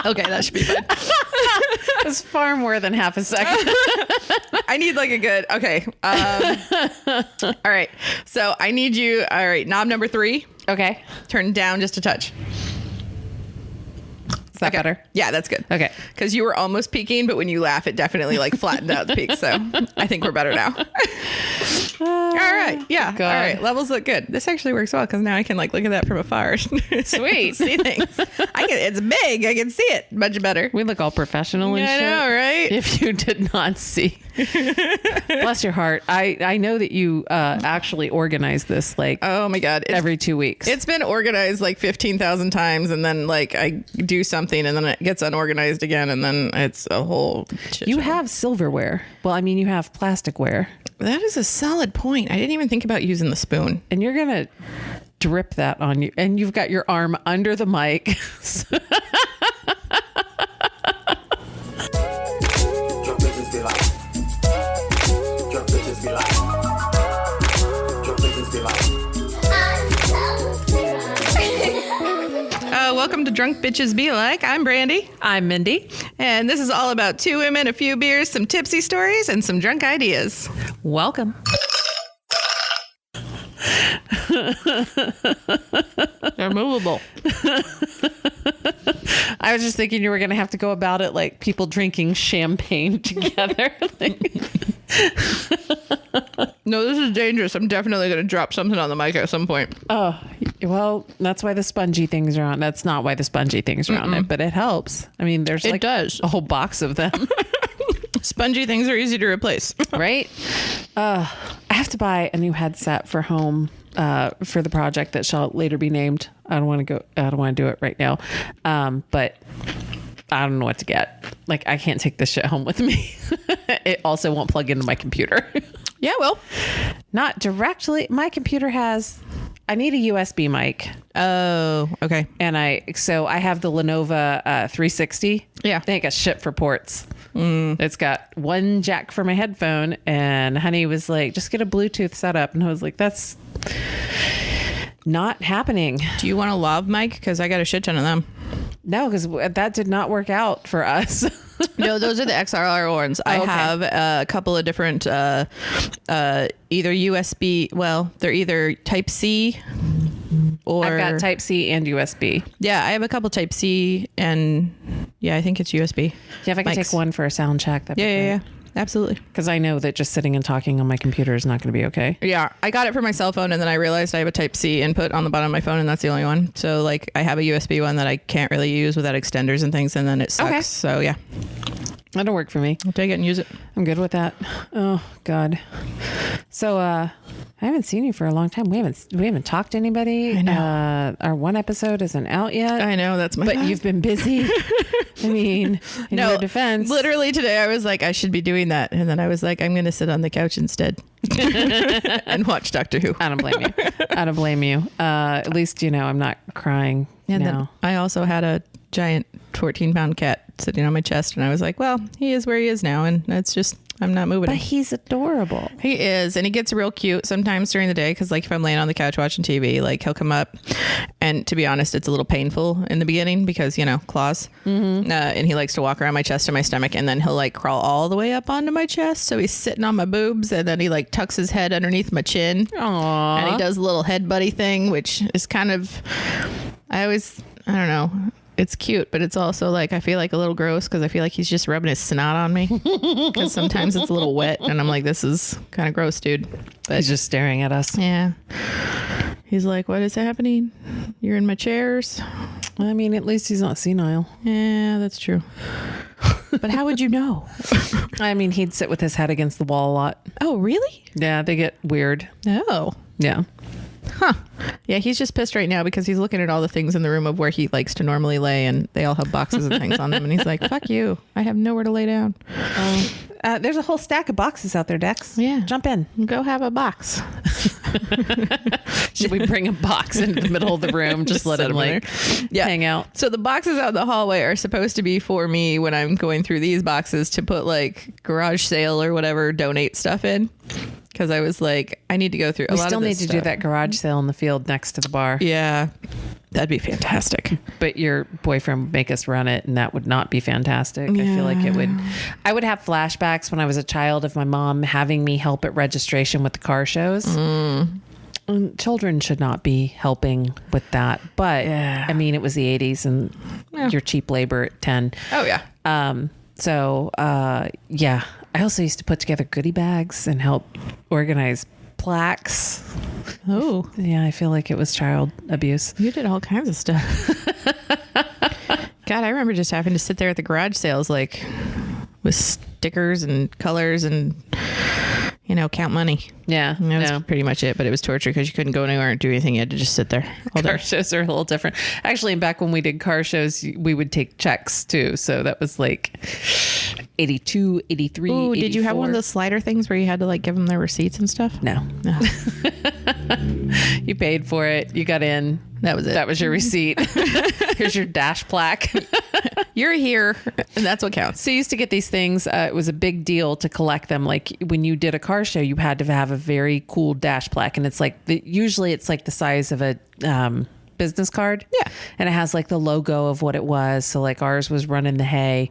Okay, that should be fun. It's far more than half a second. I need like a good, okay. All right. So I need you, all right, knob number 3. Okay. Turn down just a touch. Is that better? Yeah, that's good. Okay. Because you were almost peaking, but when you laugh, it definitely like flattened out the peak. So I think we're better now. All right. Yeah. Good. All right. Levels look good. This actually works well because now I can like look at that from afar. Sweet. See things. It's big. I can see it much better. We look all professional and I shit. know, right? If you did not see. Bless your heart. I know that you actually organize this like Oh my God. every 2 weeks. It's been organized like 15,000 times, and then like I do something and then it gets unorganized again, and then it's a whole shit You show. have silverware. Well, I mean, you have plasticware. That is a solid point. I didn't even think about using the spoon. And you're going to drip that on you. And you've got your arm under the mic. Drop bitches be like. Drop bitches be like. Drop bitches be like. Welcome to Drunk Bitches Be Like. I'm Brandy. I'm Mindy. And this is all about 2 women, a few beers, some tipsy stories, and some drunk ideas. Welcome. They're movable. I was just thinking you were going to have to go about it like people drinking champagne together. No, this is dangerous. I'm definitely going to drop something on the mic at some point. Oh, well, that's why the spongy things are on. That's not why the spongy things are on it, but it helps. I mean, there's It like does. a whole box of them, Spongy things are easy to replace. right? I have to buy a new headset for home for the project that shall later be named. I don't want to do it right now. But I don't know what to get. Like, I can't take this shit home with me. It also won't plug into my computer. Yeah, well. Not directly. My computer I need a USB mic. Oh, okay. And I have the Lenovo 360. Yeah. They got shit for ports. It's got one jack for my headphone, and Honey was like, just get a Bluetooth setup. And I was like, that's not happening. Do you want a lav mic? Because I got a shit ton of them. No, because that did not work out for us. No, those are the XLR ones. I okay. have a couple of different, either USB. Well, they're either Type C or I've got Type C and USB. Yeah, I have a couple Type C, and yeah, I think it's USB. Yeah, if I can take one for a sound check, that'd be great. Yeah, absolutely. Because I know that just sitting and talking on my computer is not going to be okay. Yeah, I got it for my cell phone, and then I realized I have a Type C input on the bottom of my phone, and that's the only one. So like, I have a USB one that I can't really use without extenders and things, and then it sucks. Okay. So yeah, That'll work for me. I'll take it and use it. I'm good with that. Oh God. So I haven't seen you for a long time. We haven't talked to anybody. I know. Our one episode isn't out yet. I know, that's my But bad. you've been busy. I mean, in your defense. Literally today I was like, I should be doing that, and then I was like, I'm going to sit on the couch instead and watch Doctor Who. I don't blame you. I don't blame you. At least, I'm not crying And now. then I also had a giant 14-pound cat sitting on my chest, and I was like, well, he is where he is now, and it's just, I'm not moving But him. he's adorable. He is, and he gets real cute sometimes during the day, because like if I'm laying on the couch watching TV, like he'll come up, and to be honest, it's a little painful in the beginning because claws, and he likes to walk around my chest and my stomach, and then he'll like crawl all the way up onto my chest, so he's sitting on my boobs, and then he like tucks his head underneath my chin. Aww. And he does a little head buddy thing, which is kind of, I don't know. It's cute, but it's also like, I feel like a little gross because I feel like he's just rubbing his snot on me because sometimes it's a little wet and I'm like, this is kind of gross, dude. But He's just staring at us. yeah. He's like, what is happening? You're in my chairs. I mean, at least he's not senile. Yeah, that's true. But how would you know? I mean, he'd sit with his head against the wall a lot. Oh, really? Yeah, they get weird. Oh. Yeah. Huh. Yeah, he's just pissed right now because he's looking at all the things in the room of where he likes to normally lay, and they all have boxes and things on them. And he's like, fuck you. I have nowhere to lay down. There's a whole stack of boxes out there, Dex. Yeah. Jump in. Go have a box. Should we bring a box into the middle of the room? Just let set him him in like there. hang out. So the boxes out in the hallway are supposed to be for me when I'm going through these boxes to put like garage sale or whatever, donate stuff in. because I was like, I need to go through a We lot still of need this to stuff. do that garage sale in the field next to the bar. Yeah, that'd be fantastic. But your boyfriend would make us run it, and that would not be fantastic. I feel like it would. I would have flashbacks when I was a child of my mom having me help at registration with the car shows. And children should not be helping with that. But I mean, it was the 80s, and your cheap labor at 10. Oh yeah. Yeah. I also used to put together goodie bags and help organize plaques. Oh, Yeah, I feel like it was child abuse. you did all kinds of stuff. God, I remember just having to sit there at the garage sales, like with stickers and colors and, count money. Yeah. And that was pretty much it, but it was torture because you couldn't go anywhere and do anything. You had to just sit there all Car day. shows are a little different. Actually, back when we did car shows, we would take checks too. So that was like 82, 83. Ooh, did you have one of 84. those slider things where you had to like give them their receipts and stuff? No. No. You paid for it. You got in. That was it. That was your receipt. Here's your dash plaque. You're here, and that's what counts. So you used to get these things. It was a big deal to collect them. Like when you did a car show, you had to have a very cool dash plaque. And it's like, usually it's like the size of a business card. Yeah. And it has like the logo of what it was. So like ours was Running the Hay.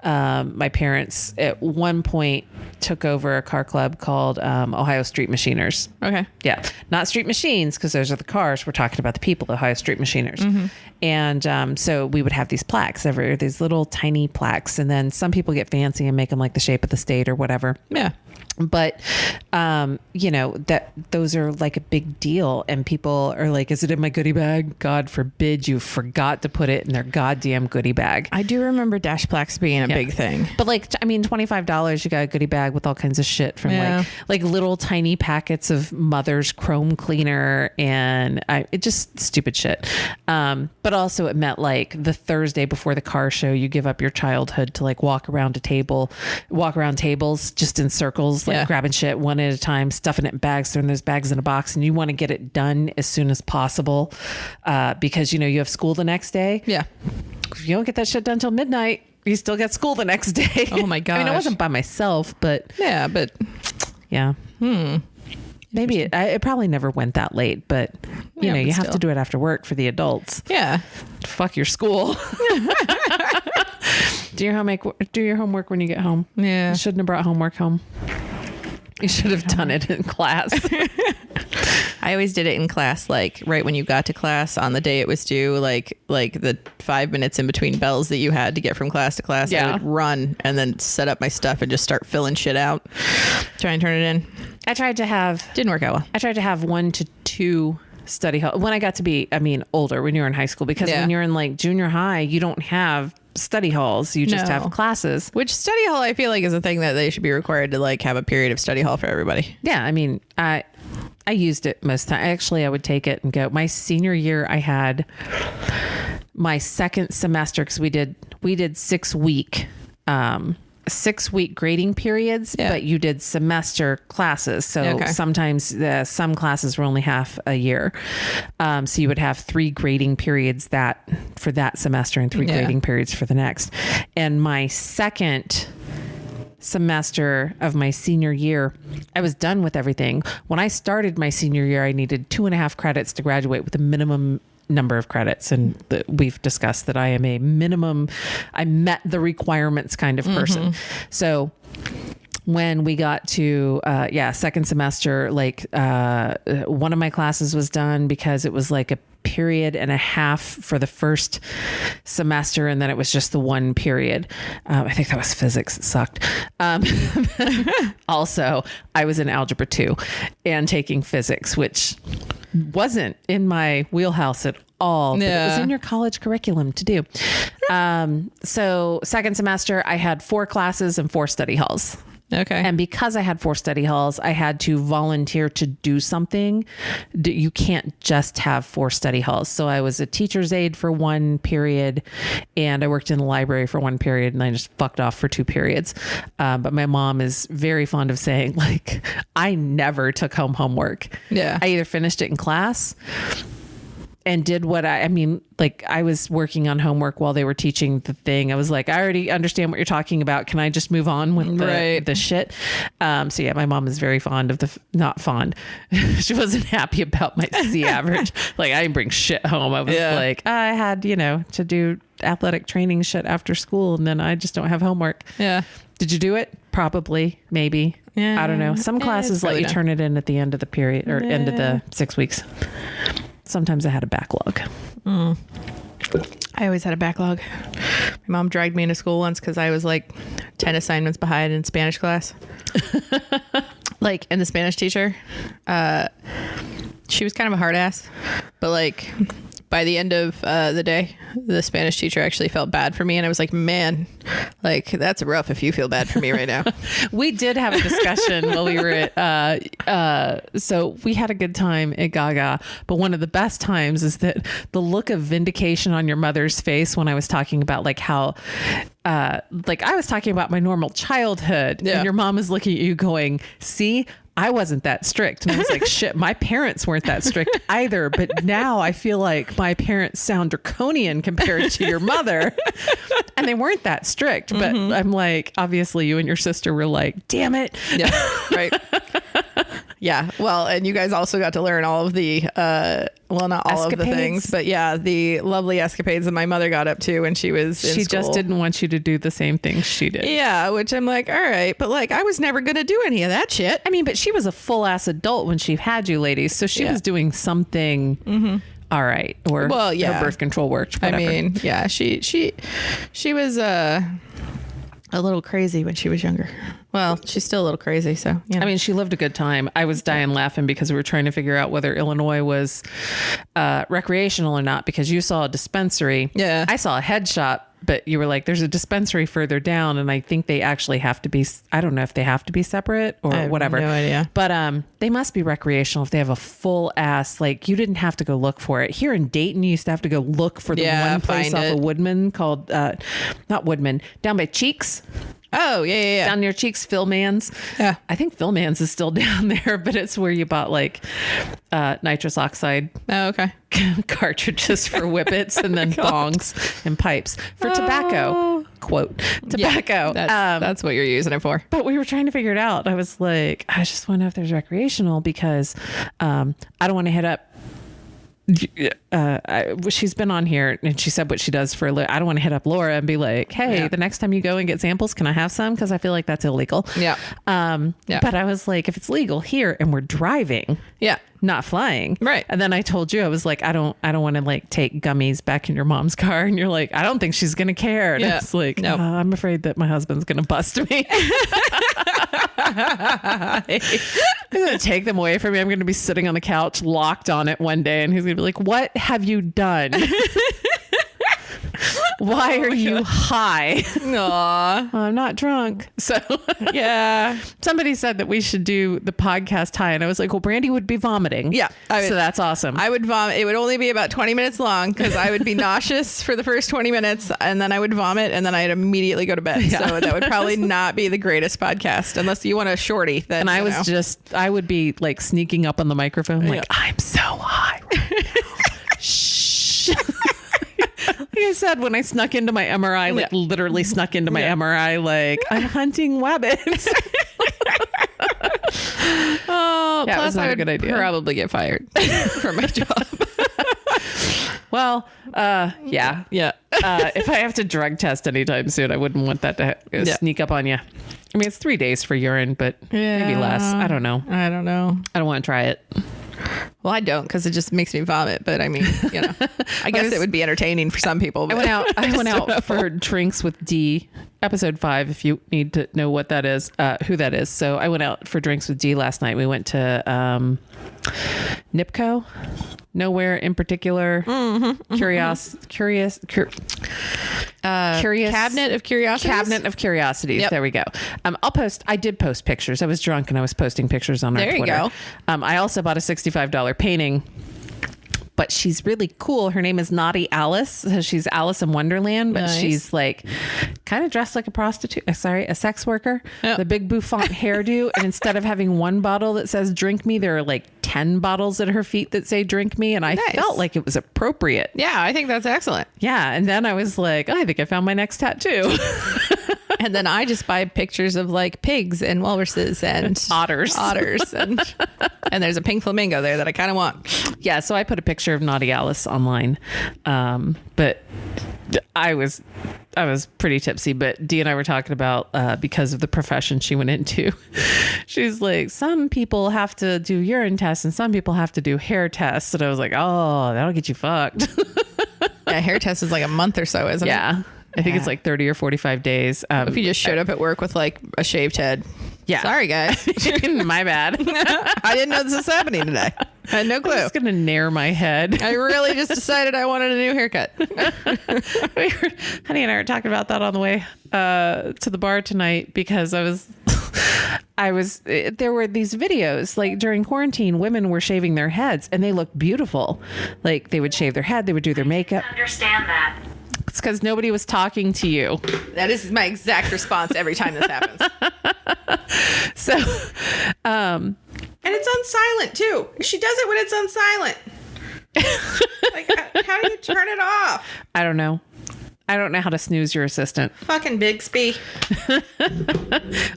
My parents at one point took over a car club called Ohio Street Machiners. Okay. Yeah. Not street machines, because those are the cars. We're talking about the people, the Ohio Street Machiners. And so we would have these plaques, these little tiny plaques. And then some people get fancy and make them like the shape of the state or whatever. Yeah. But, that those are like a big deal. And people are like, is it in my goodie bag? God forbid you forgot to put it in their goddamn goodie bag. I do remember dash plaques being a big thing. But like, I mean, $25, you got a goodie bag with all kinds of shit from like little tiny packets of Mother's chrome cleaner and it just stupid shit. But also it meant like the Thursday before the car show, you give up your childhood to like walk around tables just in circles, like grabbing shit one at a time, stuffing it in bags, throwing those bags in a box. And you want to get it done as soon as possible because, you have school the next day. Yeah. If you don't get that shit done till midnight, you still got school the next day. Oh my gosh. I mean, I wasn't by myself, but Yeah, but yeah. Maybe it probably never went that late, but you Yeah, know, but you have still. to do it after work for the adults. yeah. Fuck your school. Do your homework when you get home. Yeah. You shouldn't have brought homework home. You should have done it in class. I always did it in class, like right when you got to class on the day it was due, like the 5 minutes in between bells that you had to get from class to class. I Yeah. would run and then set up my stuff and just start filling shit out. Try and turn it in. I tried to have 1 to 2 study hall when I got to be, older, when you're in high school, because Yeah. when you're in like junior high, you don't have study halls. You just No. have classes. Which study hall I feel like is a thing that they should be required to like have a period of study hall for everybody. Yeah. I used it most time. Actually, I would take it and go. My senior year, I had my second semester because we did 6-week, 6-week grading periods, Yeah. but you did semester classes. So Okay. sometimes some classes were only half a year. So you would have 3 grading periods for that semester and 3 Yeah. grading periods for the next. And my second semester of my senior year, I was done with everything. When I started my senior year, I needed 2.5 credits to graduate with a minimum number of credits. And we've discussed that I am I met the requirements kind of person. So when we got to, second semester, one of my classes was done because it was like a period and a half for the first semester, and then it was just the one period. I think that was physics. It sucked. Also, I was in algebra 2 and taking physics, which wasn't in my wheelhouse at all, but it was in your college curriculum to do. So second semester, I had 4 classes and 4 study halls. Okay. And because I had 4 study halls, I had to volunteer to do something. You can't just have 4 study halls. So I was a teacher's aide for 1 period, and I worked in the library for 1 period, and I just fucked off for 2 periods. But my mom is very fond of saying, I never took home homework. Yeah. I either finished it in class, and did what I mean, like I was working on homework while they were teaching the thing. I was like, I already understand what you're talking about. Can I just move on with the shit? So yeah, my mom is very fond of not fond. She wasn't happy about my C average. Like I didn't bring shit home. I was like, I had, to do athletic training shit after school and then I just don't have homework. Yeah. Did you do it? Probably, maybe. Yeah. I don't know. Some classes let you turn it in at the end of the period or end of the 6 weeks. Sometimes I had a backlog. I always had a backlog. My mom dragged me into school once because I was like 10 assignments behind in Spanish class. And the Spanish teacher, she was kind of a hard ass, but like by the end of the day, the Spanish teacher actually felt bad for me. And I was like, man, like that's rough if you feel bad for me right now. We did have a discussion while we were at, so we had a good time at Gaga, but one of the best times is that the look of vindication on your mother's face when I was talking about like how, like I was talking about my normal childhood and your mom is looking at you going, see, I wasn't that strict. And I was like, shit, my parents weren't that strict either. But now I feel like my parents sound draconian compared to your mother. And they weren't that strict. But I'm like, obviously you and your sister were like, damn it. Yeah, right. Yeah. Well, and you guys also got to learn all of the, not all of the things, but yeah, the lovely escapades that my mother got up to when she was in She school. just didn't want you to do the same things she did. Yeah, which I'm like, all right, but like I was never going to do any of that shit. I mean, but she was a full ass adult when she had you ladies. So she was doing something all right. Or her birth control worked. Whatever. I mean, yeah, she was a little crazy when she was younger. Well, she's still a little crazy. So, I mean, she lived a good time. I was dying laughing because we were trying to figure out whether Illinois was recreational or not, because you saw a dispensary. Yeah. I saw a head shop, but you were like, there's a dispensary further down. And I think they actually have to be, I don't know if they have to be separate or whatever. No idea. But they must be recreational if they have a full ass, like you didn't have to go look for it. Here in Dayton, you used to have to go look for the one place off of Woodman called, not Woodman, down by Cheeks. Oh, yeah. Down near Cheeks, Phil Mann's. Yeah. I think Phil Mann's is still down there, but it's where you bought like nitrous oxide Oh, okay. cartridges for whippets and then bongs and pipes for tobacco. Quote, tobacco. Yeah, that's what you're using it for. But we were trying to figure it out. I was like, I just want to know if there's recreational because I don't want to hit up. She's been on here and she said what she does for I don't want to hit up Laura and be like, hey, the next time you go and get samples, can I have some? Because I feel like that's illegal. Yeah. But I was like, if it's legal here and we're driving, not flying, right? And then I told you, I was like, I don't want to like take gummies back in your mom's car, and you're like, I don't think she's gonna care. And I was like, no, I'm afraid that my husband's gonna bust me. He's gonna take them away from me. I'm gonna be sitting on the couch locked on it one day, and he's gonna be like, what have you done? Why are you high? Aw. I'm not drunk. So yeah. Somebody said that we should do the podcast high, and I was like, well, Brandy would be vomiting. Yeah. So that's awesome. I would vomit. It would only be about 20 minutes long because I would be nauseous for the first 20 minutes and then I would vomit and then I'd immediately go to bed. Yeah. So that would probably not be the greatest podcast unless you want a shorty. Then, and I would be like sneaking up on the microphone like, I'm so high right now. Shh. Like I said, when I snuck into my MRI, literally snuck into my MRI, like I'm hunting rabbits. Oh, yeah, plus not I a would good idea. Probably get fired from my job. Well, yeah. If I have to drug test anytime soon, I wouldn't want that to sneak up on you. I mean, it's 3 days for urine, but maybe less. I don't know. I don't want to try it. Well, I don't because it just makes me vomit. But I mean, I guess it would be entertaining for some people. But I went out for drinks with D, episode 5. If you need to know what that is, who that is. So I went out for drinks with D last night. We went to Nipco. Nowhere in particular. Curious. Cabinet of Curiosities. Cabinet of Curiosities. Yep. There we go. I did post pictures. I was drunk and I was posting pictures on our Twitter. There you go. I also bought a $65 painting. but she's really cool. Her name is Naughty Alice. So she's Alice in Wonderland, but Nice. she's like kind of dressed like a prostitute. Sorry, a sex worker. Yep. The big bouffant hairdo. And instead of having one bottle that says drink me, there are like 10 bottles at her feet that say drink me. And I Nice. felt like it was appropriate. Yeah, I think that's excellent. Yeah. And then I was like, oh, I think I found my next tattoo. And then I just buy pictures of like pigs and walruses and Otters. and there's a pink flamingo there that I kind of want. Yeah. So I put a picture of Naughty Alice online. But I was pretty tipsy, but Dee and I were talking about because of the profession she went into. She's like, some people have to do urine tests and some people have to do hair tests. And I was like, oh, that'll get you fucked. Yeah, hair test is like a month or so, isn't it? Yeah. I think it's like 30 or 45 days. If you just showed up at work with like a shaved head. Yeah. Sorry, guys. My bad. I didn't know this was happening today. I had no clue. I'm just going to nair my head. I really just decided I wanted a new haircut. Honey and I were talking about that on the way to the bar tonight because there were these videos like during quarantine, women were shaving their heads and they looked beautiful. Like they would shave their head, they would do their makeup. Understand that. It's because nobody was talking to you. That is my exact response every time this happens. So, And it's on silent too. She does it when it's on silent. Like, how do you turn it off? I don't know. I don't know how to snooze your assistant. Fucking Bixby.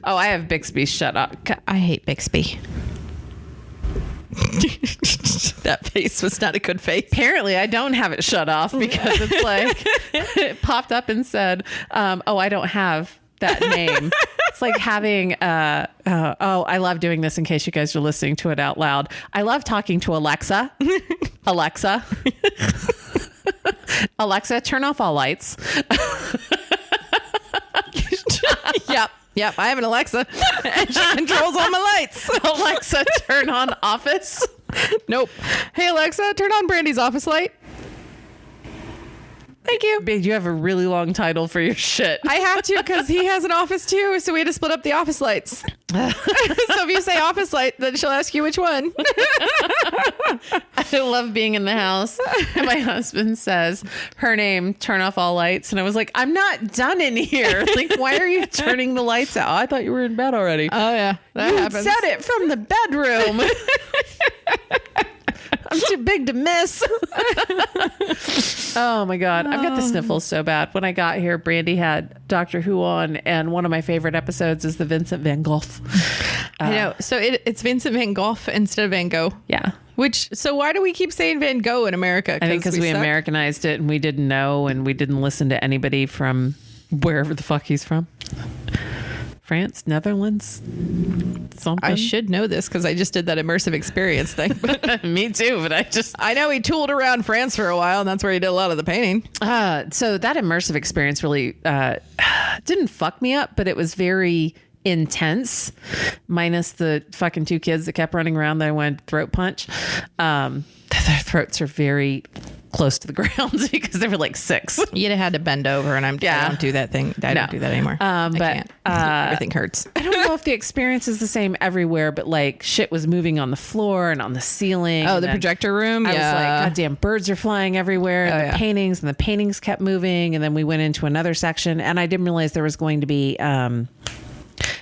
Oh, I have Bixby. Shut up. I hate Bixby. That face was not a good face. Apparently, I don't have it shut off because it's like it popped up and said, "Oh, I don't have that name." It's like having. I love doing this. In case you guys are listening to it out loud, I love talking to Alexa. Alexa, Alexa, turn off all lights. Yep. I have an Alexa, and she controls all my lights. Alexa, turn on Office. Nope. Hey Alexa, turn on Brandy's office light. Thank you. Babe, you have a really long title for your shit. I have to because he has an office too, so we had to split up the office lights. So if you say office light, then she'll ask you which one. I love being in the house. And my husband says her name, turn off all lights. And I was like, I'm not done in here. Like, why are you turning the lights out? I thought you were in bed already. Oh yeah, that You happens. said it from the bedroom. I'm too big to miss. Oh my God. I've got the sniffles so bad. When I got here, Brandy had Doctor Who on, and one of my favorite episodes is the Vincent Van Gogh. I know. So it's Vincent Van Gogh instead of Van Gogh. Yeah. So why do we keep saying Van Gogh in America? I think because we suck? Americanized it and we didn't know and we didn't listen to anybody from wherever the fuck he's from. France, Netherlands, something. I should know this because I just did that immersive experience thing. But Me too, but I know he tooled around France for a while, and that's where he did a lot of the painting. so that immersive experience really didn't fuck me up, but it was very intense, minus the fucking two kids that kept running around that I wanted to throat punch. Their throats are very close to the ground because they were like 6. You'd have had to bend over, and I don't do that thing. I don't do that anymore. I but, can't. Everything hurts. I don't know if the experience is the same everywhere, but like shit was moving on the floor and on the ceiling. Oh, and the then projector room? I was Yeah. like, goddamn, birds are flying everywhere. And the paintings kept moving. And then we went into another section, and I didn't realize there was going to be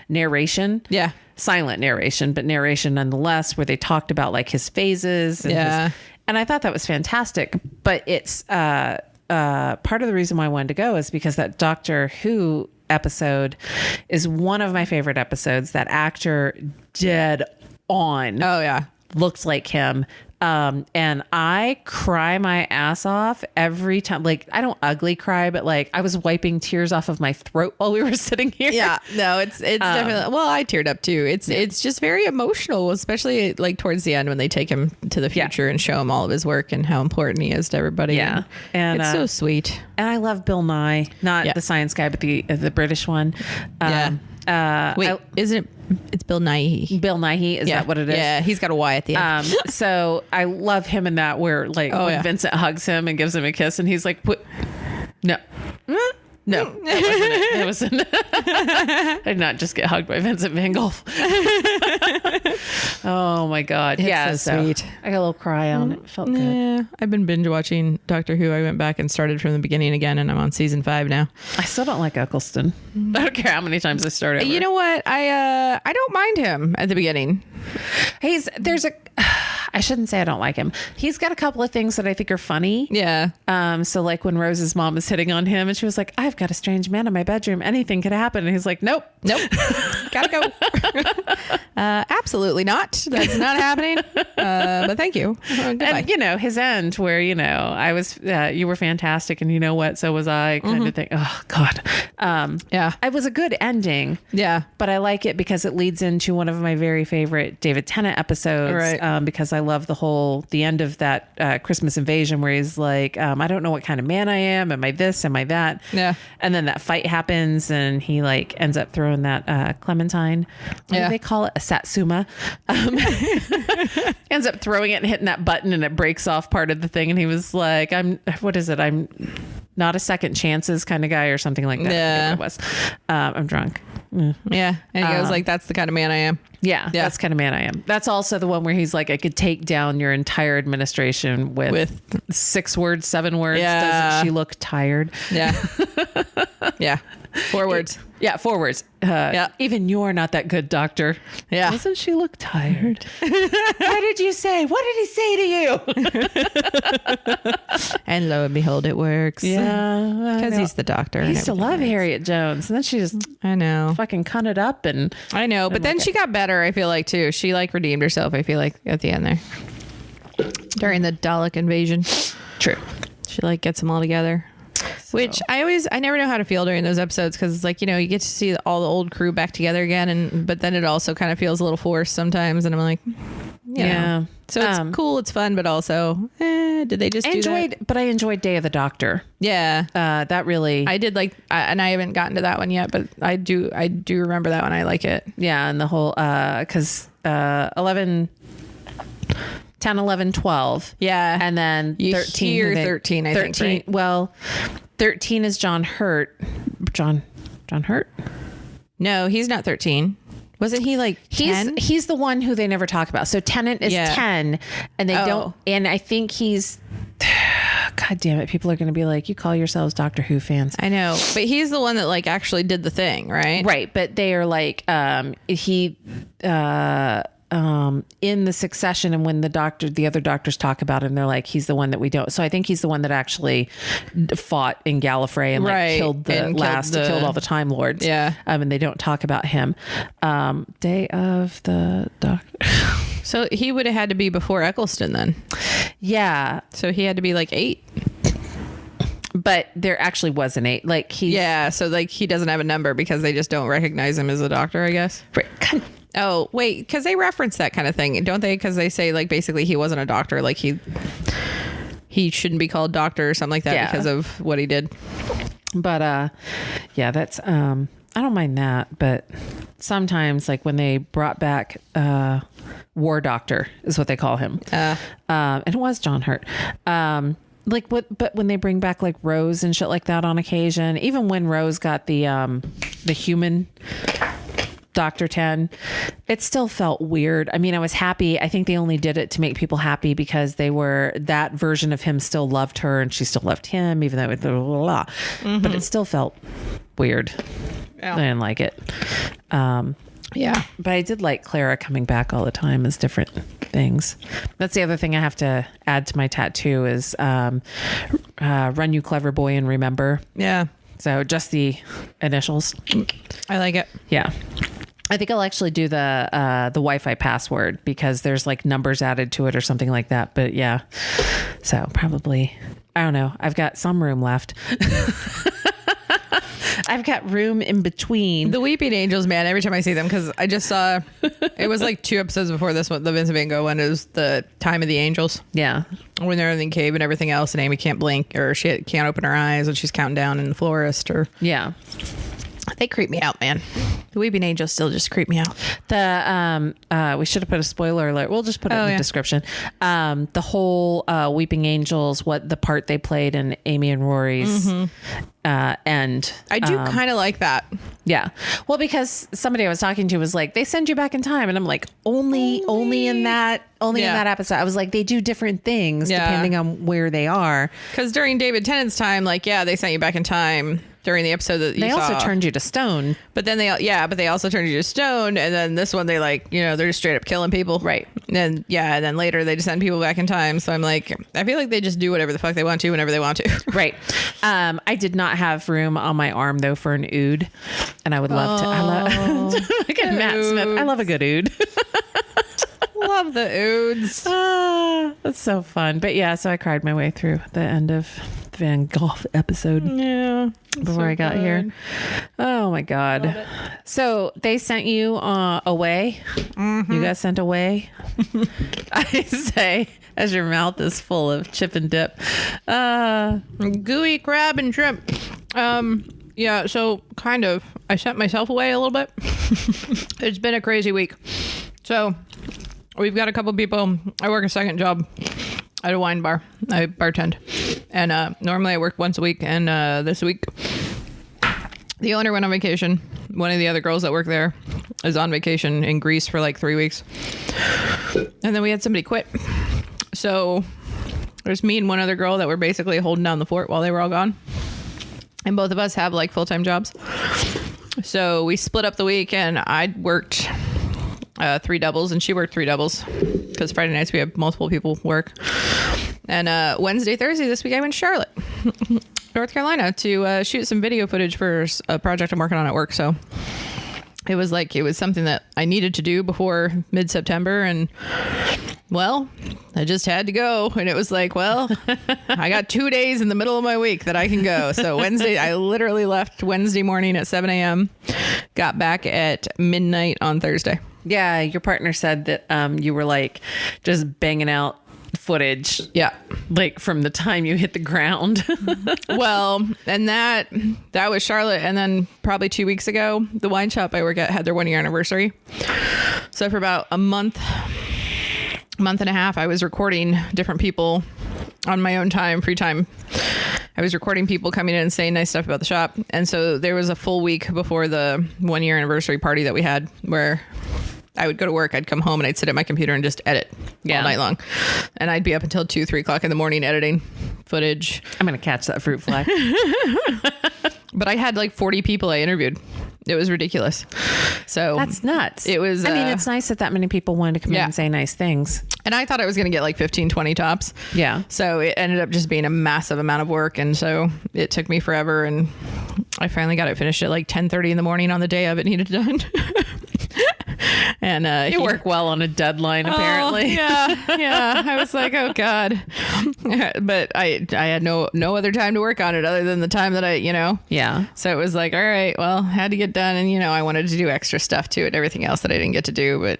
narration. Yeah. Silent narration, but narration nonetheless, where they talked about like his phases. And and I thought that was fantastic. But it's part of the reason why I wanted to go is because that Doctor Who episode is one of my favorite episodes. That actor dead on. Oh, yeah. Looked like him. And I cry my ass off every time. Like, I don't ugly cry, but like I was wiping tears off of my throat while we were sitting here. Yeah, no, it's definitely. Well, I teared up too. It's just very emotional, especially like towards the end when they take him to the future and show him all of his work and how important he is to everybody. Yeah, and it's so sweet. And I love Bill Nye, not the science guy, but the British one. Wait, isn't it? It's Bill Nighy. Bill Nighy, is that what it is? Yeah, he's got a Y at the end. So I love him in that where like when Vincent hugs him and gives him a kiss and he's like, what? No. No, that wasn't it. I did not just get hugged by Vincent Van Gogh. Oh my God. It's so sweet. I got a little cry on it. Felt good. Yeah, I've been binge watching Doctor Who. I went back and started from the beginning again, and I'm on season 5 now. I still don't like Eccleston. I don't care how many times I start over. You know what? I don't mind him at the beginning. I shouldn't say I don't like him. He's got a couple of things that I think are funny. Yeah. So like when Rose's mom is hitting on him and she was like, I've got a strange man in my bedroom. Anything could happen. And he's like, nope. Gotta go. Absolutely not. That's not happening. But thank you. Goodbye. And his end where, I was, you were fantastic. And you know what? So was I kind of thing. Oh God. Yeah. It was a good ending. Yeah. But I like it because it leads into one of my very favorite David Tennant episodes. Right. Because I love the end of that Christmas Invasion where he's like, I don't know what kind of man I am. Am I this? Am I that? Yeah. And then that fight happens and he like ends up throwing that Clementine. What do they call it? A Satsuma. Ends up throwing it and hitting that button and it breaks off part of the thing. And he was like, I'm not a second chances kind of guy or something like that. Yeah. I forget what it was. I'm drunk. Yeah. And he goes like, that's the kind of man I am. Yeah, that's kind of man I am. That's also the one where he's like, I could take down your entire administration with 6 words, 7 words. Yeah. Doesn't she look tired? Yeah. Yeah. 4 words. Yeah, 4 words. Even you're not that good, doctor. Yeah. Doesn't she look tired? What did you say? What did he say to you? And lo and behold, it works. Yeah. Because he's the doctor. He used to love Harriet Jones. And then she just I know. fucking cunned it up. And I know. But then she got better, I feel like, too. She like redeemed herself, I feel like, at the end there. During the Dalek invasion. True. She like gets them all together. Which I never know how to feel during those episodes because it's like, you get to see all the old crew back together again. But then it also kind of feels a little forced sometimes. And I'm like, yeah. So it's cool. It's fun. But also, did they just do that? But I enjoyed Day of the Doctor. Yeah. That really. I did like, and I haven't gotten to that one yet, but I do remember that one. I like it. Yeah. And the whole, because 10, 11, 12. Yeah. And then 13. Year 13, I think, right? Well, 13 is John Hurt. John Hurt? No, he's not 13. Wasn't he like 10? He's the one who they never talk about. So Tennant is 10 and they don't. And I think he's... God damn it. People are going to be like, you call yourselves Doctor Who fans. I know. But he's the one that like actually did the thing, right? Right. But they are like, in the Succession and when the other doctors talk about him, they're like, he's the one that we don't. So I think he's the one that actually fought in Gallifrey and like killed killed all the Time Lords. Yeah. And they don't talk about him. Day of the Doctor. So he would have had to be before Eccleston then. Yeah. So he had to be like 8. But there actually was an 8. Like so like he doesn't have a number because they just don't recognize him as a doctor, I guess. Right. Oh, wait, because they reference that kind of thing, don't they? Because they say, like, basically he wasn't a doctor. Like, he shouldn't be called doctor or something like that because of what he did. But, yeah, that's... I don't mind that, but sometimes, like, when they brought back War Doctor is what they call him. And it was John Hurt. But when they bring back, like, Rose and shit like that on occasion, even when Rose got the human... Dr. 10, it still felt weird. I mean, I was happy. I think they only did it to make people happy because that version of him still loved her and she still loved him, even though it blah, blah, blah. Mm-hmm. But it still felt weird. Yeah. I didn't like it. Yeah. But I did like Clara coming back all the time as different things. That's the other thing I have to add to my tattoo is run you clever boy and remember. Yeah. So just the initials. I like it. Yeah. I think I'll actually do the Wi-Fi password because there's like numbers added to it or something like that. But yeah, so probably, I don't know. I've got some room left. I've got room in between. The Weeping Angels, man, every time I see them, because I just saw, it was like 2 episodes before this one, the Vincent Van Gogh one, it was the Time of the Angels. Yeah. When they're in the cave and everything else, and Amy can't blink, or she can't open her eyes, and she's counting down in the florist, or... Yeah. They creep me out, man. The Weeping Angels still just creep me out. We should have put a spoiler alert. We'll just put it in the description. The whole Weeping Angels, what the part they played in Amy and Rory's end. I do kind of like that. Yeah. Well, because somebody I was talking to was like, they send you back in time. And I'm like, only in that episode. I was like, they do different things depending on where they are. Because during David Tennant's time, like, they sent you back in time during the episode that you They saw. also turned you to stone. But then they also turned you to stone. And then this one, they like, they're just straight up killing people. Right. And then later they just send people back in time. So I'm like, I feel like they just do whatever the fuck they want to whenever they want to. Right. I did not have room on my arm though for an ood. And I would love to. I love look at Matt Smith. I love a good ood. Love the oods. That's so fun. But yeah, so I cried my way through the end of the Van Gogh episode. Yeah. Before I got here. Oh my God. So they sent you away. Mm-hmm. You got sent away. I say, as your mouth is full of chip and dip. Gooey crab and shrimp. Yeah, so kind of. I sent myself away a little bit. It's been a crazy week. So we've got a couple people. I work a second job at a wine bar. I bartend. And normally I work once a week. And this week, the owner went on vacation. One of the other girls that work there is on vacation in Greece for like 3 weeks. And then we had somebody quit. So there's me and one other girl that were basically holding down the fort while they were all gone. And both of us have like full-time jobs. So we split up the week and I worked 3 doubles and she worked 3 doubles because Friday nights we have multiple people work. And Wednesday, Thursday this week I went to Charlotte, North Carolina to shoot some video footage for a project I'm working on at work. So it was something that I needed to do before mid-September. And well, I just had to go. And it was like, well, I got 2 days in the middle of my week that I can go. So Wednesday, I literally left Wednesday morning at 7 a.m., got back at midnight on Thursday. Yeah. Your partner said that you were like just banging out footage. Yeah. Like from the time you hit the ground. Well, and that was Charlotte. And then probably 2 weeks ago, the wine shop I work at had their 1 year anniversary. So for about a month and a half, I was recording different people on my own time, free time. I was recording people coming in and saying nice stuff about the shop. And so there was a full week before the 1 year anniversary party that we had where I would go to work, I'd come home and I'd sit at my computer and just edit all night long. And I'd be up until 2, 3 o'clock in the morning editing footage. I'm going to catch that fruit fly. But I had like 40 people I interviewed. It was ridiculous. So that's nuts. It was. I mean, it's nice that many people wanted to come in and say nice things. And I thought I was going to get like 15, 20 tops. Yeah. So it ended up just being a massive amount of work. And so it took me forever. And I finally got it finished at like 10:30 in the morning on the day of it needed done. And you work well on a deadline, apparently. Yeah. I was like, oh God. But I had no other time to work on it other than the time that Yeah. So it was like, all right, well, had to get done. And, I wanted to do extra stuff to it, everything else that I didn't get to do, but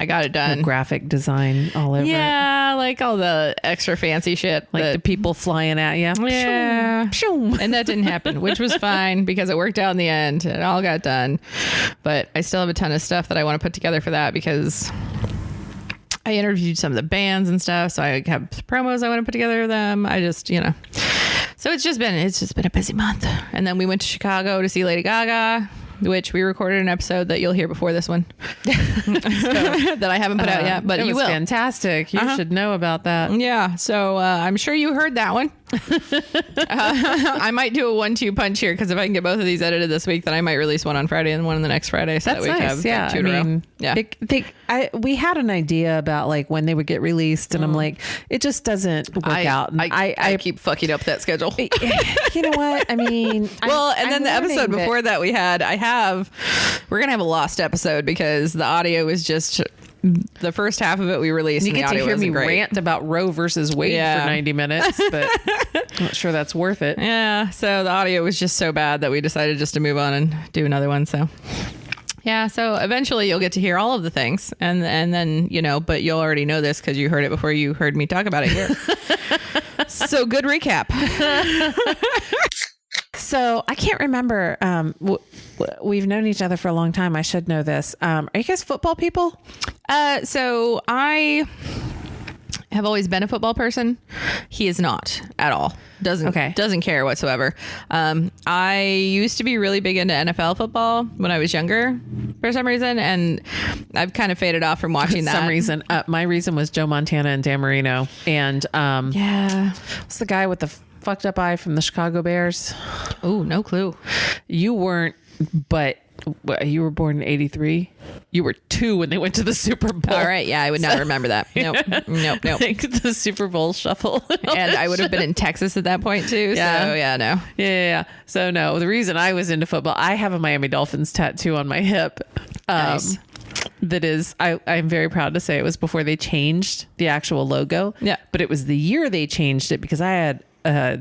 I got it done. The graphic design all over. Yeah. Like all the extra fancy shit. Like the people flying at you. Yeah. Pshoom. And that didn't happen, which was fine because it worked out in the end. It all got done. But I still have a ton of stuff that I want to put together for that because I interviewed some of the bands and stuff. So I have promos I want to put together for them. I just, So it's just been a busy month. And then we went to Chicago to see Lady Gaga, which we recorded an episode that you'll hear before this one that I haven't put out yet, but you will. Fantastic. You should know about that. Yeah. So I'm sure you heard that one. I might do a 1-2 punch here because if I can get both of these edited this week, then I might release one on Friday and one on the next Friday. So that's that we nice. have 2 in a row. Yeah. We had an idea about like when they would get released, and I'm like, it just doesn't work out. And I keep fucking up that schedule. You know what? I mean, then the episode before that we had, we're going to have a lost episode because the audio was just the first half of it we released. You get to hear me rant about Roe versus Wade for 90 minutes, but I'm not sure that's worth it. Yeah. So the audio was just so bad that we decided just to move on and do another one. So yeah. So eventually you'll get to hear all of the things and then, but you'll already know this because you heard it before you heard me talk about it here. So good recap. So I can't remember. We've known each other for a long time. I should know this. Are you guys football people? So I have always been a football person. He is not at all. Doesn't care whatsoever. I used to be really big into NFL football when I was younger for some reason, and I've kind of faded off from watching that. Some reason. My reason was Joe Montana and Dan Marino. And what's the guy with the fucked up eye from the Chicago Bears? Oh, no clue. You weren't, but you were born in 83. You were 2 when they went to the Super Bowl. All right. Yeah, I would not remember that. Nope. The Super Bowl shuffle. And I would have been in Texas at that point too. Yeah. So yeah, no. Yeah. So no, the reason I was into football, I have a Miami Dolphins tattoo on my hip. Nice. That is, I'm very proud to say it was before they changed the actual logo. Yeah. But it was the year they changed it because I had,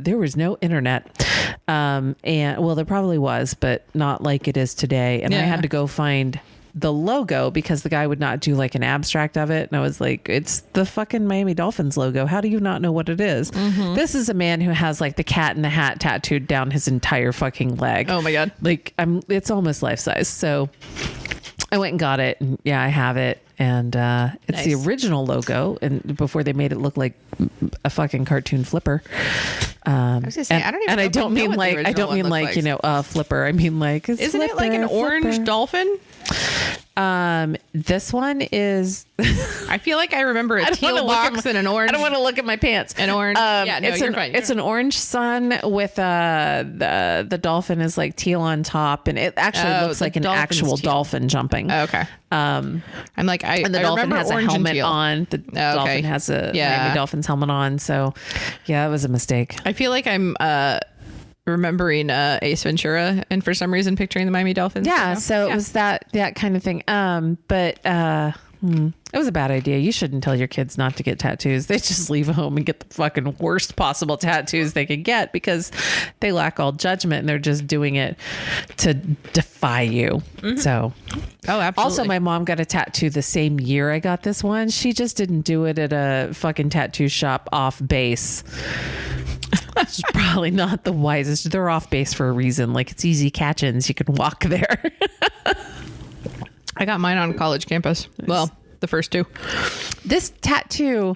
there was no internet. And well, there probably was, but not like it is today. And I had to go find the logo because the guy would not do like an abstract of it. And I was like, it's the fucking Miami Dolphins logo. How do you not know what it is? Mm-hmm. This is a man who has like the cat in the hat tattooed down his entire fucking leg. Oh my God. Like it's almost life size. So I went and got it, and I have it. And it's Nice. the original logo, and before they made it look like a fucking cartoon flipper. I was gonna say, I don't even. And know I if don't know mean what the like original one looked like. flipper. I mean like Isn't it like an orange dolphin? This one is. I feel like I remember a teal box and an orange. I don't want to look at my pants. An orange. Yeah, no, you're fine. It's an orange sun with the dolphin is like teal on top, and it actually looks the like an dolphin's actual teal. dolphin jumping. Oh, okay. I'm like And the I dolphin remember has a orange and helmet teal. on. The dolphin has a Miami Dolphins helmet on. So, yeah, that was a mistake. I feel like I'm remembering Ace Ventura, and for some reason picturing the Miami Dolphins. Yeah, so it was that kind of thing. But it was a bad idea. You shouldn't tell your kids not to get tattoos. They just leave home and get the fucking worst possible tattoos they could get because they lack all judgment and they're just doing it to defy you. Mm-hmm. So, absolutely. Also, my mom got a tattoo the same year I got this one. She just didn't do it at a fucking tattoo shop off base. It's probably not the wisest. They're off base for a reason. Like it's easy catch-ins. You can walk there. I got mine on college campus. Nice. Well, the first 2. This tattoo,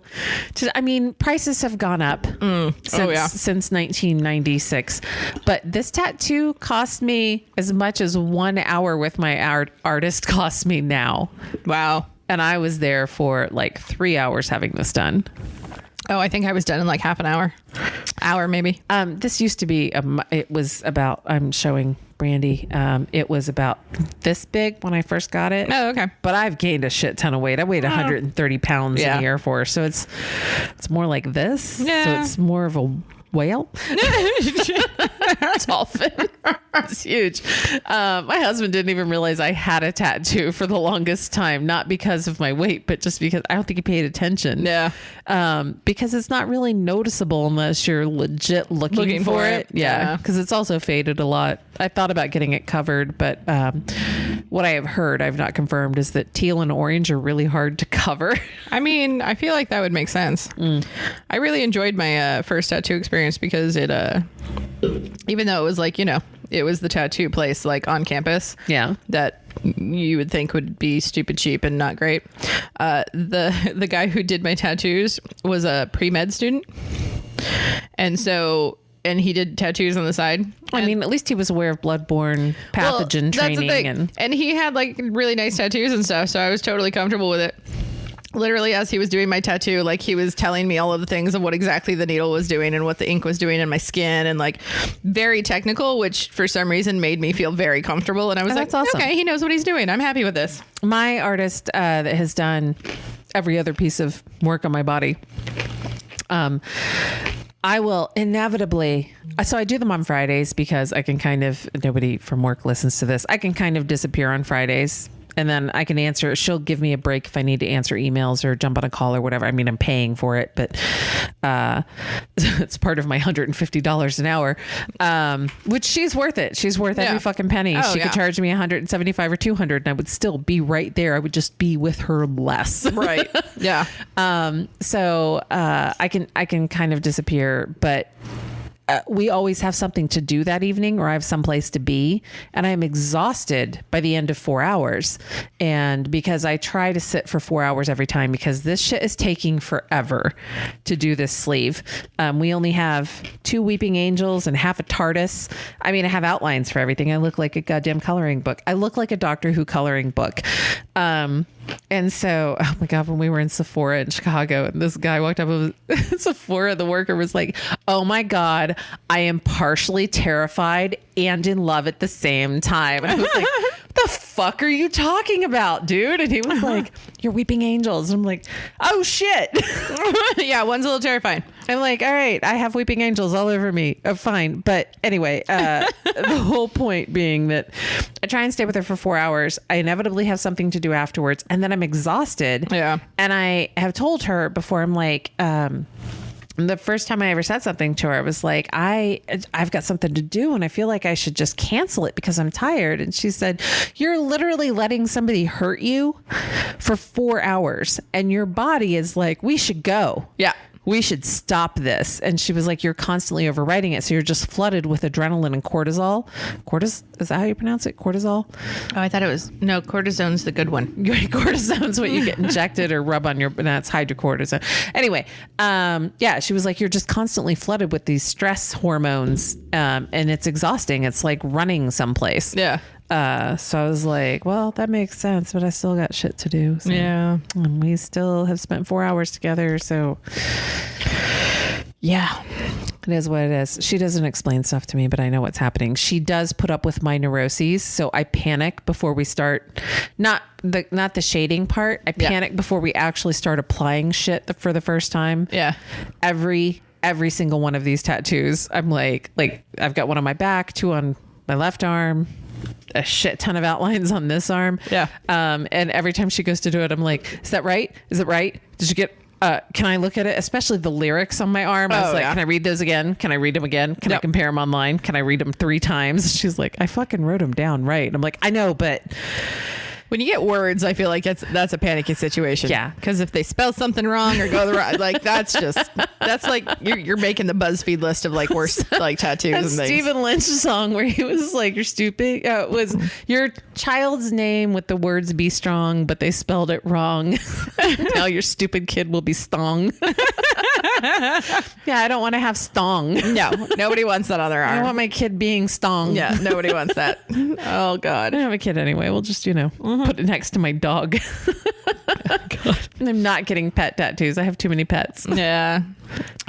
I mean, prices have gone up since 1996. But this tattoo cost me as much as 1 hour with my artist costs me now. Wow. And I was there for like 3 hours having this done. Oh, I think I was done in like half an hour maybe. This used to be, it was about, I'm showing Brandy. It was about this big when I first got it. Oh, okay. But I've gained a shit ton of weight. I weighed 130 pounds in the Air Force. So it's more like this. Yeah. So it's more of a whale. Dolphin. It's huge. My husband didn't even realize I had a tattoo for the longest time, not because of my weight, but just because I don't think he paid attention. Yeah. Because it's not really noticeable unless you're legit looking for it. Yeah. Because it's also faded a lot. I thought about getting it covered, but what I have heard, I've not confirmed, is that teal and orange are really hard to cover. I mean, I feel like that would make sense. I really enjoyed my first tattoo experience because it, even though it was like, it was the tattoo place like on campus. Yeah. That you would think would be stupid cheap and not great. The guy who did my tattoos was a pre-med student. And he did tattoos on the side. I mean, at least he was aware of bloodborne pathogen training. And he had like really nice tattoos and stuff. So I was totally comfortable with it. Literally, as he was doing my tattoo, like he was telling me all of the things of what exactly the needle was doing and what the ink was doing in my skin, and like very technical, which for some reason made me feel very comfortable. And I was like, awesome. Okay, he knows what he's doing. I'm happy with this. My artist that has done every other piece of work on my body, I will inevitably, so I do them on Fridays because I can kind of, nobody from work listens to this, I can kind of disappear on Fridays. And then I can answer, she'll give me a break if I need to answer emails or jump on a call or whatever. I mean, I'm paying for it, but it's part of my $150 an hour, which she's worth it. She's worth every fucking penny. She could charge me $175 or $200 and I would still be right there. I would just be with her less. Right. Yeah. So I can kind of disappear, but we always have something to do that evening, or I have someplace to be, and I'm exhausted by the end of 4 hours. And because I try to sit for 4 hours every time, because this shit is taking forever to do this sleeve. We only have 2 weeping angels and half a TARDIS. I mean, I have outlines for everything. I look like a goddamn coloring book. I look like a Doctor Who coloring book. And so, oh my God, when we were in Sephora in Chicago, and this guy walked up with Sephora, the worker was like, "Oh my God, I am partially terrified and in love at the same time." And I was like, "What the fuck are you talking about, dude?" And he was like, "You're weeping angels." And I'm like, "Oh shit." Yeah, one's a little terrifying. I'm like, all right, I have weeping angels all over me. Oh, fine. But anyway, the whole point being that I try and stay with her for 4 hours. I inevitably have something to do afterwards. And then I'm exhausted. Yeah. And I have told her before, I'm like, the first time I ever said something to her, I was like, I've got something to do and I feel like I should just cancel it because I'm tired. And she said, "You're literally letting somebody hurt you for 4 hours and your body is like, we should go. Yeah. We should stop this." And she was like, "You're constantly overriding it. So you're just flooded with adrenaline and cortisol." Is that how you pronounce it? Cortisol? Oh, I thought it was, no, cortisone's the good one. Cortisone's what you get injected or rub on your, that's hydrocortisone. Anyway, yeah, she was like, "You're just constantly flooded with these stress hormones. And it's exhausting. It's like running someplace." Yeah. So I was like, well, that makes sense, but I still got shit to do. So. Yeah. And we still have spent 4 hours together. So yeah, it is what it is. She doesn't explain stuff to me, but I know what's happening. She does put up with my neuroses. So I panic before we start, not the shading part. I panic before we actually start applying shit for the first time. Yeah. Every single one of these tattoos, I'm like I've got one on my back, 2 on my left arm, a shit ton of outlines on this arm. Yeah. And every time she goes to do it, I'm like, "Is that right? Is it right? Did you get, can I look at it?" Especially the lyrics on my arm. I was like, "Can I read those again? Can I read them again? Can I compare them online? Can I read them 3 times?" She's like, "I fucking wrote them down right." And I'm like, "I know, but..." When you get words, I feel like that's a panicky situation. Yeah. Because if they spell something wrong or go the wrong, like that's like you're making the BuzzFeed list of like worst like tattoos That and things. Stephen Lynch song where he was like, "You're stupid." It was your child's name with the words "be strong," but they spelled it wrong. Now your stupid kid will be stong. Yeah, I don't want to have stong. No, nobody wants that on their I arm. don't want my kid being stong. Yeah, nobody wants that. Oh God. I don't have a kid anyway. We'll just, put it next to my dog. I'm not getting pet tattoos. I have too many pets. Yeah.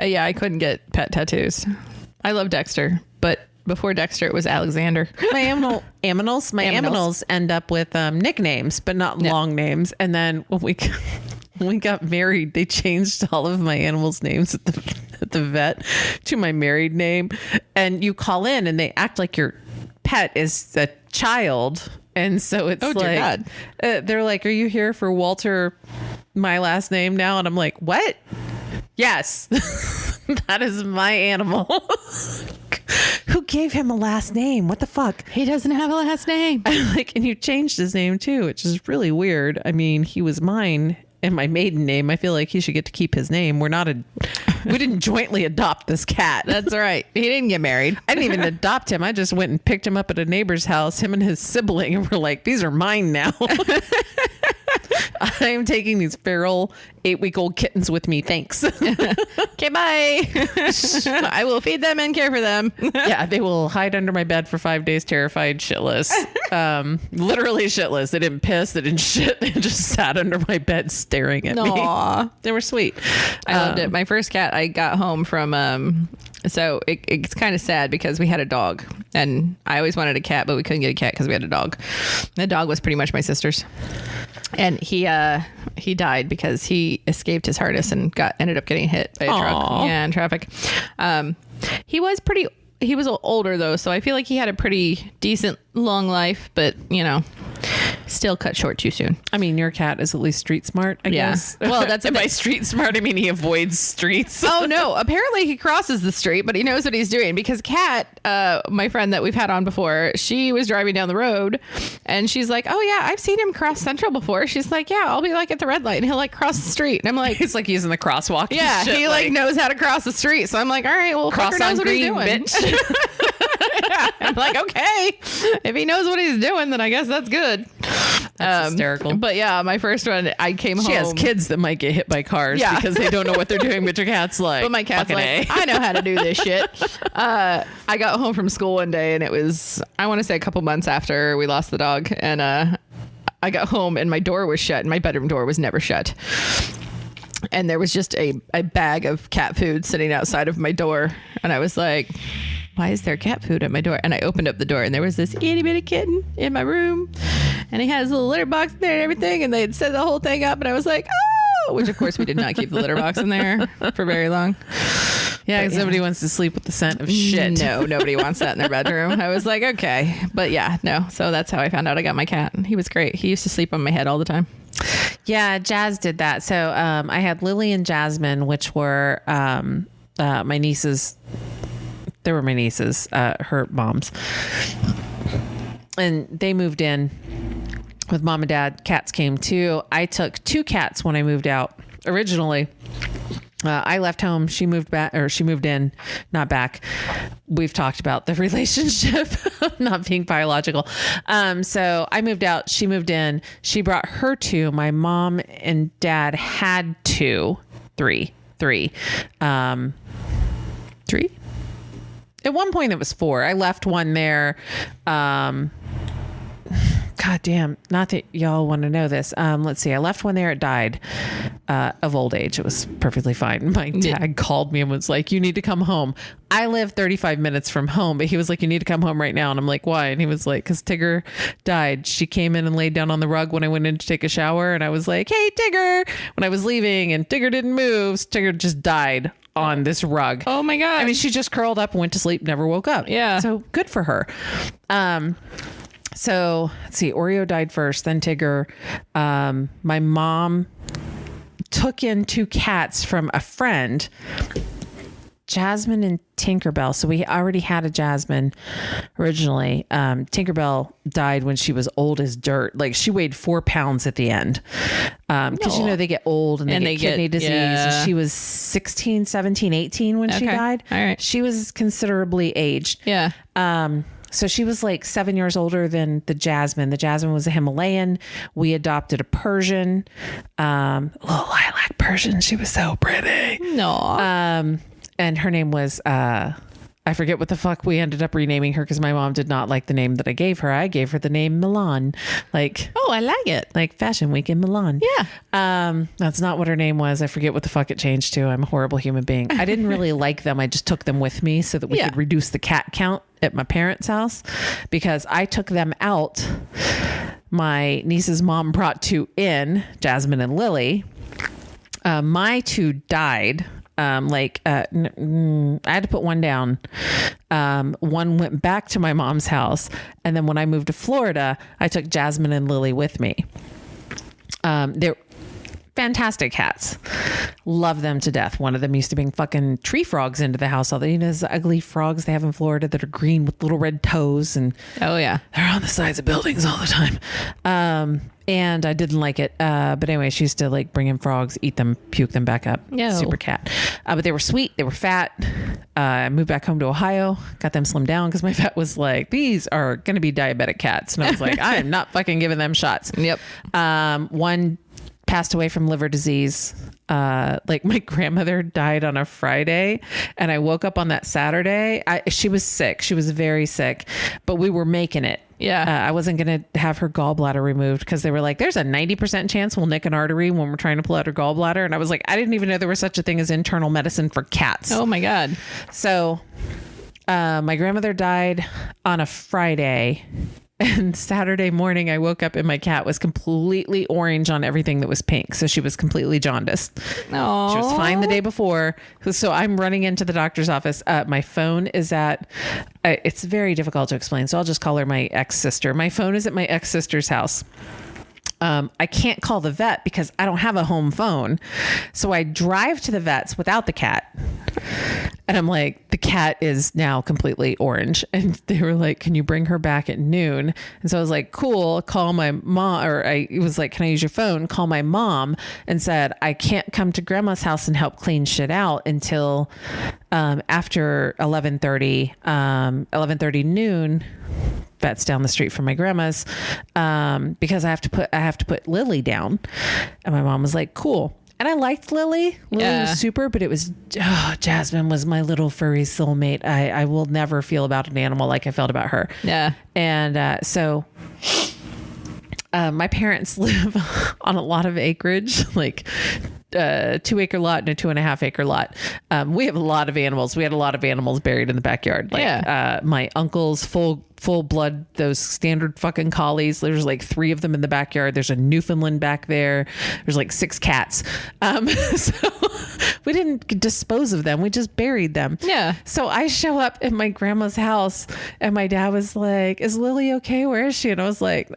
Yeah, I couldn't get pet tattoos. I love Dexter, but before Dexter, it was Alexander. My aminals end up with nicknames, but not long names. And then when we got married, they changed all of my animals' names at the vet to my married name. And you call in and they act like your pet is a child. And so it's God. They're like, "Are you here for Walter, my last name now?" And I'm like, "What? Yes, that is my animal." Who gave him a last name? What the fuck? He doesn't have a last name. And you changed his name too, which is really weird. I mean, he was mine and my maiden name. I feel like he should get to keep his name. We didn't jointly adopt this cat. That's right. He didn't get married. I didn't even adopt him. I just went and picked him up at a neighbor's house, him and his sibling, and we're like, "These are mine now." I am taking these feral 8-week-old kittens with me. Thanks. Okay, bye. I will feed them and care for them. Yeah, they will hide under my bed for 5 days, terrified, shitless. Literally shitless. They didn't piss. They didn't shit. They just sat under my bed staring at me. They were sweet. I loved it. My first cat, I got home from, so it's kind of sad because we had a dog and I always wanted a cat, but we couldn't get a cat because we had a dog. The dog was pretty much my sister's. And he died because he escaped his harness and ended up getting hit by a truck. Yeah, in traffic. He was older though, so I feel like he had a pretty decent long life, but Still cut short too soon. I mean, your cat is at least street smart, I Yeah. guess. Well, that's and by street smart, I mean he avoids streets. Oh no, apparently he crosses the street, but he knows what he's doing because Kat, my friend that we've had on before, she was driving down the road and she's like, oh yeah, I've seen him cross Central before. She's like, yeah, I'll be like at the red light and he'll like cross the street. And I'm like, It's like using the crosswalk. and yeah, shit, he like knows how to cross the street. So I'm like, all right, well, cross fucker knows on what he's green, doing. bitch. Yeah, I'm like, okay, if he knows what he's doing, then I guess that's good. That's hysterical. But yeah, my first one, I came home. She has kids that might get hit by cars Yeah. because they don't know what they're doing, but your cat's like, But my cat's fucking like, A. I know how to do this shit. I got home from school one day and it was, I want to say a couple months after we lost the dog. And I got home and my door was shut and my bedroom door was never shut. And there was just a bag of cat food sitting outside of my door. And I was like, why is there cat food at my door? And I opened up the door and there was this itty bitty kitten in my room. And he had his little litter box there and everything. And they had set the whole thing up. And I was like, oh, which of course we did not keep the litter box in there for very long. Yeah, because nobody wants to sleep with the scent of shit. No, nobody wants that in their bedroom. I was like, okay. But yeah, no. So that's how I found out I got my cat. He was great. He used to sleep on my head all the time. Yeah, Jazz did that. So I had Lily and Jasmine, which were my nieces. They were my nieces, her moms. And they moved in with mom and dad. Cats came too. I took 2 cats when I moved out originally. I left home. She moved back, or she moved in, not back. We've talked about the relationship not being biological. So I moved out. She moved in. She brought her 2. My mom and dad had 3. At one point it was 4. I left one there. God damn, not that y'all want to know this. Let's see. I left one there. It died of old age. It was perfectly fine. My dad called me and was like, you need to come home. I live 35 minutes from home, but he was like, you need to come home right now. And I'm like, why? And he was like, because Tigger died. She came in and laid down on the rug when I went in to take a shower. And I was like, hey, Tigger, when I was leaving, and Tigger didn't move. So Tigger just died on this rug. Oh my God. I mean, she just curled up and went to sleep, never woke up. Yeah. So good for her. So let's see, Oreo died first, then Tigger. My mom took in 2 cats from a friend, Jasmine and Tinkerbell. So we already had a Jasmine originally. Tinkerbell died when she was old as dirt. Like she weighed 4 pounds at the end. Cause you know, they get old and they get kidney disease. Yeah. And she was 16, 17, 18 when she died. All right. She was considerably aged. Yeah. So she was like 7 years older than the Jasmine. The Jasmine was a Himalayan. We adopted a Persian, little lilac Persian. She was so pretty. No. And her name was, I forget what the fuck we ended up renaming her because my mom did not like the name that I gave her. I gave her the name Milan, like, Oh, I like it. like Fashion Week in Milan. Yeah. That's not what her name was. I forget what the fuck it changed to. I'm a horrible human being. I didn't really like them. I just took them with me so that we Yeah. could reduce the cat count at my parents' house because I took them out. My niece's mom brought 2 in, Jasmine and Lily. My 2 died. I had to put one down. One went back to my mom's house. And then when I moved to Florida, I took Jasmine and Lily with me. They're fantastic cats. Love them to death. One of them used to bring fucking tree frogs into the house. All the, you know, those ugly frogs they have in Florida that are green with little red toes. And Oh yeah. they're on the sides of buildings all the time. And I didn't like it. But anyway, she used to like bring in frogs, eat them, puke them back up. No. Super cat. But they were sweet. They were fat. I moved back home to Ohio, got them slimmed down because my vet was like, these are going to be diabetic cats. And I was like, I am not fucking giving them shots. Yep. One passed away from liver disease. Like my grandmother died on a Friday and I woke up on that Saturday. She was sick. She was very sick, but we were making it. Yeah. I wasn't going to have her gallbladder removed because they were like, there's a 90% chance we'll nick an artery when we're trying to pull out her gallbladder. And I was like, I didn't even know there was such a thing as internal medicine for cats. Oh my God. So my grandmother died on a Friday And Saturday morning, I woke up and my cat was completely orange on everything that was pink. So she was completely jaundiced. Aww. She was fine the day before. So I'm running into the doctor's office. My phone is at, it's very difficult to explain. So I'll just call her my ex-sister. My phone is at my ex-sister's house. I can't call the vet because I don't have a home phone. So I drive to the vet's without the cat. And I'm like, the cat is now completely orange. And they were like, can you bring her back at noon? And so I was like, cool, call my mom. Or I was like, can I use your phone? Call my mom and said, I can't come to grandma's house and help clean shit out until after 11:30 noon. Vet's down the street from my grandma's, because I have to put Lily down. And my mom was like, cool. And I liked Lily. Lily was super, but it was, Jasmine was my little furry soulmate. I will never feel about an animal like I felt about her. Yeah. And so my parents live on a lot of acreage, like 2-acre lot and a 2.5-acre lot. We have a lot of animals. We had a lot of animals buried in the backyard. Like, my uncle's full blood, those standard fucking collies. There's like 3 of them in the backyard. There's a Newfoundland back there. There's like 6 cats. So we didn't dispose of them. We just buried them. Yeah. So I show up at my grandma's house and my dad was like, is Lily okay? Where is she? And I was like,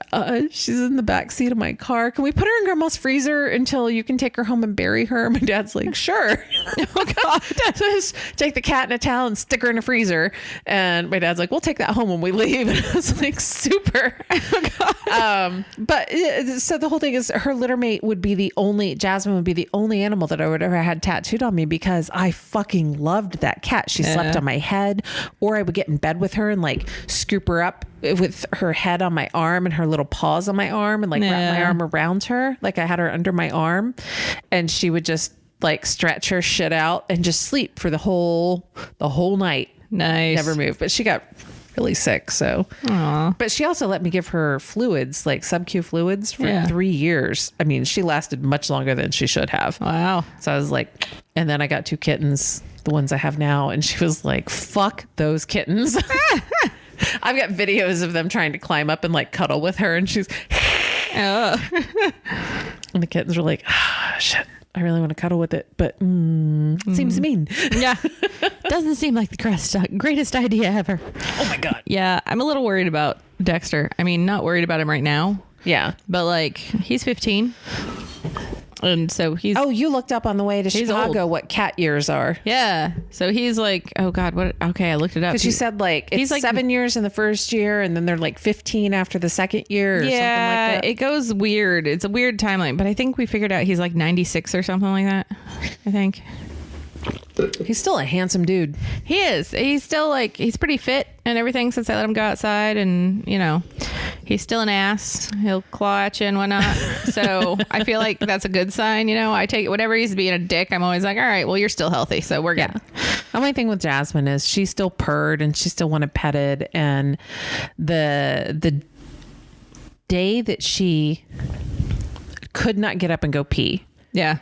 she's in the back seat of my car. Can we put her in grandma's freezer until you can take her home and bury her? My dad's like, sure. Oh God. So just take the cat in a towel and stick her in a freezer. And my dad's like, we'll take that home when we leave. And I was like, super. But so the whole thing is her litter mate would be Jasmine would be the only animal that I would ever had tattooed on me because I fucking loved that cat. She slept on my head, or I would get in bed with her and like scoop her up with her head on my arm and her little paws on my arm and like wrap my arm around her. Like I had her under my arm and she would just like stretch her shit out and just sleep for the whole night. Nice. Never move. But she got really sick. So, but she also let me give her fluids, like sub-Q fluids for 3 years. I mean, she lasted much longer than she should have. Wow. So I was like, and then I got 2 kittens, the ones I have now. And she was like, fuck those kittens. I've got videos of them trying to climb up and like cuddle with her. And she's, and the kittens were like, shit, I really want to cuddle with it, but seems mean. Yeah. Doesn't seem like the greatest idea ever. Oh my God. Yeah. I'm a little worried about Dexter. I mean, not worried about him right now. Yeah. But like, he's 15. And so he's... Oh, you looked up on the way to Chicago what cat years are. Yeah. So he's like, oh God, what? Okay, I looked it up. Because you said like, it's like 7 years in the first year and then they're like 15 after the second year or something like that. It goes weird. It's a weird timeline, but I think we figured out he's like 96 or something like that. I think. He's still a handsome dude. He is. He's still like, he's pretty fit and everything since I let him go outside, and you know, he's still an ass. He'll claw at you and whatnot. So I feel like that's a good sign. You know, I take it, whatever he's being a dick, I'm always like, all right, well, you're still healthy, so we're good. The only thing with Jasmine is she still purred and she still wanted petted, and the day that she could not get up and go pee, I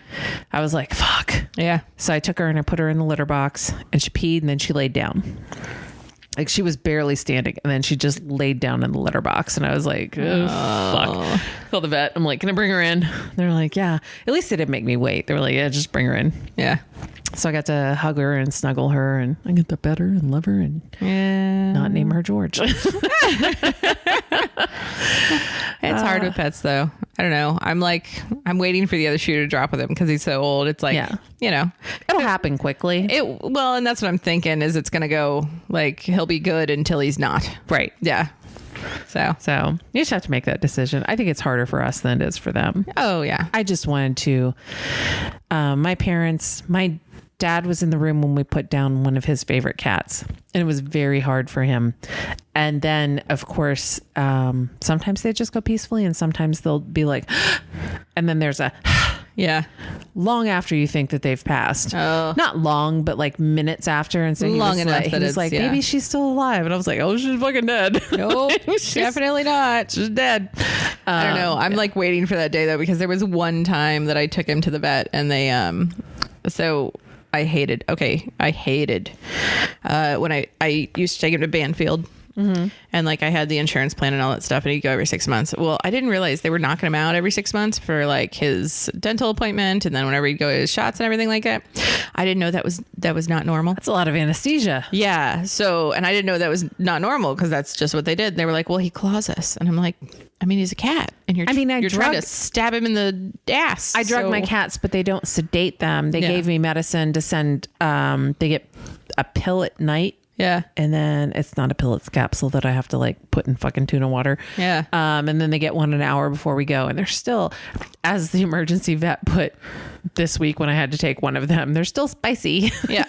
was like, fuck. Yeah. So I took her and I put her in the litter box and she peed and then she laid down. Like she was barely standing and then she just laid down in the litter box. And I was like, oh, fuck. Called the vet. I'm like, can I bring her in? They're like, yeah. At least they didn't make me wait. They were like, yeah, just bring her in. Yeah. So I got to hug her and snuggle her and I get to pet her and love her and not name her George. It's hard with pets though. I don't know. I'm waiting for the other shoe to drop with him because he's so old. It's like, you know, it'll happen quickly. Well, and that's what I'm thinking is it's going to go like, he'll be good until he's not. Right. Yeah. So you just have to make that decision. I think it's harder for us than it is for them. Oh yeah. I just wanted to, my dad was in the room when we put down one of his favorite cats and it was very hard for him. And then of course, sometimes they just go peacefully and sometimes they'll be like, and then there's a, long after you think that they've passed. Oh. Not long, but like minutes after. And so he long was enough like, that he was like, maybe she's still alive. And I was like, oh, she's fucking dead. Nope. Definitely not. She's dead. I don't know. I'm like waiting for that day though, because there was one time that I took him to the vet and they, so I hated when I used to take him to Banfield And like I had the insurance plan and all that stuff, and he'd go every 6 months. Well, I didn't realize they were knocking him out every 6 months for like his dental appointment, and then whenever he'd go to his shots and everything like that. I didn't know that was not normal. That's a lot of anesthesia. Yeah. So, and I didn't know that was not normal because that's just what they did. They were like, well, he claws us. And I'm like, I mean, he's a cat and you're trying to stab him in the ass. I drug my cats, but they don't sedate them. They gave me medicine to send, they get a pill at night. Yeah. And then it's not a pill, it's a capsule that I have to like put in fucking tuna water. Yeah. And then they get one an hour before we go. And they're still, as the emergency vet put this week when I had to take one of them, they're still spicy. Yeah.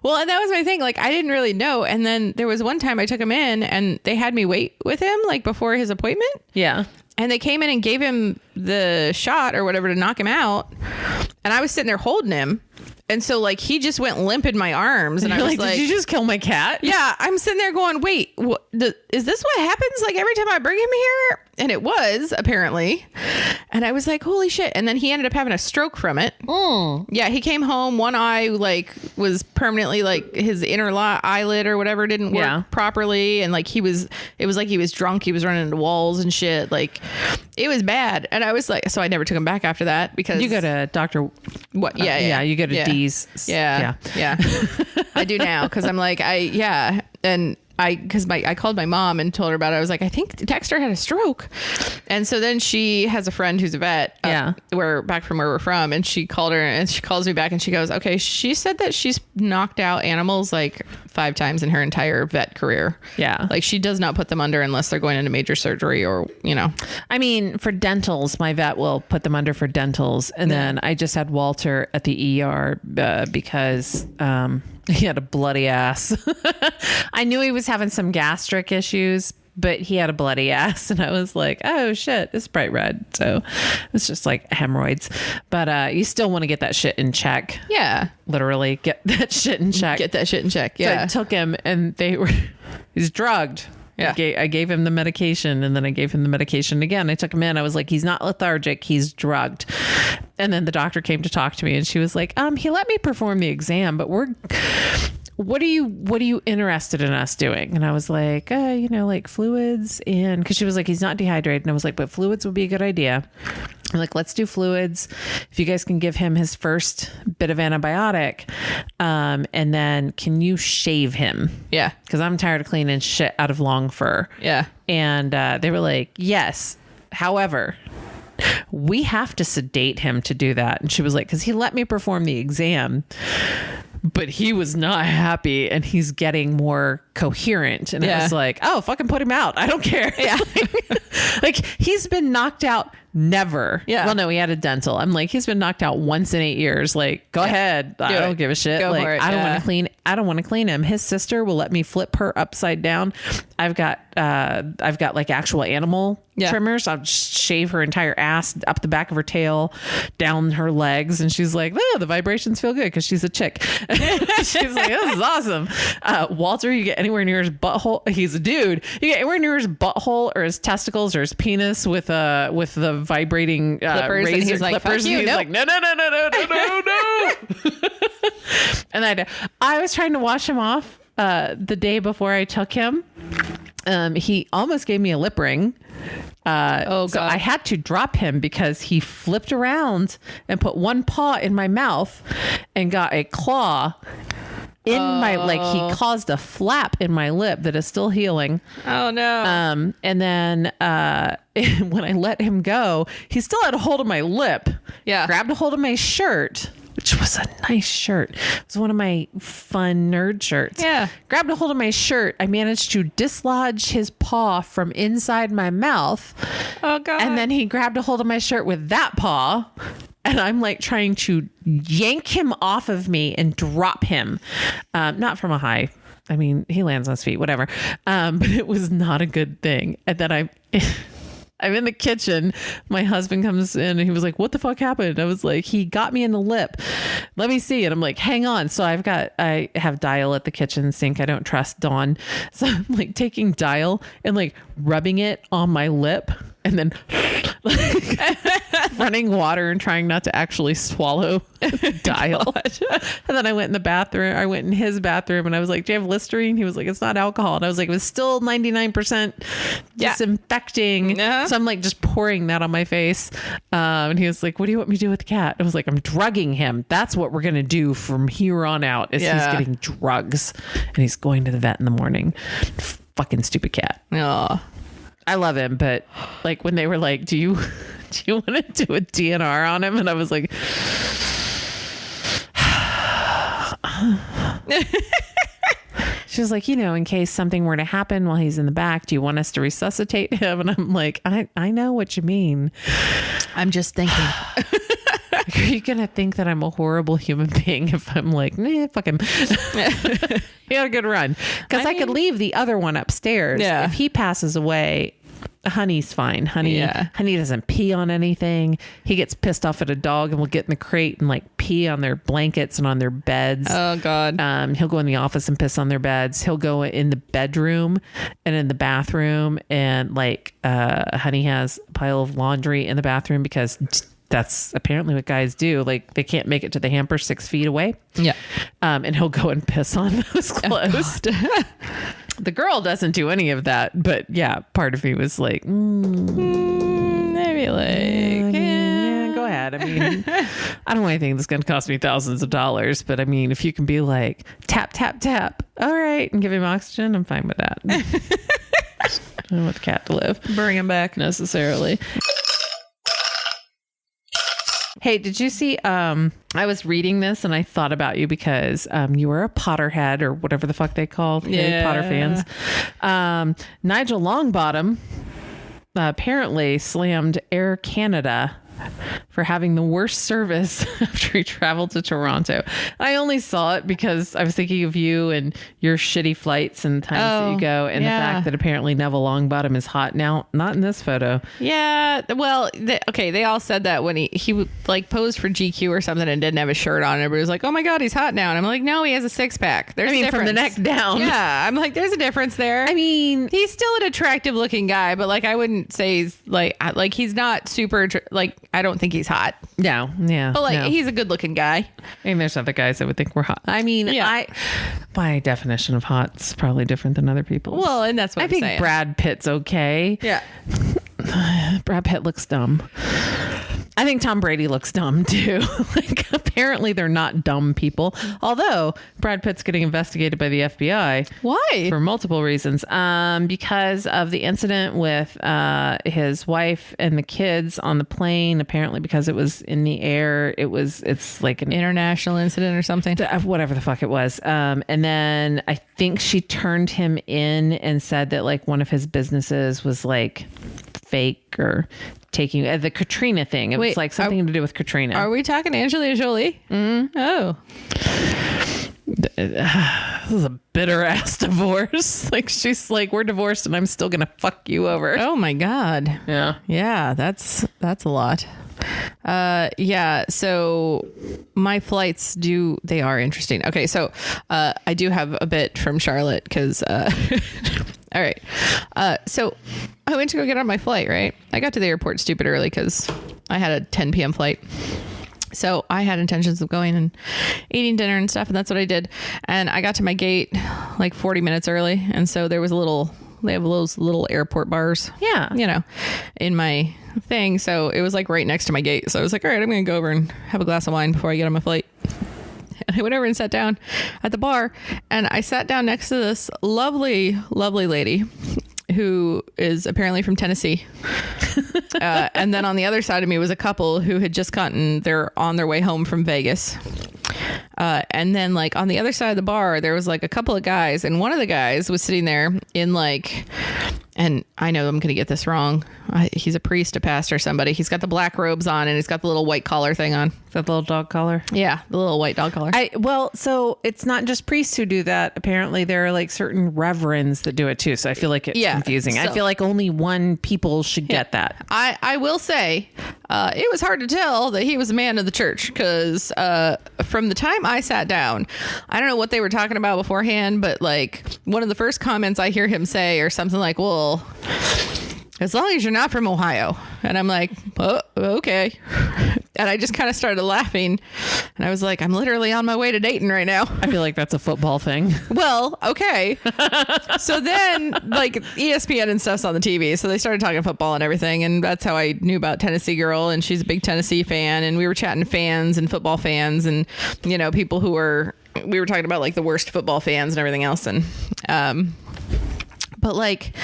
Well, and that was my thing. Like, I didn't really know. And then there was one time I took him in and they had me wait with him like before his appointment. Yeah. And they came in and gave him the shot or whatever to knock him out. And I was sitting there holding him. And so like he just went limp in my arms, and I was like, "Did you just kill my cat?" Yeah, I'm sitting there going, "Wait, is this what happens like every time I bring him here?" And it was apparently, and I was like, "Holy shit!" And then he ended up having a stroke from it. Yeah, he came home, one eye like was permanently like his inner eyelid or whatever didn't work properly, and like it was like he was drunk. He was running into walls and shit. Like it was bad, and I was like, so I never took him back after that because you go to Dr. What? Yeah, you go to D's. Yeah. I do now because I'm like and I called my mom and told her about it. I was like, I think Dexter had a stroke. And so then she has a friend who's a vet. We're back from where we're from. And she called her and she calls me back and she goes, okay, she said that she's knocked out animals like 5 times in her entire vet career. Yeah. Like she does not put them under unless they're going into major surgery or, I mean, for dentals, my vet will put them under for dentals. And then I just had Walter at the ER because he had a bloody ass. I knew he was having some gastric issues, but he had a bloody ass. And I was like, oh shit, it's bright red. So it's just like hemorrhoids. But you still want to get that shit in check. Yeah. Literally get that shit in check. Get that shit in check. Yeah. So I took him and he's drugged. Yeah. I gave him the medication and then I gave him the medication again. I took him in. I was like, he's not lethargic. He's drugged. And then the doctor came to talk to me and she was like, he let me perform the exam, but what are you interested in us doing? And I was like, like fluids. And cause she was like, he's not dehydrated. And I was like, but fluids would be a good idea. I'm like, let's do fluids. If you guys can give him his first bit of antibiotic. And then can you shave him? Yeah. Cause I'm tired of cleaning shit out of long fur. Yeah. And they were like, yes. However, we have to sedate him to do that. And she was like, cause he let me perform the exam, but he was not happy and he's getting more coherent. And I was like, oh, fucking put him out. I don't care. Yeah. Like he's been knocked out. Never. Yeah. Well, no, he had a dental. I'm like, he's been knocked out once in 8 years. Like, go ahead. I don't give a shit. Go like, for it. I don't want to clean him. His sister will let me flip her upside down. I've got like actual animal trimmers. I'll just shave her entire ass up the back of her tail, down her legs. And she's like, oh, the vibrations feel good because she's a chick. She's like, this is awesome. Walter, you get anywhere near his butthole. He's a dude. You get anywhere near his butthole or his testicles or his penis with the vibrating clippers, razor and he's like, clippers. fuck you, and he's like, no. And I was trying to wash him off the day before I took him. He almost gave me a lip ring. So I had to drop him because he flipped around and put one paw in my mouth and got a claw in my, like he caused a flap in my lip that is still healing. Oh no. And then when I let him go, he still had a hold of my lip. Yeah. Grabbed a hold of my shirt, which was a nice shirt. It was one of my fun nerd shirts. Yeah. Grabbed a hold of my shirt. I managed to dislodge his paw from inside my mouth. Oh God. And then he grabbed a hold of my shirt with that paw. And I'm like trying to yank him off of me and drop him. Not from a high. I mean, he lands on his feet, whatever. But it was not a good thing. And then I'm in the kitchen. My husband comes in and he was like, what the fuck happened? I was like, he got me in the lip. Let me see. And I'm like, hang on. So I have Dial at the kitchen sink. I don't trust Dawn. So I'm like taking Dial and like rubbing it on my lip and then running water and trying not to actually swallow dial. And then I went in the bathroom. I went in his bathroom and I was like, do you have Listerine? He was like, it's not alcohol. And I was like, it was still 99% disinfecting. Uh-huh. So I'm like just pouring that on my face. And he was like, what do you want me to do with the cat? I was like, I'm drugging him. That's what we're going to do from here on out is he's getting drugs and he's going to the vet in the morning. Fucking stupid cat. Oh. I love him, but like when they were like, do you want to do a DNR on him? And I was like, she was like, in case something were to happen while he's in the back, do you want us to resuscitate him? And I'm like, I know what you mean. I'm just thinking. Are you going to think that I'm a horrible human being if I'm like, fuck him. He had a good run. Because I could leave the other one upstairs. Yeah. If he passes away, Honey's fine. Honey doesn't pee on anything. He gets pissed off at a dog and will get in the crate and like pee on their blankets and on their beds. Oh God. He'll go in the office and piss on their beds. He'll go in the bedroom and in the bathroom, and like Honey has a pile of laundry in the bathroom because that's apparently what guys do. Like they can't make it to the hamper 6 feet away. Yeah. And he'll go and piss on those clothes. The girl doesn't do any of that, but yeah, part of me was like, maybe like, go ahead. I mean, I don't want anything that's going to cost me thousands of dollars, but I mean, if you can be like, tap, tap, tap, all right, and give him oxygen, I'm fine with that. I don't want the cat to live. bring him back. Necessarily. Hey, did you see, I was reading this and I thought about you because you were a Potterhead or whatever the fuck they call Harry Potter fans. Nigel Longbottom apparently slammed Air Canada for having the worst service after he traveled to Toronto. I only saw it because I was thinking of you and your shitty flights and times that you go, and the fact that apparently Neville Longbottom is hot now. Not in this photo. Yeah. Well, they all said that when he like posed for GQ or something and didn't have a shirt on. Everybody was like, oh my God, he's hot now. And I'm like, no, he has a 6-pack. There's a from the neck down. Yeah. I'm like, there's a difference there. I mean, he's still an attractive looking guy, but like, I wouldn't say he's like he's not super, like, I don't think he's hot. No. Yeah. But like, he's a good looking guy. I mean, there's other guys that would think we're hot. I mean, my definition of hot's probably different than other people's. Well, and that's what I'm think saying. Brad Pitt's okay. Yeah. Brad Pitt looks dumb. I think Tom Brady looks dumb too. Like apparently they're not dumb people. Although Brad Pitt's getting investigated by the FBI. Why? For multiple reasons. Because of the incident with his wife and the kids on the plane. Apparently because it was in the air. It's like an international incident or something. Whatever the fuck it was. And then I think she turned him in and said that like one of his businesses was like fake or taking the Katrina thing. It was like something to do with Katrina. Are we talking Angelina Jolie? Oh. This is a bitter ass divorce. Like she's like, we're divorced and I'm still gonna fuck you over. Oh my God. Yeah, that's a lot. Yeah, so my flights they are interesting. Okay, so I do have a bit from Charlotte because all right. So I went to go get on my flight, right? I got to the airport stupid early because I had a 10 p.m. flight. So I had intentions of going and eating dinner and stuff, and that's what I did. And I got to my gate like 40 minutes early, and so there was they have those little airport bars. Yeah. You know, in my thing. So it was like right next to my gate. So I was like, all right, I'm going to go over and have a glass of wine before I get on my flight. And I went over and sat down at the bar, and I sat down next to this lovely, lovely lady who is apparently from Tennessee. And then on the other side of me was a couple who had just on their way home from Vegas. And then like on the other side of the bar, there was like a couple of guys, and one of the guys was sitting there in like, and I know I'm going to get this wrong. He's a priest, a pastor, somebody. He's got the black robes on and he's got the little white collar thing on. That little dog collar? Yeah, the little white dog collar. Well, so it's not just priests who do that. Apparently there are like certain reverends that do it too. So I feel like it's confusing. So, I feel like only one people should get that. I will say it was hard to tell that he was a man of the church because from the time I sat down, I don't know what they were talking about beforehand, but like one of the first comments I hear him say or something like, well, as long as you're not from Ohio. And I'm like, oh, okay. And I just kind of started laughing. And I was like, I'm literally on my way to Dayton right now. I feel like that's a football thing. Well, okay. So then like ESPN and stuff's on the TV. So they started talking football and everything. And that's how I knew about Tennessee Girl. And she's a big Tennessee fan. And we were chatting fans and football fans and, you know, people who were, we were talking about like the worst football fans and everything else. And, but like,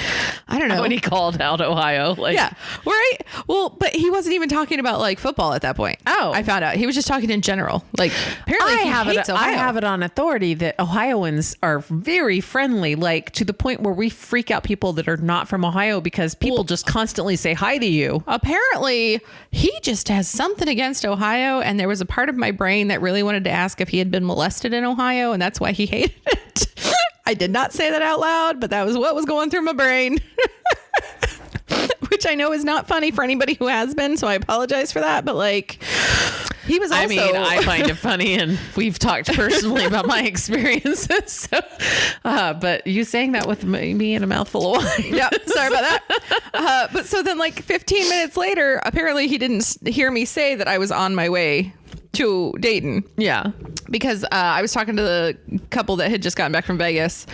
I don't know. When he called out Ohio, like, yeah, right. Well, but he wasn't even talking about like football at that point. Oh, I found out he was just talking in general. Like, apparently he hates Ohio. I have it on authority that Ohioans are very friendly, like to the point where we freak out people that are not from Ohio because people just constantly say hi to you. Apparently, he just has something against Ohio, and there was a part of my brain that really wanted to ask if he had been molested in Ohio, and that's why he hated it. I did not say that out loud, but that was what was going through my brain. Which I know is not funny for anybody who has been, so I apologize for that. But like, he was also... I mean, I find it funny, and we've talked personally about my experiences. So, but you saying that with me in a mouthful of wine. Yep, sorry about that. But so then like 15 minutes later, apparently he didn't hear me say that I was on my way to Dayton. Yeah. Because I was talking to the couple that had just gotten back from Vegas,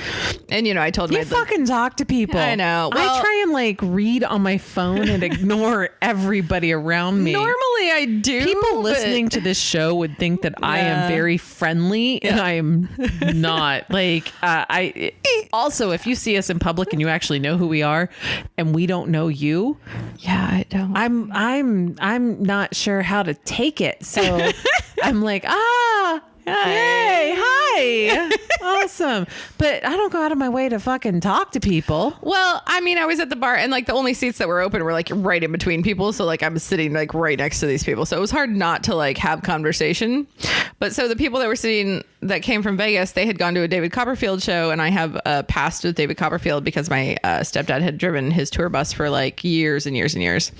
and you know, I told them you fucking talk to people. I know. Well, I try and like read on my phone and ignore everybody around me. Normally I do. People listening to this show would think that I am very friendly, and I am not. Like, I also, if you see us in public and you actually know who we are, and we don't know you, yeah, I don't. I'm not sure how to take it. So I'm like, hey, hi. Awesome. But I don't go out of my way to fucking talk to people. Well, I mean, I was at the bar, and like the only seats that were open were like right in between people. So like I'm sitting like right next to these people. So it was hard not to like have conversation. But so the people that were sitting that came from Vegas, they had gone to a David Copperfield show, and I have a past with David Copperfield because my stepdad had driven his tour bus for like years and years and years.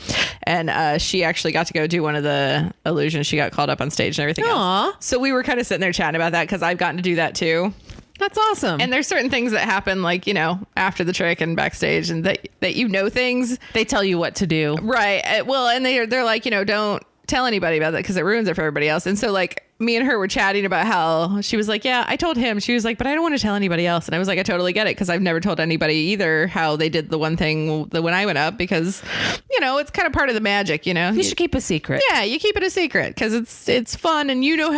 And she actually got to go do one of the illusions. She got called up on stage and everything else. So we were kind of sitting there chatting about that because I've gotten to do that too. That's awesome. And there's certain things that happen, like, you know, after the trick and backstage, and that you know things. They tell you what to do. Right. Well, and they're like, you know, don't tell anybody about that because it ruins it for everybody else. And so like me and her were chatting about how she was like, yeah, I told him. She was like, but I don't want to tell anybody else. And I was like, I totally get it, because I've never told anybody either how they did the one thing when I went up, because, you know, it's kind of part of the magic, you know. You should keep a secret. Yeah, you keep it a secret because it's fun, and you know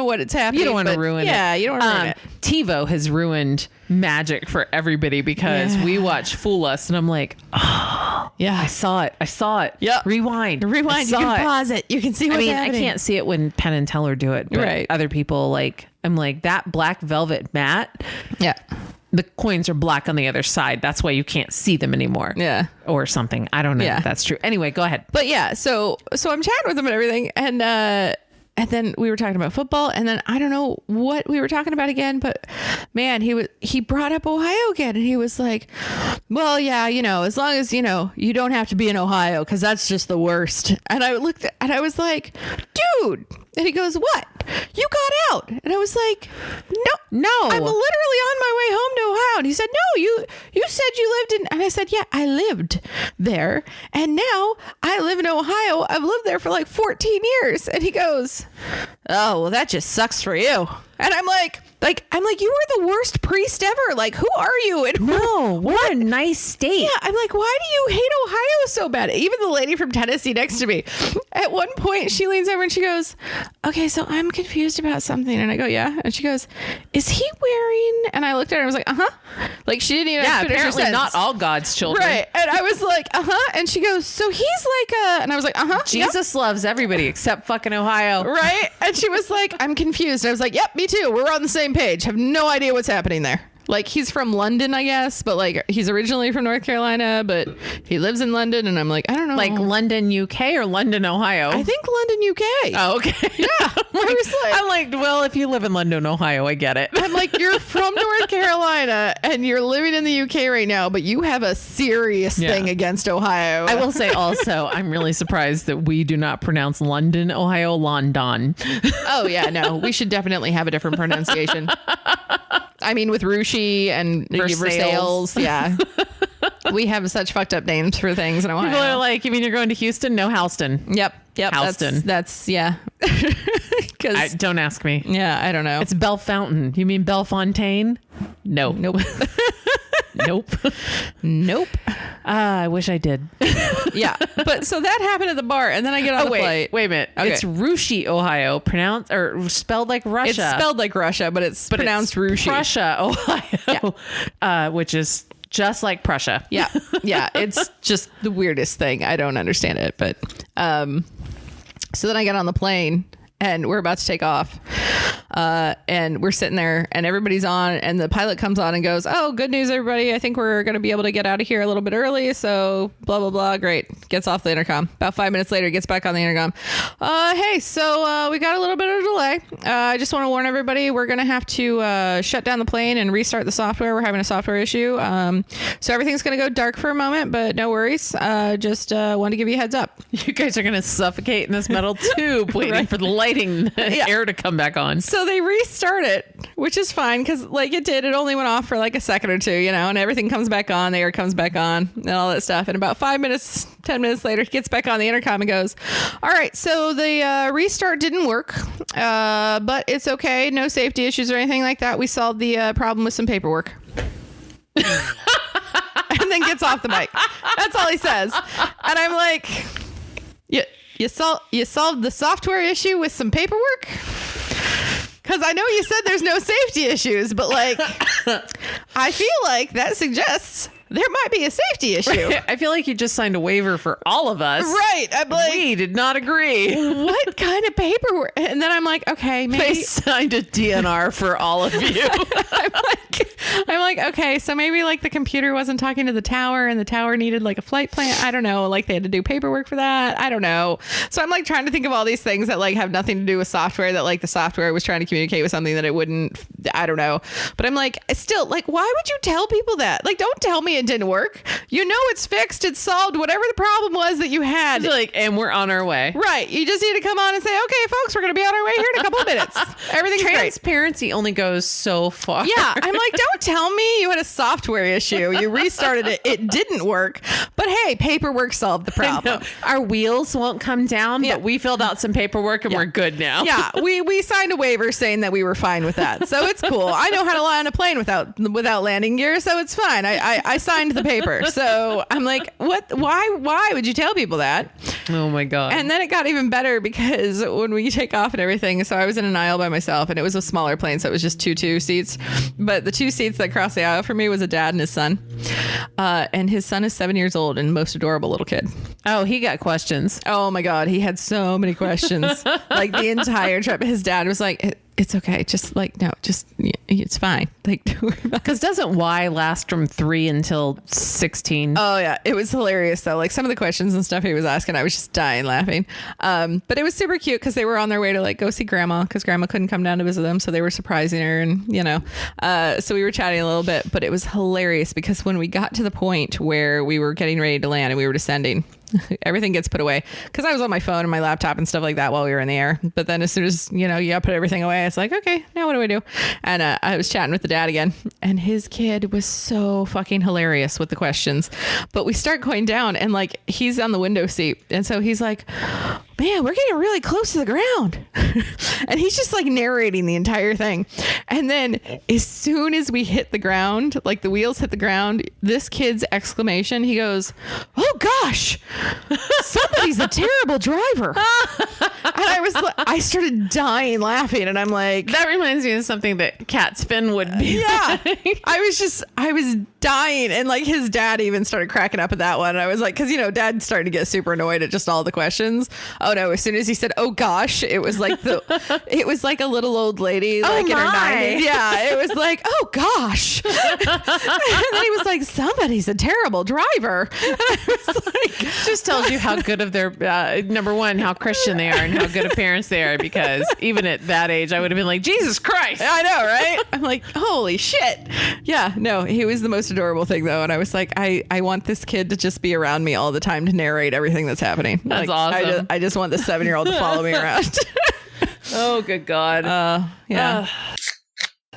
what it's happening. You don't want to ruin it. Yeah, you don't want to ruin it. TiVo has ruined magic for everybody because we watch Fool Us, and I'm like, oh, yeah, I saw it. Yep. Rewind. You can pause it. You can see what's happening. I can't see it when Penn and Teller do it, but right. Other people, like, I'm like, that black velvet mat. Yeah. The coins are black on the other side. That's why you can't see them anymore. Yeah. Or something. I don't know if that's true. Anyway, go ahead. But yeah, so I'm chatting with him and everything, and then we were talking about football, and then I don't know what we were talking about again, but man, he brought up Ohio again, and he was like, well, yeah, you know, as long as, you know, you don't have to be in Ohio, because that's just the worst. And I looked at, and I was like, dude. And he goes, what? You got out. And I was like, no, I'm literally on my way home to Ohio. And he said, no, you said you lived in, and I said, yeah, I lived there. And now I live in Ohio. I've lived there for like 14 years. And he goes, oh, well, that just sucks for you. And I'm like, you are the worst priest ever. Like, who are you? And what a nice state. Yeah, I'm like, why do you hate Ohio so bad? Even the lady from Tennessee next to me, at one point, she leans over and she goes, okay, so I'm confused about something. And I go, yeah. And she goes, is he wearing? And I looked at her and I was like, uh-huh. Like, she didn't even finish her apparently sentence. not all God's children. Right. And I was like, uh-huh. And she goes, so he's like and I was like, uh-huh. Jesus loves everybody except fucking Ohio. Right. And she was like, I'm confused. And I was like, yep, me too. We're on the same page. Have no idea what's happening there. Like, he's from London, I guess, but like he's originally from North Carolina, but he lives in London. And I'm like, I don't know. Like London, UK or London, Ohio? I think London, UK. Oh, okay. Yeah. I'm like, well, if you live in London, Ohio, I get it. I'm like, you're from North Carolina and you're living in the UK right now, but you have a serious thing against Ohio. I will say also, I'm really surprised that we do not pronounce London, Ohio, London. Oh, yeah, no. We should definitely have a different pronunciation. I mean, with Rushi and Versailles, yeah. We have such fucked up names for things in Ohio. People are like, you mean you're going to Houston? No, Halston. Yep. Halston. That's yeah. Don't ask me. Yeah, I don't know. It's Belle Fountain. You mean Bellefontaine? No. Nope. Nope. Nope. I wish I did. Yeah. But so that happened at the bar, and then I get on the flight. Wait a minute. Okay. It's Rushi, Ohio, pronounced or spelled like Russia. It's spelled like Russia, but it's pronounced Rushi. Prussia, Ohio, which is just like Prussia. Yeah. Yeah. It's just the weirdest thing. I don't understand it. But so then I get on the plane and we're about to take off. And we're sitting there and everybody's on, and the pilot comes on and goes, "Oh, good news, everybody. I think we're going to be able to get out of here a little bit early. So blah, blah, blah." Great. Gets off the intercom. About 5 minutes later, gets back on the intercom. Hey, so we got a little bit of a delay. I just want to warn everybody, we're going to have to shut down the plane and restart the software. We're having a software issue. So everything's going to go dark for a moment, but no worries. Just want to give you a heads up. You guys are going to suffocate in this metal tube waiting for the lighting air to come back on. So they restart it, which is fine because like it only went off for like a second or two, and everything comes back on, the air comes back on and all that stuff. And about 10 minutes later, he gets back on the intercom and goes, "All right, so the restart didn't work, but it's okay. No safety issues or anything like that. We solved the problem with some paperwork." And then gets off the mic. That's all he says. And I'm like, you solved the software issue with some paperwork? Because I know you said there's no safety issues, but like, I feel like that suggests there might be a safety issue. I feel like you just signed a waiver for all of us. Right. I'm like, we did not agree. What kind of paperwork? And then I'm like, okay, maybe they signed a DNR for all of you. I'm like, okay, so maybe like the computer wasn't talking to the tower and the tower needed like a flight plan. I don't know. Like they had to do paperwork for that. I don't know. So I'm like trying to think of all these things that like have nothing to do with software, that like the software was trying to communicate with something that it wouldn't. I don't know. But I'm like, still, like, why would you tell people that? Like, don't tell me it didn't work. You know, it's fixed. It's solved. Whatever the problem was that you had. Like, and we're on our way. Right. You just need to come on and say, okay, folks, we're going to be on our way here in a couple of minutes. Everything's great. Transparency only goes so far. Yeah. I'm like, don't tell me you had a software issue. You restarted it. It didn't work. But hey, paperwork solved the problem. Our wheels won't come down, but we filled out some paperwork and we're good now. Yeah. We signed a waiver saying that we were fine with that. So it's cool. I know how to lie on a plane without landing gear, so it's fine. I signed the paper. So I'm like, what? Why would you tell people that? Oh my God. And then it got even better because when we take off and everything, so I was in an aisle by myself and it was a smaller plane. So it was just two seats. But the two seats that crossed the aisle for me was a dad and his son. And his son is 7 years old and most adorable little kid. Oh, he got questions. Oh my God. He had so many questions. Like the entire trip. His dad was like, it's okay. Just like, no, just, it's fine. Like, because doesn't Y last from 3 until 16? Oh yeah. It was hilarious though. Like some of the questions and stuff he was asking, I was just dying laughing. But it was super cute because they were on their way to like go see grandma because grandma couldn't come down to visit them. So they were surprising her and, so we were chatting a little bit, but it was hilarious because when we got to the point where we were getting ready to land and we were descending, everything gets put away because I was on my phone and my laptop and stuff like that while we were in the air. But then as soon as, you put everything away, it's like, okay, now what do I do? And I was chatting with the dad again and his kid was so fucking hilarious with the questions. But we start going down and like he's on the window seat. And so he's like, man, we're getting really close to the ground. And he's just like narrating the entire thing. And then as soon as we hit the ground, like the wheels hit the ground, this kid's exclamation, he goes, oh gosh, somebody's a terrible driver. And I started dying laughing and I'm like, that reminds me of something that Cat Finn would be. Yeah. Like. I was dying and like his dad even started cracking up at that one. And I was like, cause dad started to get super annoyed at just all the questions. Oh no, as soon as he said, oh gosh, it was like it was like a little old lady like in her 90s. Yeah. It was like, oh gosh. And then he was like, somebody's a terrible driver. And I was like, just tells you how good of their number one, how Christian they are and how good of parents they are, because even at that age I would have been like, Jesus Christ. I know, right? I'm like, holy shit. Yeah, no, he was the most adorable thing though. And I was like, I want this kid to just be around me all the time to narrate everything that's happening. That's like, awesome. I just want the 7-year-old to follow me around. Oh, good God. Yeah.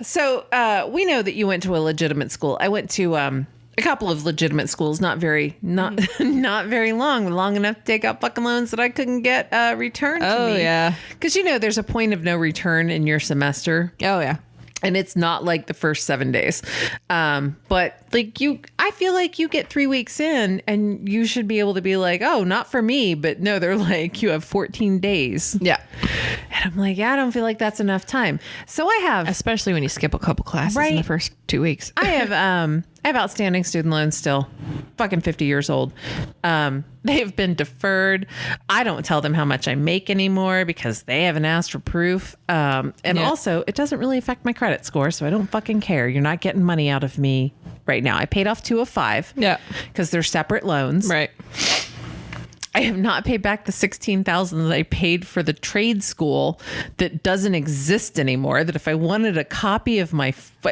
So we know that you went to a legitimate school. I went to a a couple of legitimate schools, not very long enough to take out fucking loans that I couldn't get returned to me. Oh, yeah. Because, there's a point of no return in your semester. Oh, yeah. And it's not like the first 7 days. But like I feel like you get 3 weeks in and you should be able to be like, oh, not for me. But no, they're like, you have 14 days. Yeah. And I'm like, yeah, I don't feel like that's enough time. So I have, Especially when you skip a couple classes in the first 2 weeks. I have outstanding student loans still. Fucking 50 years old. They've been deferred. I don't tell them how much I make anymore because they haven't asked for proof. Also, it doesn't really affect my credit score, so I don't fucking care. You're not getting money out of me right now. I paid off 2 of 5. Yeah. Because they're separate loans. Right. I have not paid back the $16,000 that I paid for the trade school that doesn't exist anymore. That if I wanted a copy of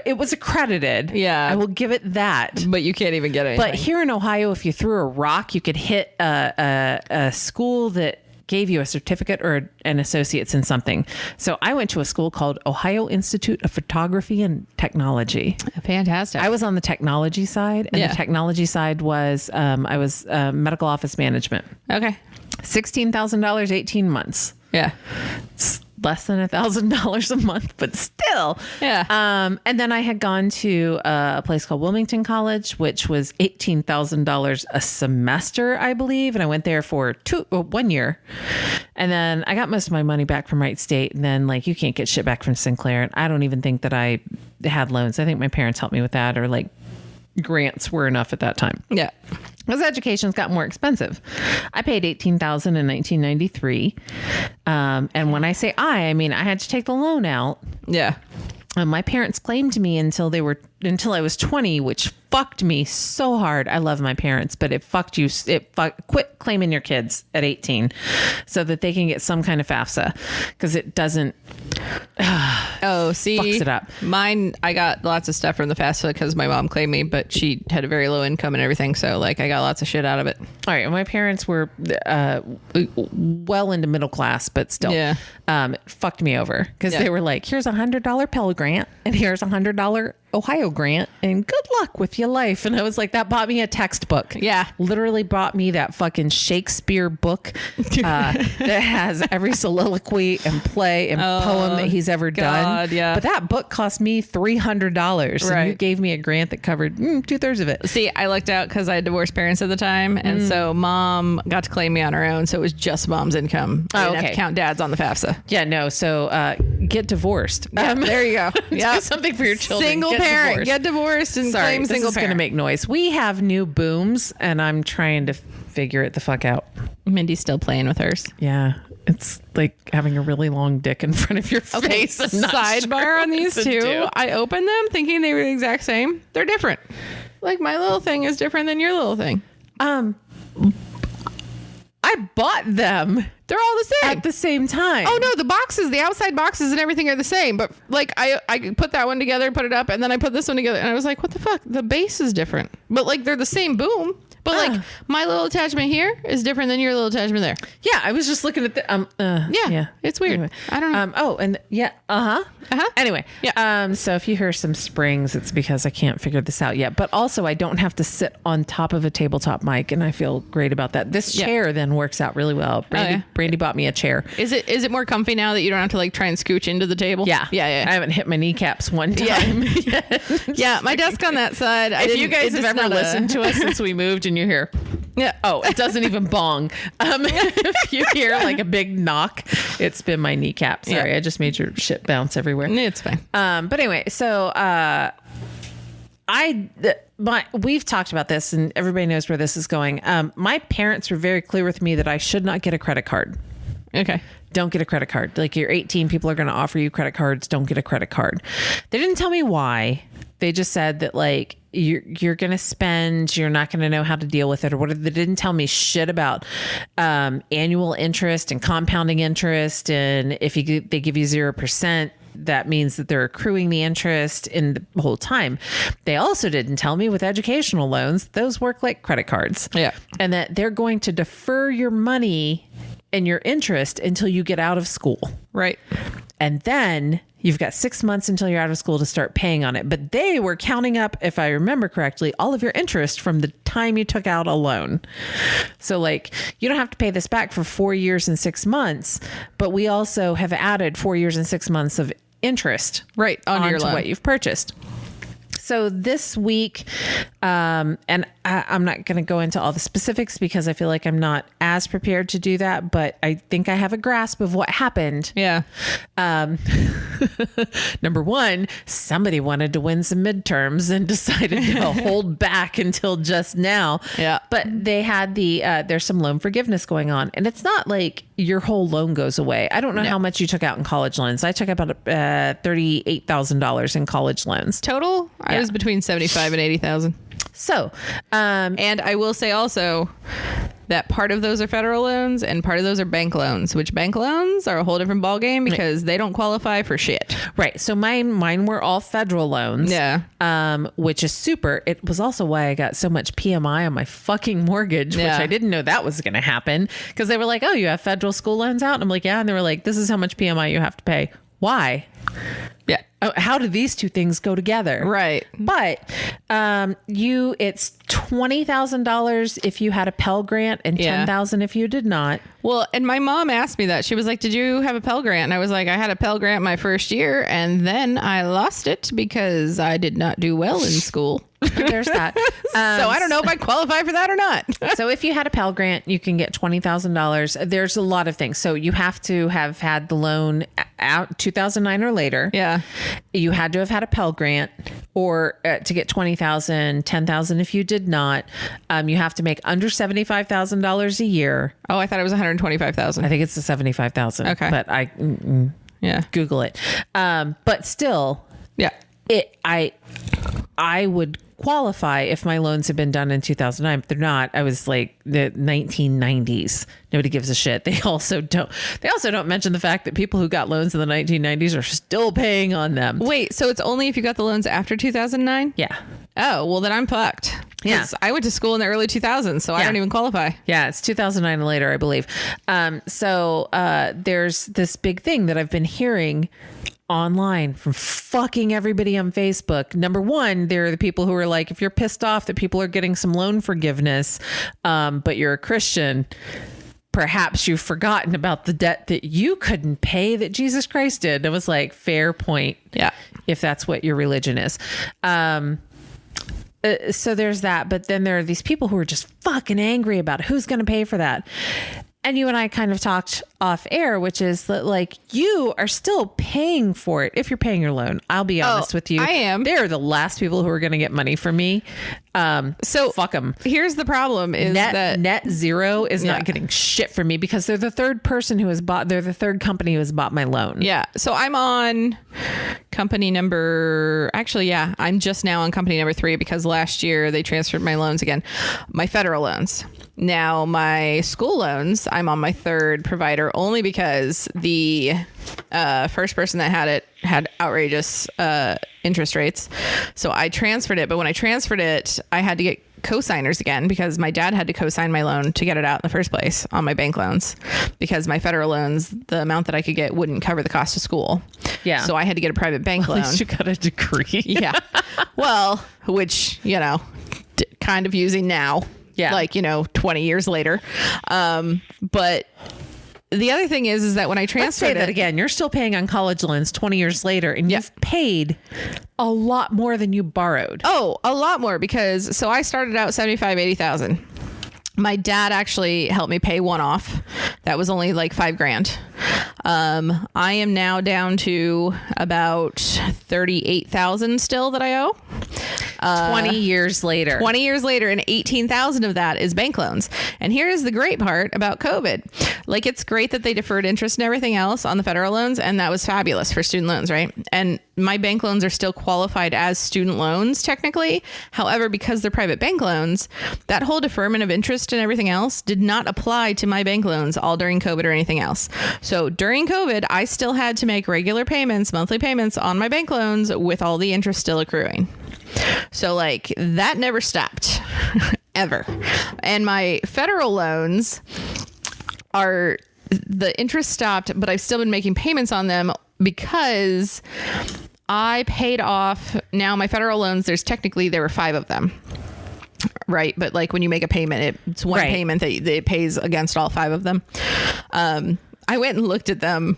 it was accredited. Yeah. I will give it that. But you can't even get it. But here in Ohio, if you threw a rock, you could hit a school that gave you a certificate or an associate's in something. So I went to a school called Ohio Institute of Photography and Technology. Fantastic. I was on the technology side, and the technology side was I was medical office management. Okay. $16,000, 18 months. Yeah. It's less than $1,000 a month, but still. Yeah. And then I had gone to a place called Wilmington College, which was $18,000 a semester, I believe. And I went there for 1 year. And then I got most of my money back from Wright State. And then you can't get shit back from Sinclair. And I don't even think that I had loans. I think my parents helped me with that, or grants were enough at that time. Yeah. Because education's got more expensive. I paid $18,000 in 1993. And when I say I mean I had to take the loan out. Yeah. My parents claimed me until I was 20, which fucked me so hard. I love my parents, but it fucked you. Quit claiming your kids at 18 so that they can get some kind of FAFSA, because it doesn't. Fucks it up. Mine, I got lots of stuff from the FAFSA because my mom claimed me, but she had a very low income and everything. So I got lots of shit out of it. All right. My parents were well into middle class, but still, it fucked me over because they were like, here's $100 Pell Grant and here's $100 Ohio grant, and good luck with your life. And I was like, that bought me a textbook. Yeah. Literally bought me that fucking Shakespeare book that has every soliloquy and play and poem that he's ever done. Yeah. But that book cost me $300. And you gave me a grant that covered 2/3 of it. See, I lucked out because I had divorced parents at the time. And so mom got to claim me on her own. So it was just mom's income. I didn't have to count dad's on the FAFSA. Yeah, no. So get divorced. There you go. Do something for your children. Single parent, get divorced and claim single this is going to make noise. We have new booms, and I'm trying to figure it the fuck out. Mindy's still playing with hers. Yeah, it's like having a really long dick in front of your face. Sidebar on these two. I opened them thinking they were the exact same. They're different. Like my little thing is different than your little thing. I bought them. They're all the same at the same time. Oh no, the boxes, the outside boxes and everything are the same. But I put that one together, put it up, and then I put this one together, and I was like, what the fuck? The base is different. But they're the same boom. But my little attachment here is different than your little attachment there. Yeah, I was just looking at the yeah, it's weird. Anyway. I don't know. Anyway, yeah. So if you hear some springs, it's because I can't figure this out yet. But also, I don't have to sit on top of a tabletop mic, and I feel great about that. This chair then works out really well. Brandy bought me a chair. Is it more comfy now that you don't have to try and scooch into the table? Yeah. I haven't hit my kneecaps one time. Yeah, my desk on that side. If you guys have ever listened to us since we moved and you hear, it doesn't even bong. If you hear a big knock, it's been my kneecap. Sorry, I just made your shit bounce everywhere. It's fine. But anyway, so we've talked about this, and everybody knows where this is going. My parents were very clear with me that I should not get a credit card. Okay. Don't get a credit card. You're 18, people are going to offer you credit cards. Don't get a credit card. They didn't tell me why. They just said that you're going to spend, you're not going to know how to deal with it or whatever. They didn't tell me shit about annual interest and compounding interest. And if they give you 0%, that means that they're accruing the interest in the whole time. They also didn't tell me with educational loans, those work like credit cards. Yeah. And that they're going to defer your money and your interest until you get out of school. Right. And then You've got 6 months until you're out of school to start paying on it. But they were counting up, if I remember correctly, all of your interest from the time you took out a loan. So like, you don't have to pay this back for 4 years and 6 months, but we also have added 4 years and 6 months of interest Right, onto your loan. what you've purchased. So this week, and I'm not going to go into all the specifics because I feel like I'm not as prepared to do that, but I think I have a grasp of what happened. Yeah. Number one, somebody wanted to win some midterms and decided to hold back until just now. Yeah. But they had there's some loan forgiveness going on, and it's not like your whole loan goes away. I don't know how much you took out in college loans. I took about $38,000 in college loans. Total? I was between 75 and 80,000. So, And I will say also that part of those are federal loans and part of those are bank loans, which bank loans are a whole different ballgame because they don't qualify for shit. right. So mine were all federal loans. Yeah. Which is super. It was also why I got so much PMI on my fucking mortgage, which Yeah. I didn't know that was going to happen because they were like, oh, you have federal school loans out? And I'm like, yeah. And they were like, this is how much PMI you have to pay. Why? Yeah. Oh, how do these two things go together? Right. But it's $20,000 if you had a Pell Grant and Yeah. $10,000 if you did not. Well, and my mom asked me that. She was like, did you have a Pell Grant? And I was like, I had a Pell Grant my first year and then I lost it because I did not do well in school. There's that. So I don't know if I qualify for that or not. So if you had a Pell Grant, you can get $20,000. There's a lot of things. So you have to have had the loan out 2009 or later. Yeah. You had to have had a Pell Grant or to get $20,000, $10,000 if you did not. You have to make under $75,000 a year. Oh, I thought it was 125,000. I think it's the 75,000. Okay. But Yeah. Google it. But still, Yeah. I would qualify if my loans had been done in 2009, but they're not. I was like the 1990s. Nobody gives a shit. They also don't mention the fact that people who got loans in the 1990s are still paying on them. Wait, so it's only if you got the loans after 2009? Yeah. Oh, well then I'm fucked. Yeah. 'Cause I went to school in the early 2000s, so I Yeah. don't even qualify. Yeah, it's 2009 and later, I believe. So there's this big thing that I've been hearing online from fucking everybody on Facebook. Number one, there are the people who are like, if you're pissed off that people are getting some loan forgiveness, but you're a Christian, perhaps you've forgotten about the debt that you couldn't pay that Jesus Christ did. It was like, fair point. Yeah. If that's what your religion is. So there's that. But then there are these people who are just fucking angry about who's going to pay for that. And you and I kind of talked off air, which is that like you are still paying for it if you're paying your loan. I'll be honest with you. I am. They're the last people who are going to get money from me. So fuck them. Here's the problem is Net zero is not getting shit from me because they're the third company who has bought my loan. Yeah. So I'm on company number, I'm just now on company number 3 because last year they transferred my loans again, my federal loans. Now my school loans, I'm on my 3rd provider only because the first person that had it had outrageous interest rates. So I transferred it. But when I transferred it, I had to get co-signers again because my dad had to co-sign my loan to get it out in the first place on my bank loans because my federal loans, the amount that I could get wouldn't cover the cost of school. Yeah. So I had to get a private bank loan. At least you got a degree. Yeah. Well, which, kind of using now. Yeah. 20 years later. But the other thing is that when I transferred Let's say that again, you're still paying on college loans 20 years later and you've paid a lot more than you borrowed. Oh, a lot more because so I started out 75, 80,000. My dad actually helped me pay one off. That was only like $5,000. I am now down to about 38,000 still that I owe. 20 years later. 20 years later, and 18,000 of that is bank loans. And here's the great part about COVID. Like, it's great that they deferred interest and everything else on the federal loans, and that was fabulous for student loans, right? And my bank loans are still qualified as student loans, technically. However, because they're private bank loans, that whole deferment of interest and everything else did not apply to my bank loans all during COVID or anything else. So during COVID, I still had to make regular payments, monthly payments on my bank loans with all the interest still accruing. So like that never stopped ever. And my federal loans are, the interest stopped, but I've still been making payments on them because I paid off now my federal loans. There were 5 of them. Right. But like when you make a payment, it's one payment that it pays against all 5 of them. I went and looked at them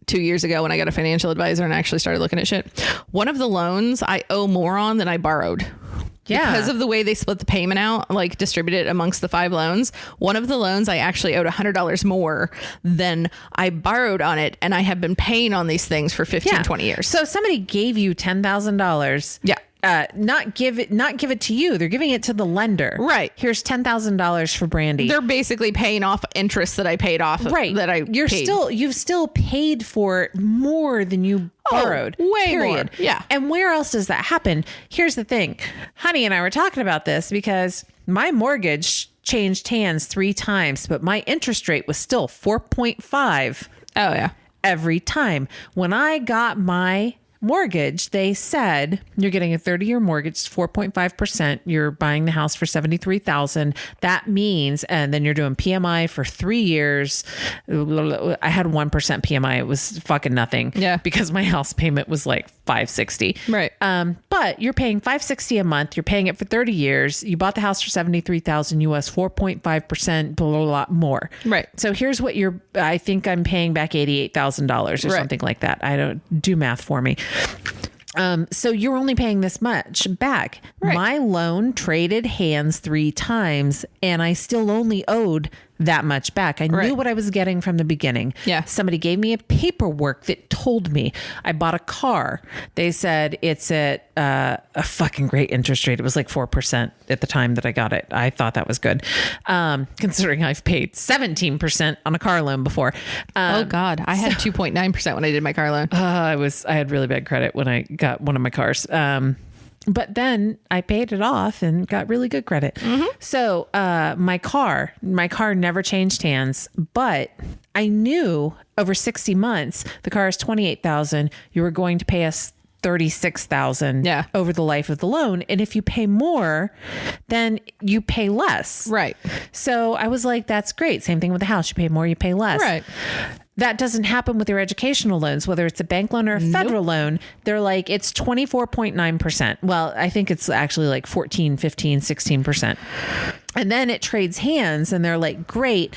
2 years ago when I got a financial advisor and actually started looking at shit. One of the loans I owe more on than I borrowed. Yeah. Because of the way they split the payment out, like distributed amongst the 5 loans. One of the loans I actually owed $100 more than I borrowed on it. And I have been paying on these things for 15, 20 years. So somebody gave you $10,000. Yeah. Not give it to you. They're giving it to the lender. Right. Here's $10,000 for Brandy. They're basically paying off interest that I paid off. Right. You've still paid for more than you borrowed. Way more. Yeah. And where else does that happen? Here's the thing. Honey and I were talking about this because my mortgage changed hands 3 times, but my interest rate was still 4.5. Oh yeah. Every time. When I got my mortgage, they said you're getting a 30-year mortgage, 4.5%. You're buying the house for $73,000. That means, and then you're doing PMI for 3 years. I had 1% PMI. It was fucking nothing. Yeah, because my house payment was like $560. Right. But you're paying $560 a month. You're paying it for 30 years. You bought the house for $73,000 US, 4.5%, blah, blah, blah, more. Right. So here's what I think I'm paying back $88,000 or something like that. I don't do math for me. So you're only paying this much back. Right. My loan traded hands 3 times and I still only owed that much back. I knew what I was getting from the beginning. Yeah. Somebody gave me a paperwork that told me I bought a car. They said it's at a fucking great interest rate. It was like 4% at the time that I got it. I thought that was good. Considering I've paid 17% on a car loan before. Oh God. I had 2.9% when I did my car loan. I had really bad credit when I got one of my cars. But then I paid it off and got really good credit. Mm-hmm. So my car never changed hands, but I knew over 60 months, the car is $28,000. You were going to pay us $36,000 over the life of the loan. And if you pay more, then you pay less. Right. So I was like, that's great. Same thing with the house. You pay more, you pay less. Right. That doesn't happen with your educational loans, whether it's a bank loan or a federal loan. They're like, it's 24.9%. Well, I think it's actually like 14, 15, 16%. And then it trades hands and they're like, great.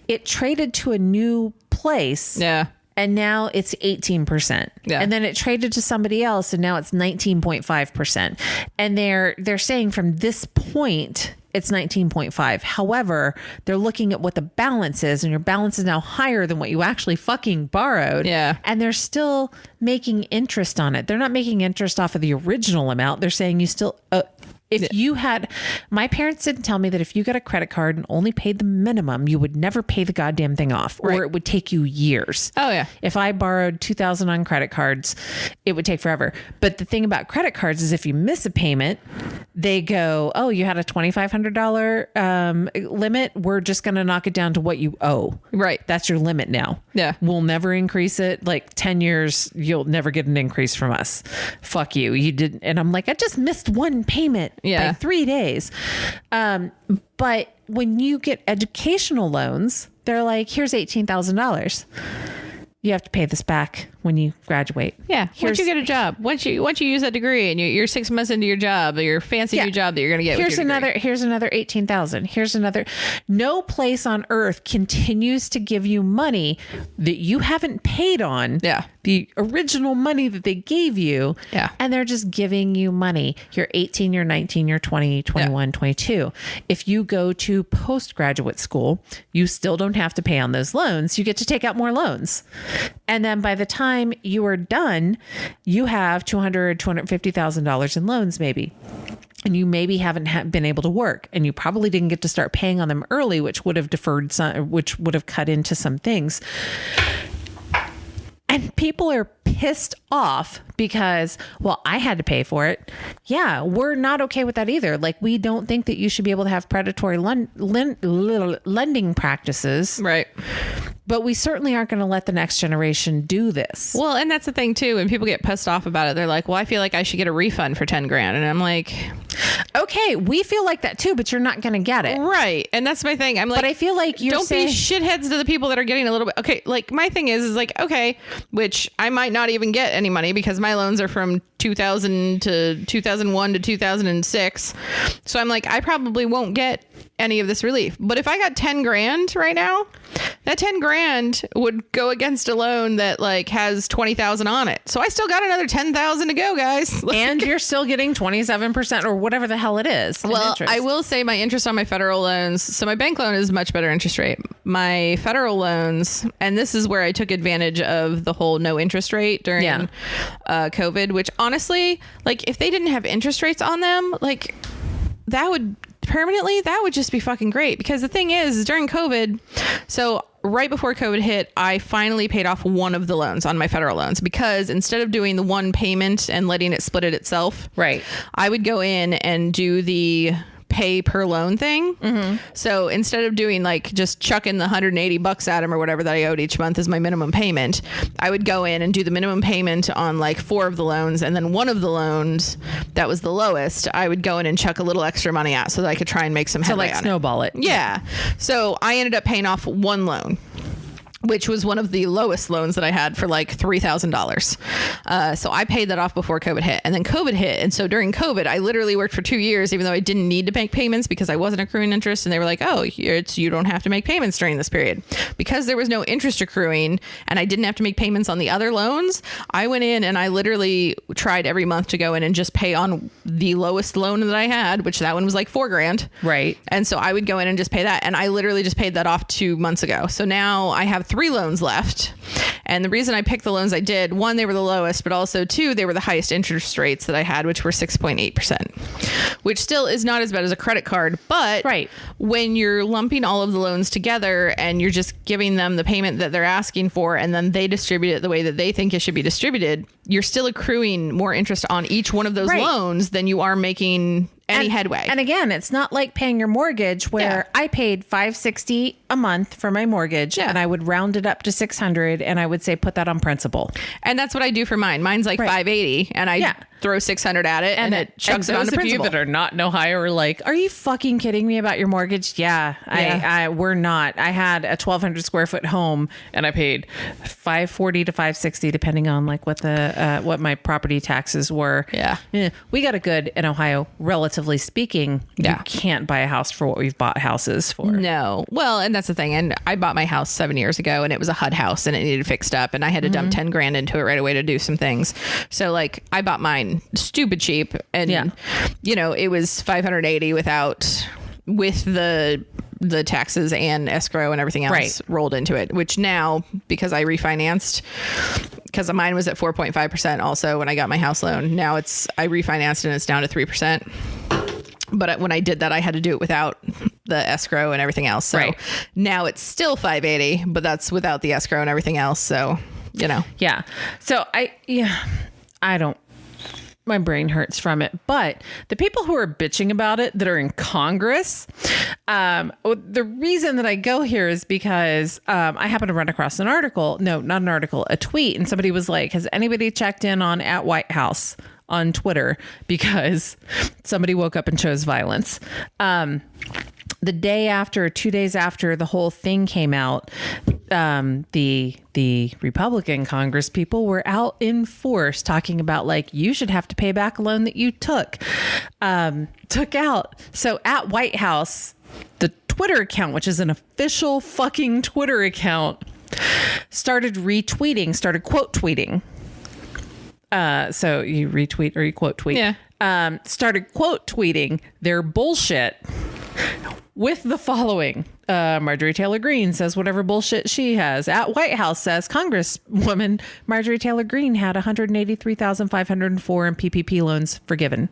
It traded to a new place. Yeah. And now it's 18%. Yeah. And then it traded to somebody else and now it's 19.5%. And they're saying from this point, it's 19.5. However, they're looking at what the balance is and your balance is now higher than what you actually fucking borrowed. Yeah. And they're still making interest on it. They're not making interest off of the original amount. They're saying you still, you had, my parents didn't tell me that if you got a credit card and only paid the minimum, you would never pay the goddamn thing off, or it would take you years. Oh yeah. If I borrowed $2,000 on credit cards, it would take forever. But the thing about credit cards is if you miss a payment, they go, oh, you had a $2,500 limit. We're just going to knock it down to what you owe. Right. That's your limit now. Yeah. We'll never increase it. Like 10 years, you'll never get an increase from us. Fuck you. You didn't. And I'm like, I just missed one payment. By 3 days. But when you get educational loans, they're like, here's $18,000. You have to pay this back when you graduate. Yeah. Once you get a job, once you use that degree and you're 6 months into your job, or your fancy new job that you're going to get. Here's another $18,000. Here's another. No place on earth continues to give you money that you haven't paid on. Yeah. The original money that they gave you. Yeah. And they're just giving you money. You're 18, you're 19, you're 20, 21, 22. If you go to postgraduate school, you still don't have to pay on those loans. You get to take out more loans. And then by the time you are done, you have $250,000 in loans, maybe. And you maybe haven't been able to work, and you probably didn't get to start paying on them early, which would have deferred some, which would have cut into some things. And people are pissed off because, well, I had to pay for it. Yeah, we're not okay with that either. Like, we don't think that you should be able to have predatory lending practices. Right. But we certainly aren't going to let the next generation do this. Well, and that's the thing too. When people get pissed off about it, they're like, well, I feel like I should get a refund for 10 grand. And I'm like, okay, we feel like that too, but you're not going to get it. right. And that's my thing. I'm like, But I feel like you're don't be shitheads to the people that are getting a little bit. Okay. Like my thing is like, okay, which I might not even get any money because my loans are from 2000 to 2001 to 2006. So I'm like, I probably won't get any of this relief. But if I got 10 grand right now, that 10 grand would go against a loan that like has 20,000 on it. So I still got another 10,000 to go, guys. And you're still getting 27% or whatever the hell it is. Well, I will say my interest on my federal loans. So my bank loan is much better interest rate. My federal loans, and this is where I took advantage of the whole no interest rate during COVID, which honestly, like if they didn't have interest rates on them, like that would just be fucking great. Because the thing is during COVID, so right before COVID hit, I finally paid off one of the loans on my federal loans because instead of doing the one payment and letting it split it itself, right, I would go in and do the pay per loan thing. So instead of doing like just chucking the $180 at him or whatever that I owed each month as my minimum payment, I would go in and do the minimum payment on like 4 of the loans, and then one of the loans that was the lowest, I would go in and chuck a little extra money at so that I could try and make some headway on snowball it. Yeah. So I ended up paying off one loan, which was one of the lowest loans that I had for like $3,000. So I paid that off before COVID hit, and then COVID hit. And so during COVID, I literally worked for 2 years, even though I didn't need to make payments because I wasn't accruing interest. And they were like, oh, you don't have to make payments during this period. Because there was no interest accruing and I didn't have to make payments on the other loans, I went in and I literally tried every month to go in and just pay on the lowest loan that I had, which that one was like $4 grand. Right. And so I would go in and just pay that. And I literally just paid that off 2 months ago. So now I have 3 loans left. And the reason I picked the loans I did, 1, they were the lowest, but also 2, they were the highest interest rates that I had, which were 6.8%, which still is not as bad as a credit card. But right, when you're lumping all of the loans together and you're just giving them the payment that they're asking for, and then they distribute it the way that they think it should be distributed, you're still accruing more interest on each one of those loans than you are making any headway. And again, it's not like paying your mortgage where I paid $560 a month for my mortgage and I would round it up to $600 and I would say, put that on principal. And that's what I do for mine. Mine's like $580 and I throw $600 at it and it chucks it on to principal. Those of you that are not in Ohio are like, are you fucking kidding me about your mortgage? Yeah. We're not. I had a 1,200 square foot home and I paid $540 to $560 depending on like what the what my property taxes were. Yeah. We got a good in Ohio, relatively speaking. You can't buy a house for what we've bought houses for. No. Well, and that's the thing. And I bought my house 7 years ago and it was a HUD house and it needed fixed up and I had to dump 10 grand into it right away to do some things. So like I bought mine stupid cheap and you know, it was $580 with the taxes and escrow and everything else rolled into it, which now, because I refinanced, because mine was at 4.5% also when I got my house loan. Now I refinanced and it's down to 3%. But when I did that, I had to do it without the escrow and everything else. So now it's still $580, but that's without the escrow and everything else. So, you know. Yeah. So I don't. My brain hurts from it. But the people who are bitching about it that are in Congress, the reason that I go here is because I happened to run across an article. No, not an article, a tweet. And somebody was like, has anybody checked in on at White House on Twitter? Because somebody woke up and chose violence. The day after, 2 days after the whole thing came out, the Republican Congress people were out in force talking about like, you should have to pay back a loan that you took out. So at White House, the Twitter account, which is an official fucking Twitter account, started quote tweeting. So you retweet or you quote tweet. Yeah. Started quote tweeting their bullshit with the following. Marjorie Taylor Greene says whatever bullshit she has. At White House says Congresswoman Marjorie Taylor Greene had $183,504 in PPP loans forgiven.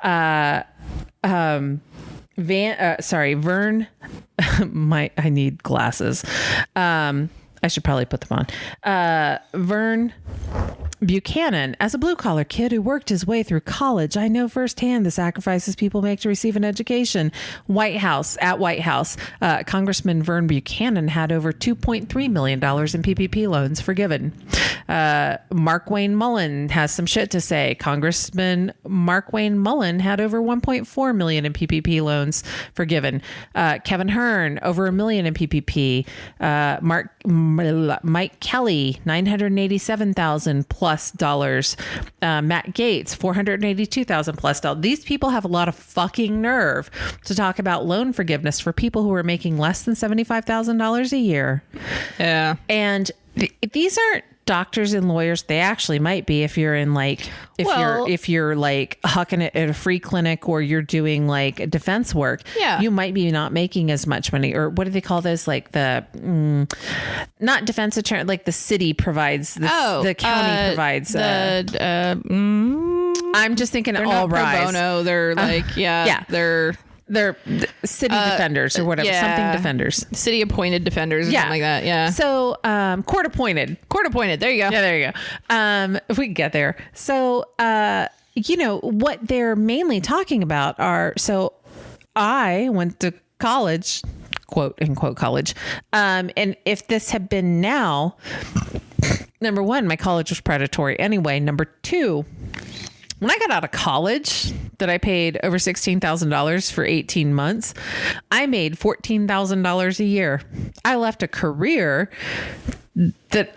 Vern. I need glasses. I should probably put them on. Vern Buchanan, as a blue-collar kid who worked his way through college, I know firsthand the sacrifices people make to receive an education. White House, Congressman Vern Buchanan had over $2.3 million in PPP loans forgiven. Mark Wayne Mullen has some shit to say. Congressman Mark Wayne Mullen had over $1.4 million in PPP loans forgiven. Kevin Hearn, over $1 million in PPP. Mike Kelly, $987,000 plus dollars. Matt Gates, $482,000 plus dollars. These people have a lot of fucking nerve to talk about loan forgiveness for people who are making less than $75,000 a year. Yeah. And these aren't doctors and lawyers. They actually might be if you're in like, if you're like hucking it at a free clinic or you're doing like defense work. Yeah. You might be not making as much money, or what do they call those? Like the, not defense attorney, like the city provides, the county provides. I'm just thinking They're all not pro rise. bono. They're like, they're city defenders or whatever, something defenders, city appointed defenders or something like that. Yeah. So, court appointed. There you go. Yeah, there you go. If we can get there. So, what they're mainly talking about are, so I went to college, quote unquote college. And if this had been now, number one, my college was predatory anyway. Number two, when I got out of college, that I paid over $16,000 for 18 months, I made $14,000 a year. I left a career that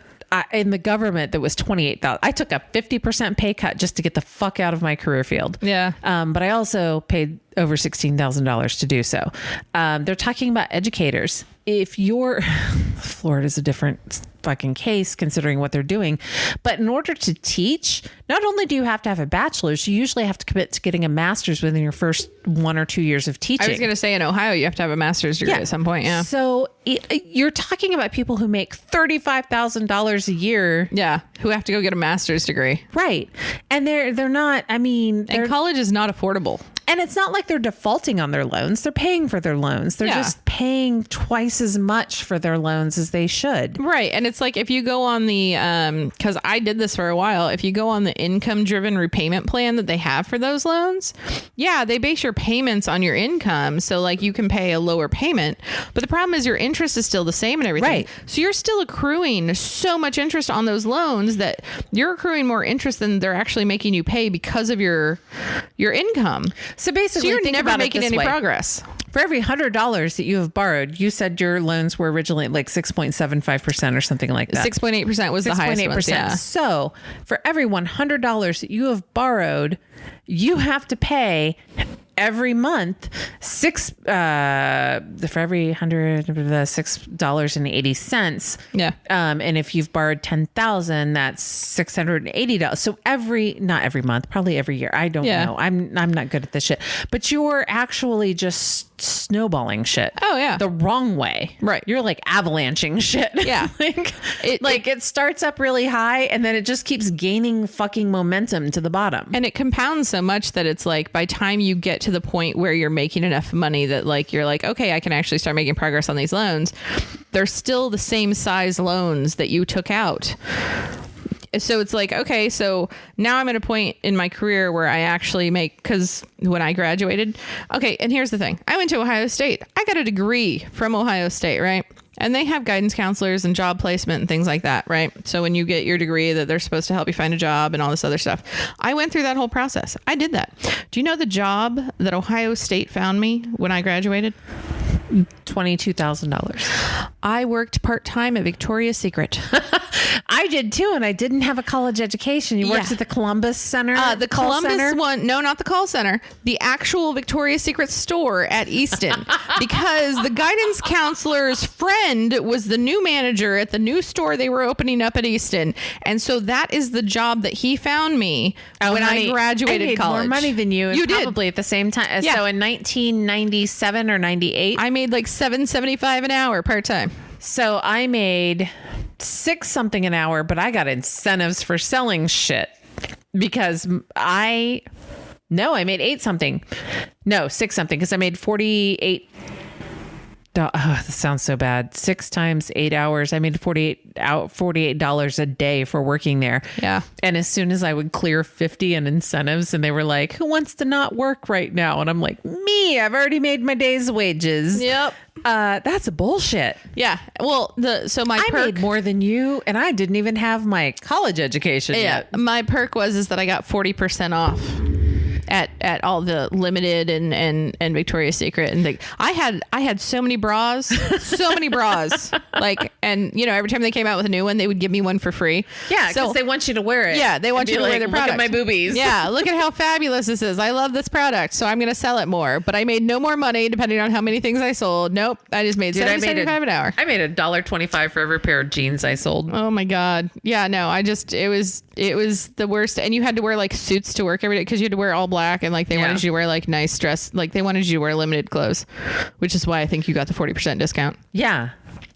in the government that was $28,000. I took a 50% pay cut just to get the fuck out of my career field. Yeah. But I also paid over $16,000 to do so. They're talking about educators. If you're, Florida's a different fucking case considering what they're doing, but in order to teach, not only do you have to have a bachelor's, you usually have to commit to getting a master's within your first 1 or 2 years of teaching. I was going to say in Ohio, you have to have a master's degree at some point. Yeah. So you're talking about people who make $35,000 a year. Yeah. Who have to go get a master's degree. Right. And they're not, and college is not affordable. And it's not like they're defaulting on their loans. They're paying for their loans. They're just paying twice as much for their loans as they should. Right. And it's like if you go on the, because I did this for a while, if you go on the income driven repayment plan that they have for those loans, they base your payments on your income. So like you can pay a lower payment. But the problem is your interest is still the same and everything. Right. So you're still accruing so much interest on those loans that you're accruing more interest than they're actually making you pay because of your income. So basically, you're never making any progress. For every $100 that you have borrowed, you said your loans were originally like 6.75% or something like that. 6.8% was the highest one. Yeah. So for every $100 that you have borrowed, you have to pay every month for every 100, $6.80. Yeah. And if you've borrowed 10,000, that's $680. So not every month, probably every year. I don't know. I'm not good at this shit, but you're actually just snowballing shit. Oh yeah. The wrong way. Right. You're like avalanching shit. Yeah. it starts up really high and then it just keeps gaining fucking momentum to the bottom. And it compounds so much that it's like by time you get to the point where you're making enough money that like you're like, okay, I can actually start making progress on these loans, they're still the same size loans that you took out. So it's like, okay, so now I'm at a point in my career where I actually because when I graduated, okay, and here's the thing. I went to Ohio State. I got a degree from Ohio State, right? And they have guidance counselors and job placement and things like that, right? So when you get your degree that they're supposed to help you find a job and all this other stuff. I went through that whole process. I did that. Do you know the job that Ohio State found me when I graduated? $22,000. I worked part-time at Victoria's Secret. I did too, and I didn't have a college education. You worked at the Columbus Center? The Columbus one. No, not the call center. The actual Victoria's Secret store at Easton. Because the guidance counselor's friend was the new manager at the new store they were opening up at Easton. And so that is the job that he found me when I graduated I made college. more money than you. You did. Probably at the same time. Yeah. So in 1997 or 98. I made like $7.75 an hour part-time. So I made $6 something an hour, but I got incentives for selling shit because I made $8 something. No, $6 something because I made 48 This sounds so bad. 6 times 8 hours. I made $48 a day for working there. Yeah. And as soon as I would clear 50 in incentives, and they were like, "Who wants to not work right now?" And I'm like, "Me, I've already made my day's wages." Yep. That's bullshit. Yeah. Well, my I perk, made more than you, and I didn't even have my college education yet. my perk is that I got 40% off at all the Limited and Victoria's Secret, and I had so many bras, like, and every time they came out with a new one, they would give me one for free. Yeah, because they want you to wear it. Yeah, they want you to wear their product. Look at my boobies. Yeah, look at how fabulous this is. I love this product, so I'm going to sell it more. But I made no more money depending on how many things I sold. Nope, I just made $75 an hour. I made $1.25 for every pair of jeans I sold. Oh my God. Yeah, no, it was the worst. And you had to wear like suits to work every day because you had to wear all black, and like they wanted you to wear like nice dress, like they wanted you to wear Limited clothes, which is why I think you got the 40% discount. Yeah.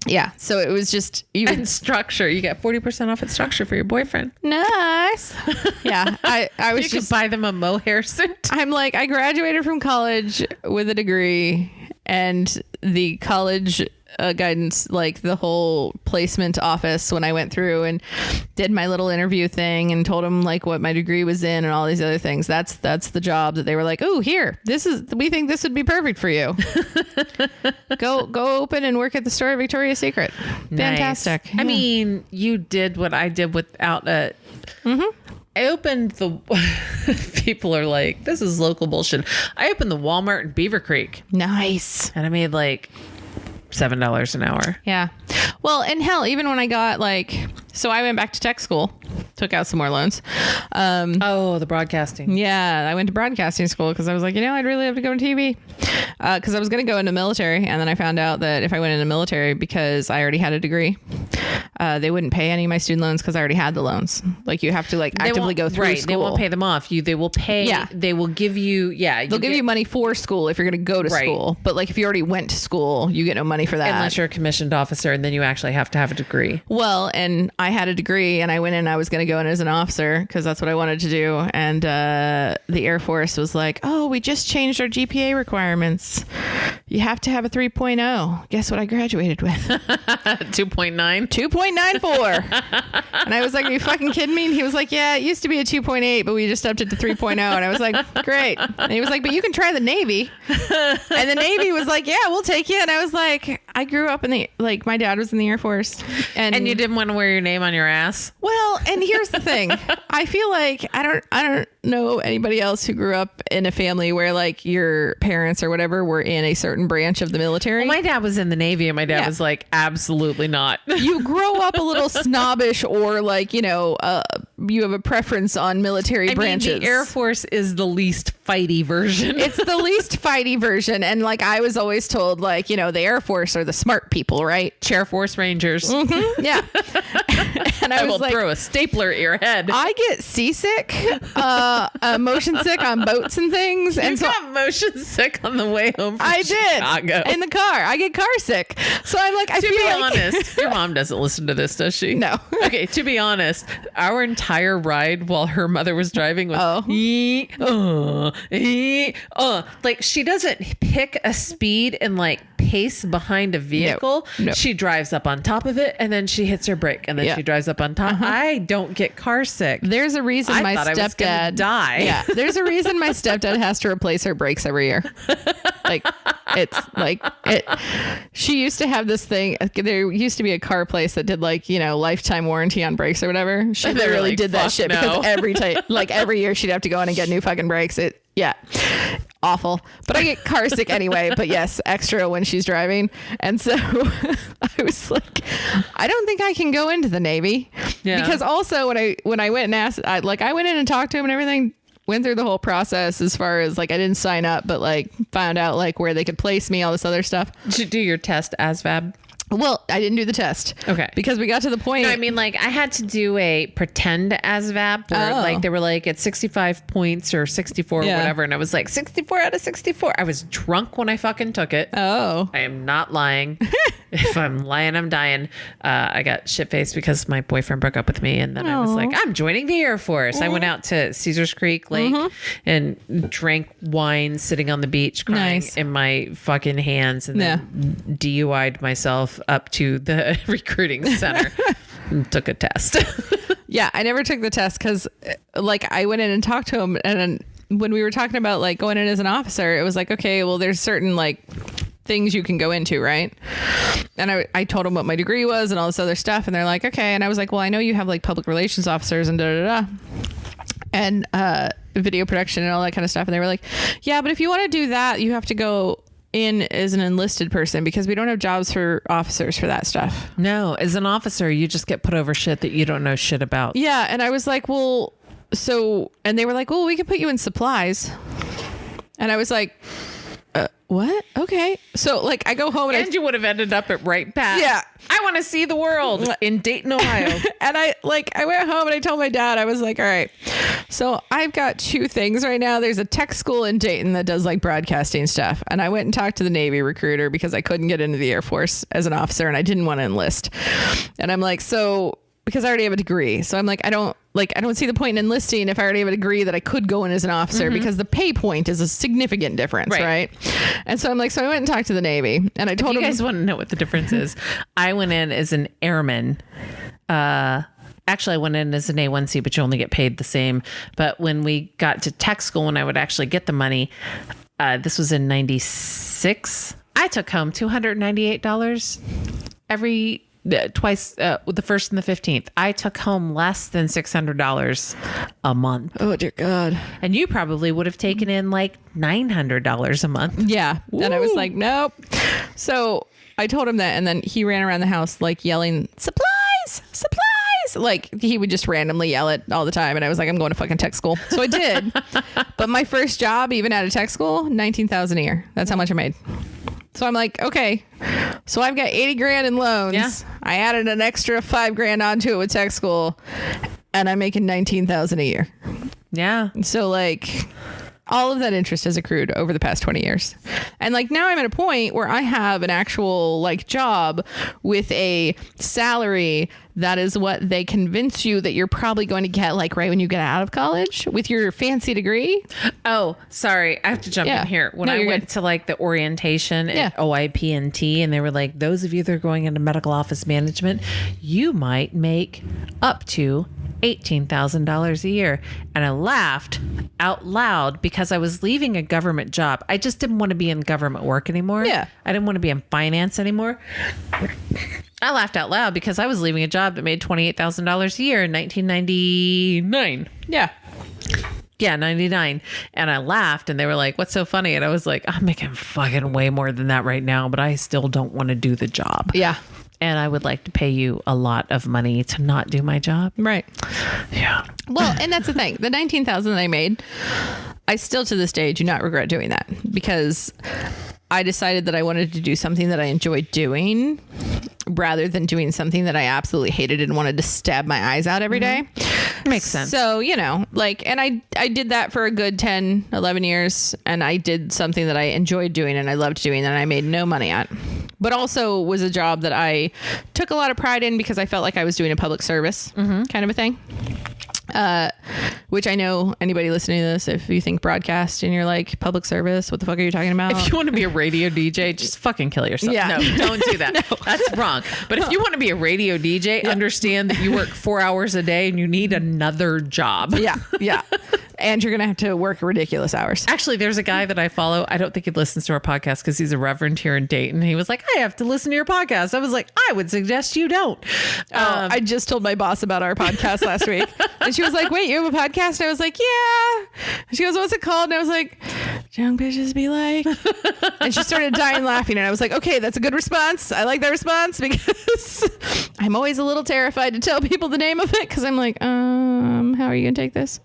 Yeah. So it was just And Structure. You get 40% off at Structure for your boyfriend. nice. Yeah. I was You just could buy them a mohair suit. I'm like, I graduated from college with a degree, and the college guidance, like the whole placement office, when I went through and did my little interview thing and told them like what my degree was in and all these other things, that's the job that they were like, "Oh, here, we think this would be perfect for you. go open and work at the store at Victoria's Secret." Fantastic. Nice. I mean, you did what I did without a... I opened the... People are like, this is local bullshit. I opened the Walmart in Beaver Creek. Nice. And I made like $7 an hour. Yeah. Well, and hell, even when I got so I went back to tech school, took out some more loans. The broadcasting. Yeah, I went to broadcasting school because I was like, I'd really have to go to TV. Because I was going to go into military, and then I found out that if I went into military, because I already had a degree, they wouldn't pay any of my student loans because I already had the loans. Like, you have to actively go through school. They won't pay them off. They will pay. Yeah. They will give you. Yeah. They'll give you money for school if you're going to go to school. But if you already went to school, you get no money for that. Unless you're a commissioned officer, and then you actually have to have a degree. Well, and I had a degree, and I went in, I was going to go in as an officer because that's what I wanted to do. And the Air Force was like, "Oh, we just changed our GPA requirements. You have to have a 3.0. Guess what I graduated with? 2.9. 2.94. And I was like, "Are you fucking kidding me?" And he was like, "Yeah, it used to be a 2.8, but we just upped it to 3.0. And I was like, "Great." And he was like, "But you can try the Navy." And the Navy was like, "Yeah, we'll take you." And I was like, I grew up in my dad was in the Air Force. And you didn't want to wear your name on your ass? Well, and here's the thing. I feel like I don't know anybody else who grew up in a family where your parents or whatever were in a certain branch of the military. Well, my dad was in the Navy, and my dad was like, absolutely not. You grow up a little snobbish, or you have a preference on military branches. The Air Force is the least fighty version. It's the least fighty version. And I was always told the Air Force are the smart people, right? Chair Force Rangers. Mm-hmm. Yeah. And I was will throw a stapler at your head. I get seasick, motion sick on boats and things. And so got motion sick on the way home from Chicago. In the car. I get car sick. So I'm like, to be honest, your mom doesn't listen to this, does she? No. Okay, to be honest, our entire ride while her mother was driving was she doesn't pick a and pace behind a vehicle. No. She drives up on top of it, and then she hits her brake, and then she drives up on top. I don't get car sick. There's a reason my stepdad was gonna die. Yeah, there's a reason my stepdad has to replace her brakes every year. She used to have this thing. There used to be a car place that did lifetime warranty on brakes or whatever. She literally did that shit because every year she'd have to go in and get new fucking brakes. Awful. But I get car sick anyway, but yes, extra when she's driving. And so I was like, I don't think I can go into the Navy. Yeah. Because also when I went and asked, I went in and talked to him and everything, went through the whole process as far as I didn't sign up, but found out where they could place me, all this other stuff. Did you do your test ASVAB? Well, I didn't do the test. Okay. Because we got to the point. No, I mean, I had to do a pretend ASVAB where they were at 65 points or 64 or whatever. And I was 64 out of 64. I was drunk when I fucking took it. Oh. I am not lying. If I'm lying, I'm dying. I got shit-faced because my boyfriend broke up with me. And then I was like, I'm joining the Air Force. I went out to Caesars Creek Lake and drank wine sitting on the beach crying in my fucking hands. And then DUI'd myself up to the recruiting center and took a test. Yeah, I never took the test because like I went in and talked to him, and then when we were talking about like going in as an officer, it was like, okay, well, there's certain like things you can go into, right? And I told them what my degree was and all this other stuff, and they're like, okay. And I was like, well, I know you have like public relations officers and and video production and all that kind of stuff. And they were like, yeah, but if you want to do that, you have to go in as an enlisted person because we don't have jobs for officers for that stuff. No, as an officer, you just get put over shit that you don't know shit about. Yeah. And I was like, well, so, and they were like, well, we can put you in supplies. And I was like, what? Okay. So like I go home and you would have ended up at Right Pat. Yeah. I want to see the world in Dayton, Ohio. And I went home and I told my dad, I was like, all right, so I've got two things right now. There's a tech school in Dayton that does like broadcasting stuff. And I went and talked to the Navy recruiter because I couldn't get into the Air Force as an officer and I didn't want to enlist. And I'm like, so because I already have a degree. So I'm like, I don't see the point in enlisting if I already have a degree that I could go in as an officer because the pay point is a significant difference, right? And so I'm like, so I went and talked to the Navy and I told them. You guys want to know what the difference is? I went in as an airman. Actually, I went in as an A1C, but you only get paid the same. But when we got to tech school, when I would actually get the money, this was in 96. I took home $298 every twice, the 1st and the 15th. I took home less than $600 a month. Oh dear God. And you probably would have taken in like $900 a month. Yeah. Woo. And I was like, nope. So I told him that. And then he ran around the house like yelling, supplies. Like he would just randomly yell it all the time. And I was like, I'm going to fucking tech school. So I did. But my first job, even out of tech school, $19,000 a year. That's how much I made. So I'm like, okay, so I've got 80 grand in loans. Yeah. I added an extra 5 grand onto it with tech school and I'm making 19,000 a year. Yeah. So like all of that interest has accrued over the past 20 years. And like now I'm at a point where I have an actual like job with a salary that is what they convince you that you're probably going to get like right when you get out of college with your fancy degree. Oh, sorry. I have to jump in here. When I went to like the orientation at OIP&T and they were like, those of you that are going into medical office management, you might make up to $18,000 a year. And I laughed out loud because I was leaving a government job. I just didn't want to be in government work anymore. Yeah. I didn't want to be in finance anymore. I laughed out loud because I was leaving a job that made $28,000 a year in 1999. Yeah. Yeah, 99. And I laughed and they were like, what's so funny? And I was like, I'm making fucking way more than that right now, but I still don't want to do the job. Yeah. And I would like to pay you a lot of money to not do my job. Right. Yeah. Well, and that's the thing. The 19,000 that I made, I still to this day do not regret doing that because I decided that I wanted to do something that I enjoyed doing rather than doing something that I absolutely hated and wanted to stab my eyes out every day. Makes sense. So, you know, like, and I did that for a good 10, 11 years and I did something that I enjoyed doing and I loved doing and I made no money at, but also was a job that I took a lot of pride in because I felt like I was doing a public service kind of a thing. Which I know anybody listening to this, if you think broadcast and you're like public service, what the fuck are you talking about? If you want to be a radio DJ, just fucking kill yourself. Yeah. No, don't do that. No. That's wrong. But if you want to be a radio DJ, understand that you work 4 hours a day and you need another job. Yeah. Yeah. And you're going to have to work ridiculous hours. Actually, there's a guy that I follow. I don't think he listens to our podcast because he's a reverend here in Dayton. He was like, I have to listen to your podcast. I was like, I would suggest you don't. I just told my boss about our podcast last week. And she was like, wait, you have a podcast? And I was like, yeah. And she goes, what's it called? And I was like, young bitches be like. And she started dying laughing. And I was like, okay, that's a good response. I like that response because I'm always a little terrified to tell people the name of it because I'm like, How are you gonna take this?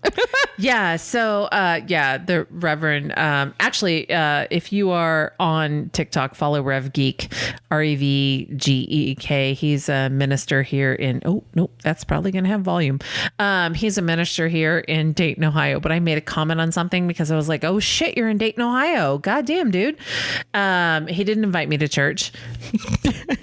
Yeah. So, the Reverend, actually, if you are on TikTok, follow Rev Geek, REVGEEK. He's a minister here in, oh, nope, that's probably going to have volume. He's a minister here in Dayton, Ohio, but I made a comment on something because I was like, oh shit, you're in Dayton, Ohio. Goddamn, dude. He didn't invite me to church.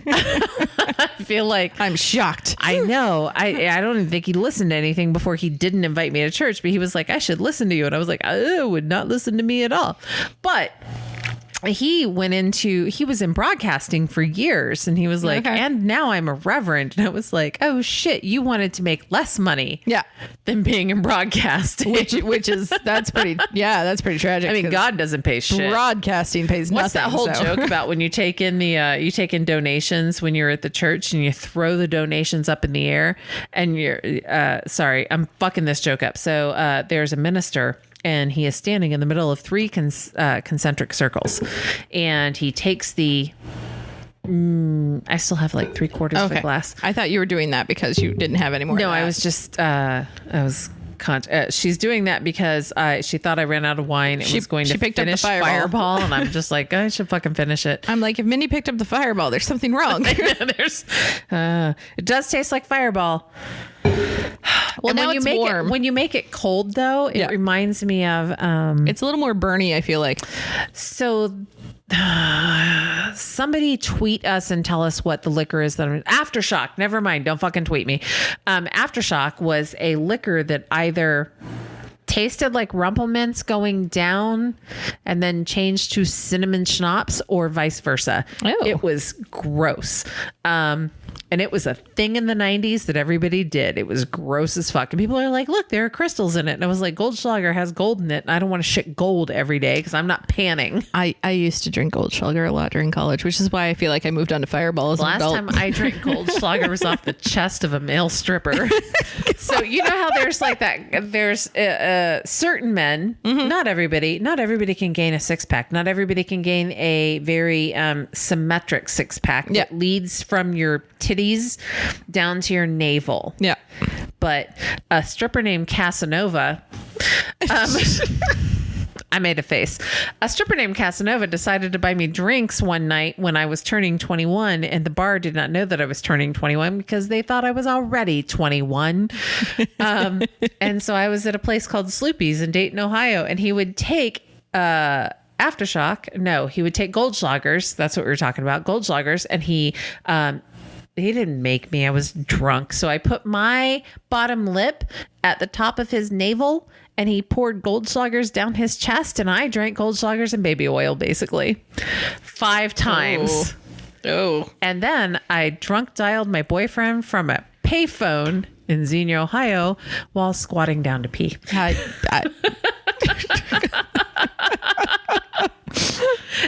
I feel like I'm shocked. I know. I don't even think he listened to anything before he didn't invite me to church, but he was like, I should listen to you. And I was like, I would not listen to me at all. But he was in broadcasting for years, and he was like, and now I'm a reverend. And I was like, oh shit, you wanted to make less money than being in broadcasting. That's pretty tragic. I mean, God doesn't pay shit. Broadcasting pays nothing. What's that whole joke about when you take in you take in donations when you're at the church and you throw the donations up in the air and you're, sorry, I'm fucking this joke up. So, there's a minister, and he is standing in the middle of 3 concentric circles, and he takes the I still have like 3/4 of a glass. I thought you were doing that because you didn't have any more. No, I was just she's doing that because she thought I ran out of wine and was going to finish Fireball, and I'm just like, I should fucking finish it. I'm like, if Minnie picked up the Fireball, there's something wrong. It does taste like Fireball. Well, now it's warm. When you make it cold, though, it reminds me of... it's a little more burny, I feel like. So... somebody tweet us and tell us what the liquor is that Aftershock. Never mind. Don't fucking tweet me. Aftershock was a liquor that either tasted like Rumpelmints going down and then changed to cinnamon schnapps or vice versa. Ew. It was gross. And it was a thing in the 90s that everybody did. It was gross as fuck. And people are like, look, there are crystals in it. And I was like, Goldschlager has gold in it. And I don't want to shit gold every day because I'm not panning. I used to drink Goldschlager a lot during college, which is why I feel like I moved on to Fireball as an adult. Last time I drank Goldschlager was off the chest of a male stripper. So you know how there's like that, there's certain men, not everybody can gain a 6-pack. Not everybody can gain a very symmetric 6-pack that leads from your titties down to your navel. Yeah. But a stripper named Casanova, I made a face. A stripper named Casanova decided to buy me drinks one night when I was turning 21, and the bar did not know that I was turning 21 because they thought I was already 21. And so I was at a place called Sloopy's in Dayton, Ohio, and he would take Aftershock. No, he would take Goldschlagers. That's what we were talking about. Goldschlagers. And he didn't make me. I was drunk. So I put my bottom lip at the top of his navel, and he poured Goldschlagers down his chest, and I drank Goldschlagers and baby oil basically 5 times. Oh. And then I drunk dialed my boyfriend from a payphone in Xenia, Ohio while squatting down to pee.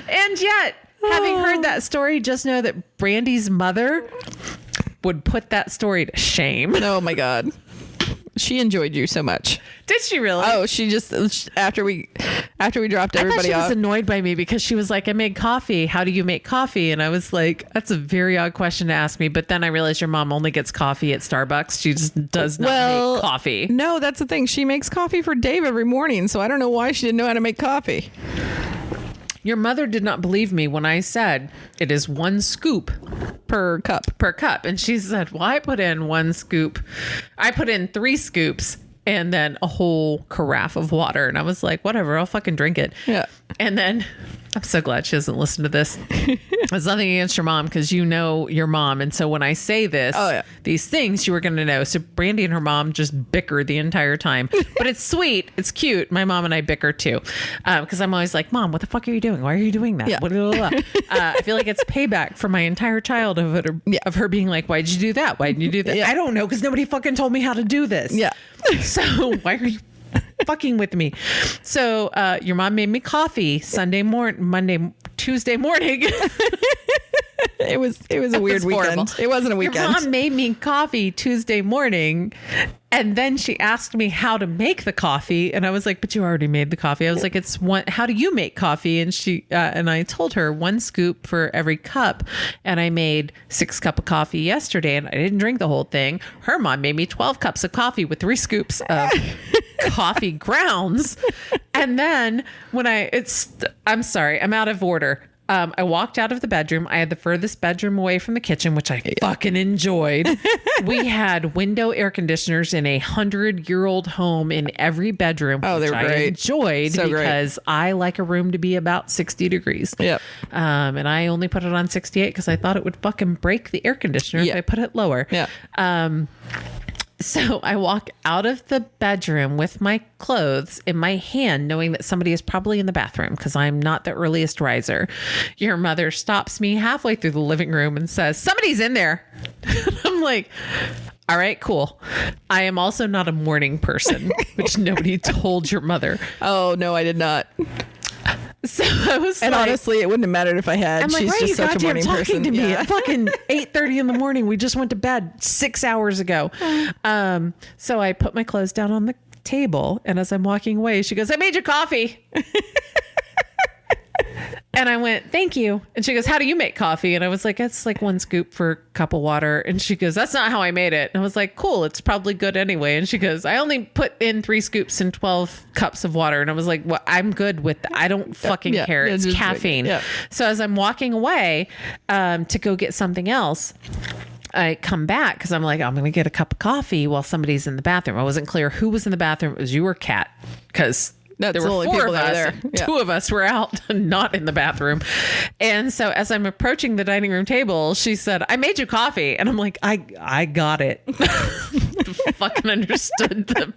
And yet, having heard that story, just know that Brandy's mother would put that story to shame. Oh my God. She enjoyed you so much. Did she really? Oh, she just, after we dropped everybody off. She was annoyed by me because she was like, I made coffee. How do you make coffee? And I was like, that's a very odd question to ask me. But then I realized your mom only gets coffee at Starbucks. She just does not make coffee. No, that's the thing. She makes coffee for Dave every morning. So I don't know why she didn't know how to make coffee. Your mother did not believe me when I said it is 1 scoop per cup. And she said, well, I put in 1 scoop. I put in 3 scoops and then a whole carafe of water. And I was like, whatever, I'll fucking drink it. Yeah. And then I'm so glad she doesn't listen to this. It's nothing against your mom because you know your mom. And so when I say this, these things you were going to know. So Brandy and her mom just bicker the entire time. But it's sweet. It's cute. My mom and I bicker too. Because I'm always like, Mom, what the fuck are you doing? Why are you doing that? Yeah. I feel like it's payback for my entire childhood of her being like, why'd you do that? Why didn't you do that? Yeah. I don't know because nobody fucking told me how to do this. Yeah. So why are you fucking with me? So your mom made me coffee Tuesday morning. It was a weird weekend. Horrible. It wasn't a Your weekend. mom made me coffee Tuesday morning, and then she asked me how to make the coffee, and I was like, "But you already made the coffee." I was like, "It's one. How do you make coffee?" And she and I told her 1 scoop for every cup, and I made 6 cups of coffee yesterday, and I didn't drink the whole thing. Her mom made me 12 cups of coffee with 3 scoops of coffee grounds, and then when I'm sorry, I'm out of order. I walked out of the bedroom. I had the furthest bedroom away from the kitchen, which I fucking enjoyed. We had window air conditioners in a 100-year-old home in every bedroom. Oh, they were which great. I enjoyed So great. because I like a room to be about 60 degrees. Yep. And I only put it on 68 because I thought it would fucking break the air conditioner if I put it lower. Yeah. So I walk out of the bedroom with my clothes in my hand, knowing that somebody is probably in the bathroom because I'm not the earliest riser. Your mother stops me halfway through the living room and says, "Somebody's in there." I'm like, all right, cool. I am also not a morning person, which nobody told your mother. Oh, no, I did not. So I was And like, honestly, it wouldn't have mattered if I had. I'm like, She's why are you just such a goddamn morning talking person. to me Yeah. at fucking 8:30 in the morning? We just went to bed 6 hours ago. So I put my clothes down on the table, and as I'm walking away, she goes, "I made you coffee." And I went, "Thank you." And she goes, "How do you make coffee?" And I was like, "It's like 1 scoop for a cup of water." And she goes, "That's not how I made it." And I was like, "Cool, it's probably good anyway." And she goes, "I only put in 3 scoops and 12 cups of water." And I was like, "Well, I'm good with that. I don't fucking Yeah, care. yeah, It's just- caffeine." yeah. So as I'm walking away to go get something else, I come back because I'm like, I'm going to get a cup of coffee while somebody's in the bathroom. I wasn't clear who was in the bathroom. It was you or Kat, because That's there were the only 4 people of that were us. there. And Yeah. 2 of us were out, not in the bathroom. And so as I'm approaching the dining room table, she said, "I made you coffee." And I'm like, I got it. Fucking understood the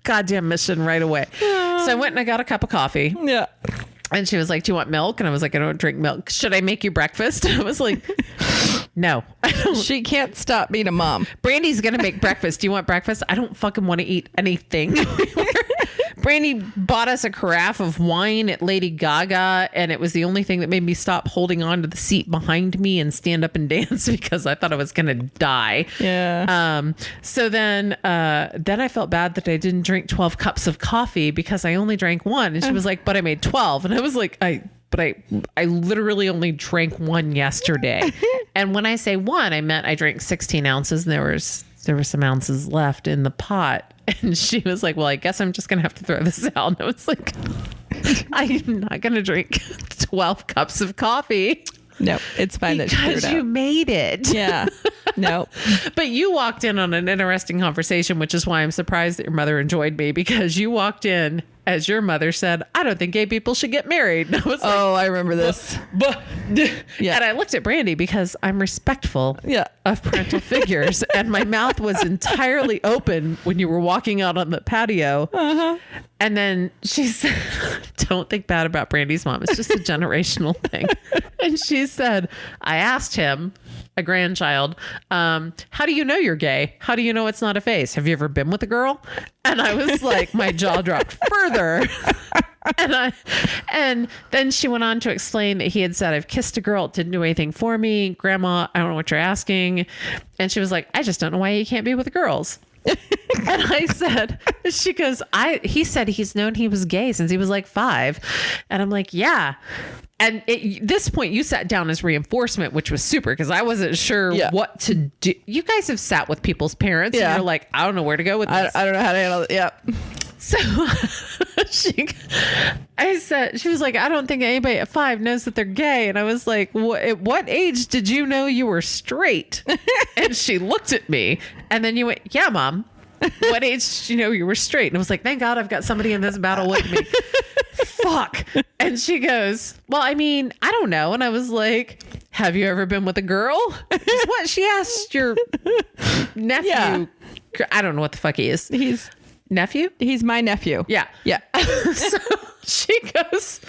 goddamn mission right away. So I went and I got a cup of coffee. Yeah. And she was like, "Do you want milk?" And I was like, "I don't drink milk. Should I make you breakfast?" And I was like, "No, I don't." She can't stop being a mom. Brandy's going to make breakfast. Do you want breakfast? I don't fucking want to eat anything. Brandy bought us a carafe of wine at Lady Gaga, and it was the only thing that made me stop holding on to the seat behind me and stand up and dance because I thought I was going to die. Yeah. So then I felt bad that I didn't drink 12 cups of coffee because I only drank 1. And she was like, "But I made 12." And I was like, I literally only drank 1 yesterday. And when I say 1, I meant I drank 16 ounces, and there were some ounces left in the pot. And she was like, "Well, I guess I'm just going to have to throw this out." And I was like, I'm not going to drink 12 cups of coffee. No, it's fine that she threw it Because you out. made it. Yeah. No. But you walked in on an interesting conversation, which is why I'm surprised that your mother enjoyed me, because you walked in as your mother said, "I don't think gay people should get married." And I was like, Oh, I remember this. yeah. And I looked at Brandy because I'm respectful Yeah. of parental figures, and my mouth was entirely open when you were walking out on the patio. Uh-huh. And then she said, "Don't think bad about Brandy's mom. It's just a generational thing." And she said, I asked him, a grandchild, "How do you know you're gay? How do you know it's not a phase? Have you ever been with a girl?" And I was like, my jaw dropped further. And then she went on to explain that he had said, "I've kissed a girl. It didn't do anything for me. Grandma, I don't know what you're asking." And she was like, "I just don't know why you can't be with girls." And I said, she goes, he said he's known he was gay since he was like 5. And I'm like, yeah. And at this point you sat down as reinforcement, which was super because I wasn't sure what to do. You guys have sat with people's parents and you're like, I don't know where to go with this. I don't know how to handle it. Yeah. So she was like, "I don't think anybody at 5 knows that they're gay." And I was like, "At what age did you know you were straight?" And she looked at me and then you went, "Yeah, Mom. What age did you know you were straight?" And I was like, "Thank God I've got somebody in this battle with me." Fuck. And she goes, "Well, I mean, I don't know." And I was like, "Have you ever been with a girl?" Is what she asked your nephew. Yeah. I don't know what the fuck he is. He's my nephew. Yeah. Yeah. So she goes,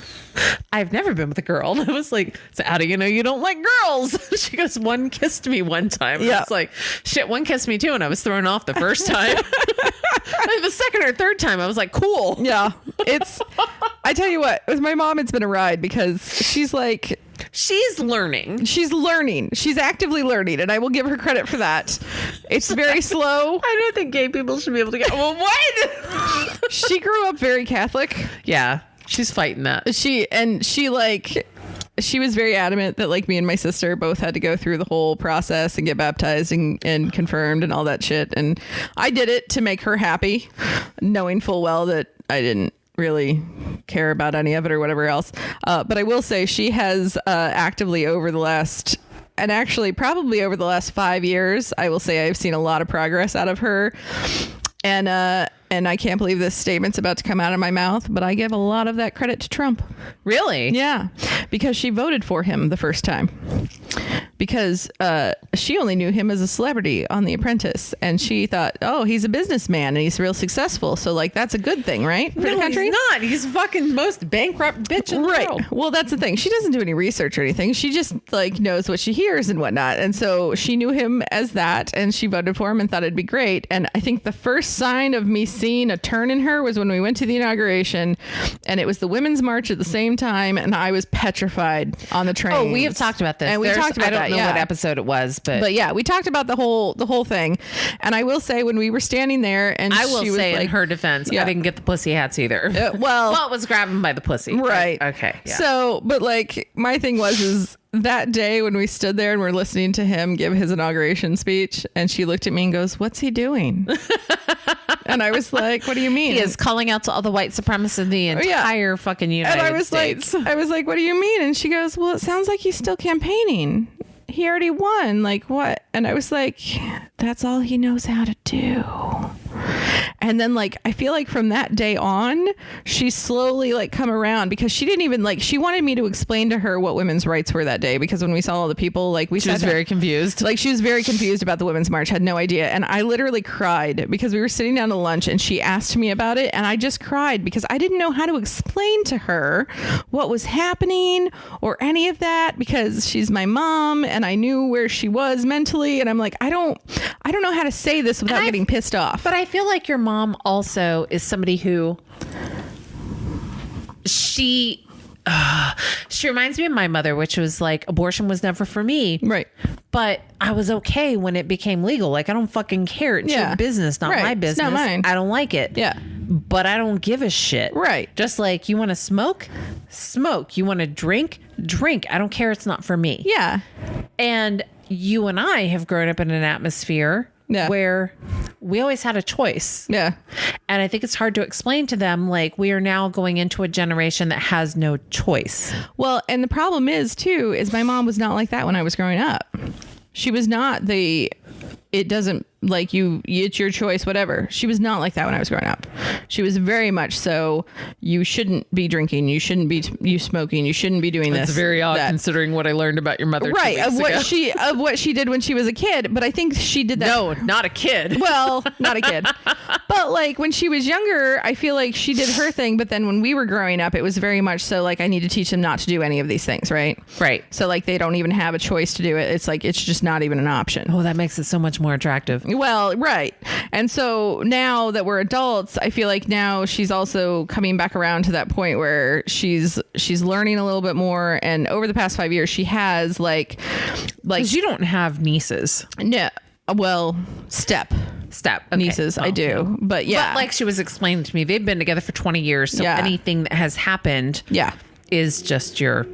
"I've never been with a girl." And I was like, "So how do you know you don't like girls?" She goes, "One kissed me one time." And I was like, "Shit, one kissed me too." And I was thrown off the first time. And the second or third time, I was like, "Cool." Yeah. I tell you what, with my mom, it's been a ride because she's like, She's learning. She's learning. She's actively learning, and I will give her credit for that. It's very slow. I don't think gay people should be able to get. Well, what? She grew up very Catholic. Yeah, she's fighting that. She was very adamant that like me and my sister both had to go through the whole process and get baptized and confirmed and all that shit. And I did it to make her happy, knowing full well that I didn't really care about any of it or whatever else. But I will say she has actively over the last, and actually probably over the last 5 years, I will say I've seen a lot of progress out of her. And I can't believe this statement's about to come out of my mouth, but I give a lot of that credit to Trump. Really? Yeah, because she voted for him the first time. Because she only knew him as a celebrity on The Apprentice, and she thought, oh, he's a businessman and he's real successful, so like that's a good thing, right? For the country? He's not. He's fucking most bankrupt bitch in the world. Well, that's the thing. She doesn't do any research or anything. She just like knows what she hears and whatnot, and so she knew him as that, and she voted for him and thought it'd be great. And I think the first sign of me seeing a turn in her was when we went to the inauguration, and it was the Women's March at the same time, and I was petrified on the train. Oh, we have talked about this. And we talked about I don't know what episode it was, but yeah, we talked about the whole thing. And I will say when we were standing there, and I will she was say like, in her defense, I didn't get the pussy hats either. Well, it was grabbing by the pussy. Right. Okay. Yeah. So, but like my thing is that day when we stood there and we're listening to him give his inauguration speech, and she looked at me and goes, "What's he doing?" And I was like, "What do you mean?" He is calling out to all the white supremacists in the entire fucking United States. I was like, "What do you mean?" And she goes, "Well, it sounds like he's still campaigning. He already won. Like what?" And I was like, "That's all he knows how to do." And then like I feel like from that day on, she slowly like come around, because she didn't even like, she wanted me to explain to her what women's rights were that day, because when we saw all the people, like she was very confused. Like she was very confused about the Women's March, had no idea. And I literally cried because we were sitting down to lunch and she asked me about it, and I just cried because I didn't know how to explain to her what was happening or any of that, because she's my mom and I knew where she was mentally, and I'm like, I don't know how to say this without getting pissed off. But I feel like your mom also is somebody who she reminds me of my mother, which was like, abortion was never for me. Right. But I was okay when it became legal. Like, I don't fucking care. It's your business, not my business. It's not mine. I don't like it. Yeah. But I don't give a shit. Right. Just like you want to smoke? Smoke. You want to drink? Drink. I don't care. It's not for me. Yeah. And you and I have grown up in an atmosphere where we always had a choice. Yeah. And I think it's hard to explain to them, like, we are now going into a generation that has no choice. Well, and the problem is too, is my mom was not like that when I was growing up. She was not it doesn't like it's your choice, whatever. She was not like that when I was growing up. She was very much so, you shouldn't be drinking, you shouldn't be you smoking, you shouldn't be doing this. It's very odd considering what I learned about your mother. Right, of what she did when she was a kid. But I think she did that. No, not a kid. Well, not a kid. But like when she was younger, I feel like she did her thing. But then when we were growing up, it was very much so like, I need to teach them not to do any of these things. Right. Right. So like they don't even have a choice to do it. It's like, it's just not even an option. Oh, that makes it so much more attractive. Well, right. And so now that we're adults, I feel like now she's also coming back around to that point where she's learning a little bit more. And over the past 5 years, she has like 'cause you don't have nieces. No. Well, step Okay. nieces, well, I do. But yeah. But like she was explaining to me, they've been together for 20 years. So anything that has happened is just your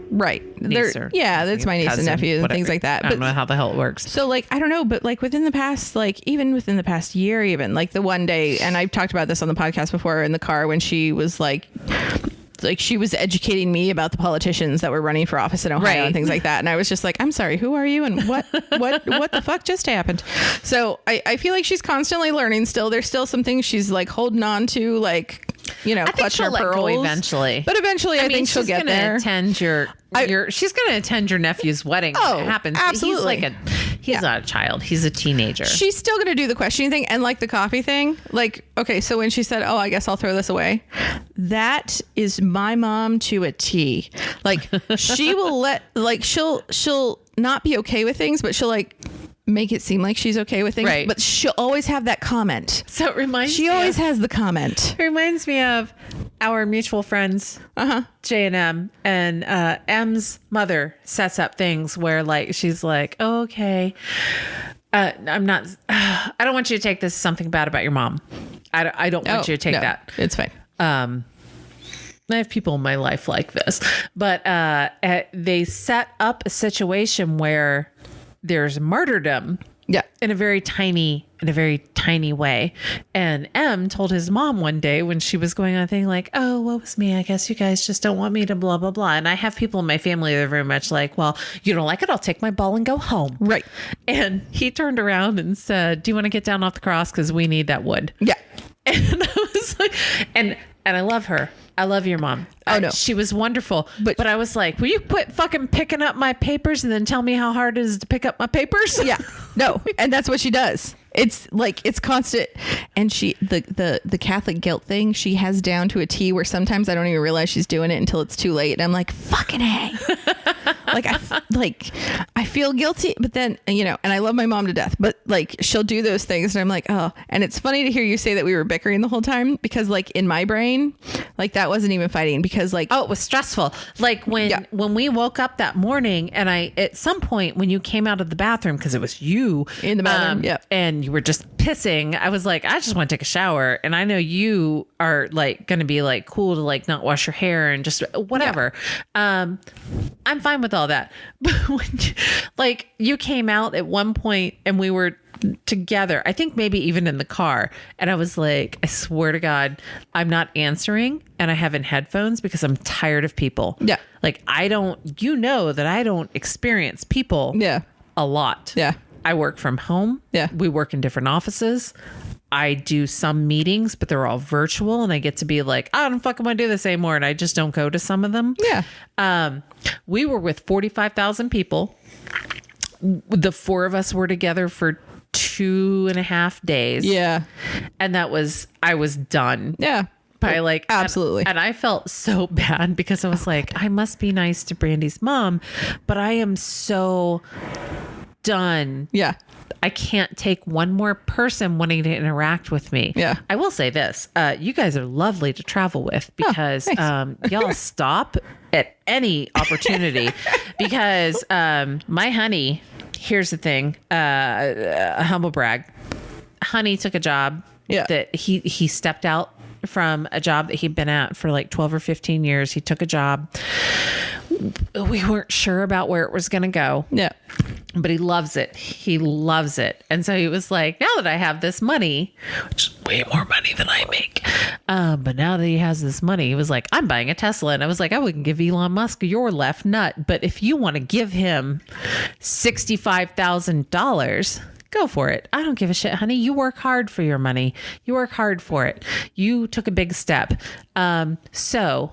niece or that's my niece cousin, and nephew and whatever. things like that. I don't know how the hell it works. So like, I don't know, but like within the past year, even like the one day, and I've talked about this on the podcast before in the car, when she was like she was educating me about the politicians that were running for office in Ohio and things like that. And I was just like, I'm sorry, who are you? And what the fuck just happened? So I feel like she's constantly learning still. There's still some things she's like holding on to, like, you know, clutching her pearls. Eventually. But eventually I think she'll get there. She's going to attend your nephew's wedding when it happens. Absolutely. He's not a child. He's a teenager. She's still going to do the questioning thing and like the coffee thing. Like, okay, so when she said, oh, I guess I'll throw this away. That is my mom to a T. Like she will she'll not be okay with things, but she'll like make it seem like she's okay with things. Right. But she'll always have that comment. So it reminds She always has the comment. It reminds me of, our mutual friends, J and M, and M's mother sets up things where like she's like, oh, okay, I don't want you to take this as something bad about your mom. I don't want you to take that. It's fine. I have people in my life like this, but they set up a situation where there's martyrdom. Yeah. In a very tiny way. And M told his mom one day when she was going on a thing like, oh, woe was me. I guess you guys just don't want me to blah, blah, blah. And I have people in my family that are very much like, well, you don't like it. I'll take my ball and go home. Right. And he turned around and said, do you want to get down off the cross? Because we need that wood. Yeah. And I was like, and I love her. I love your mom. Oh, no. She was wonderful. But I was like, will you quit fucking picking up my papers and then tell me how hard it is to pick up my papers? Yeah. No. And that's what she does. It's like, it's constant. And she, the Catholic guilt thing, she has down to a T where sometimes I don't even realize she's doing it until it's too late. And I'm like, fucking A. I feel guilty, but then, you know, and I love my mom to death, but like she'll do those things and I'm like, oh, and it's funny to hear you say that we were bickering the whole time because like in my brain, like that wasn't even fighting because like, oh, it was stressful. Like when we woke up that morning and at some point when you came out of the bathroom, cause it was you in the bathroom, and you were just pissing. I was like, I just want to take a shower. And I know you are like going to be like cool to like not wash your hair and just whatever. Yeah. I'm fine with all that. But when like you came out at one point and we were together, I think maybe even in the car. And I was like, I swear to God, I'm not answering and I have in headphones because I'm tired of people. Yeah. Like I don't experience people a lot. Yeah. I work from home. Yeah. We work in different offices. I do some meetings, but they're all virtual and I get to be like, I don't fucking want to do this anymore. And I just don't go to some of them. Yeah. We were with 45,000 people. The four of us were together for 2.5 days. Yeah. And I was done. Yeah. By like, absolutely. And I felt so bad because I was like, I must be nice to Brandy's mom, but I am so done. Yeah. I can't take one more person wanting to interact with me. Yeah. I will say this. You guys are lovely to travel with because y'all stop at any opportunity because my honey, here's the thing, a humble brag. Honey took a job that he stepped out from a job that he'd been at for like 12 or 15 years. He took a job. We weren't sure about where it was going to go. Yeah. But he loves it. He loves it. And so he was like, now that I have this money, which is way more money than I make. But now that he has this money, he was like, I'm buying a Tesla. And I was like, I wouldn't give Elon Musk your left nut. But if you want to give him $65,000, go for it. I don't give a shit, honey. You work hard for your money. You work hard for it. You took a big step. So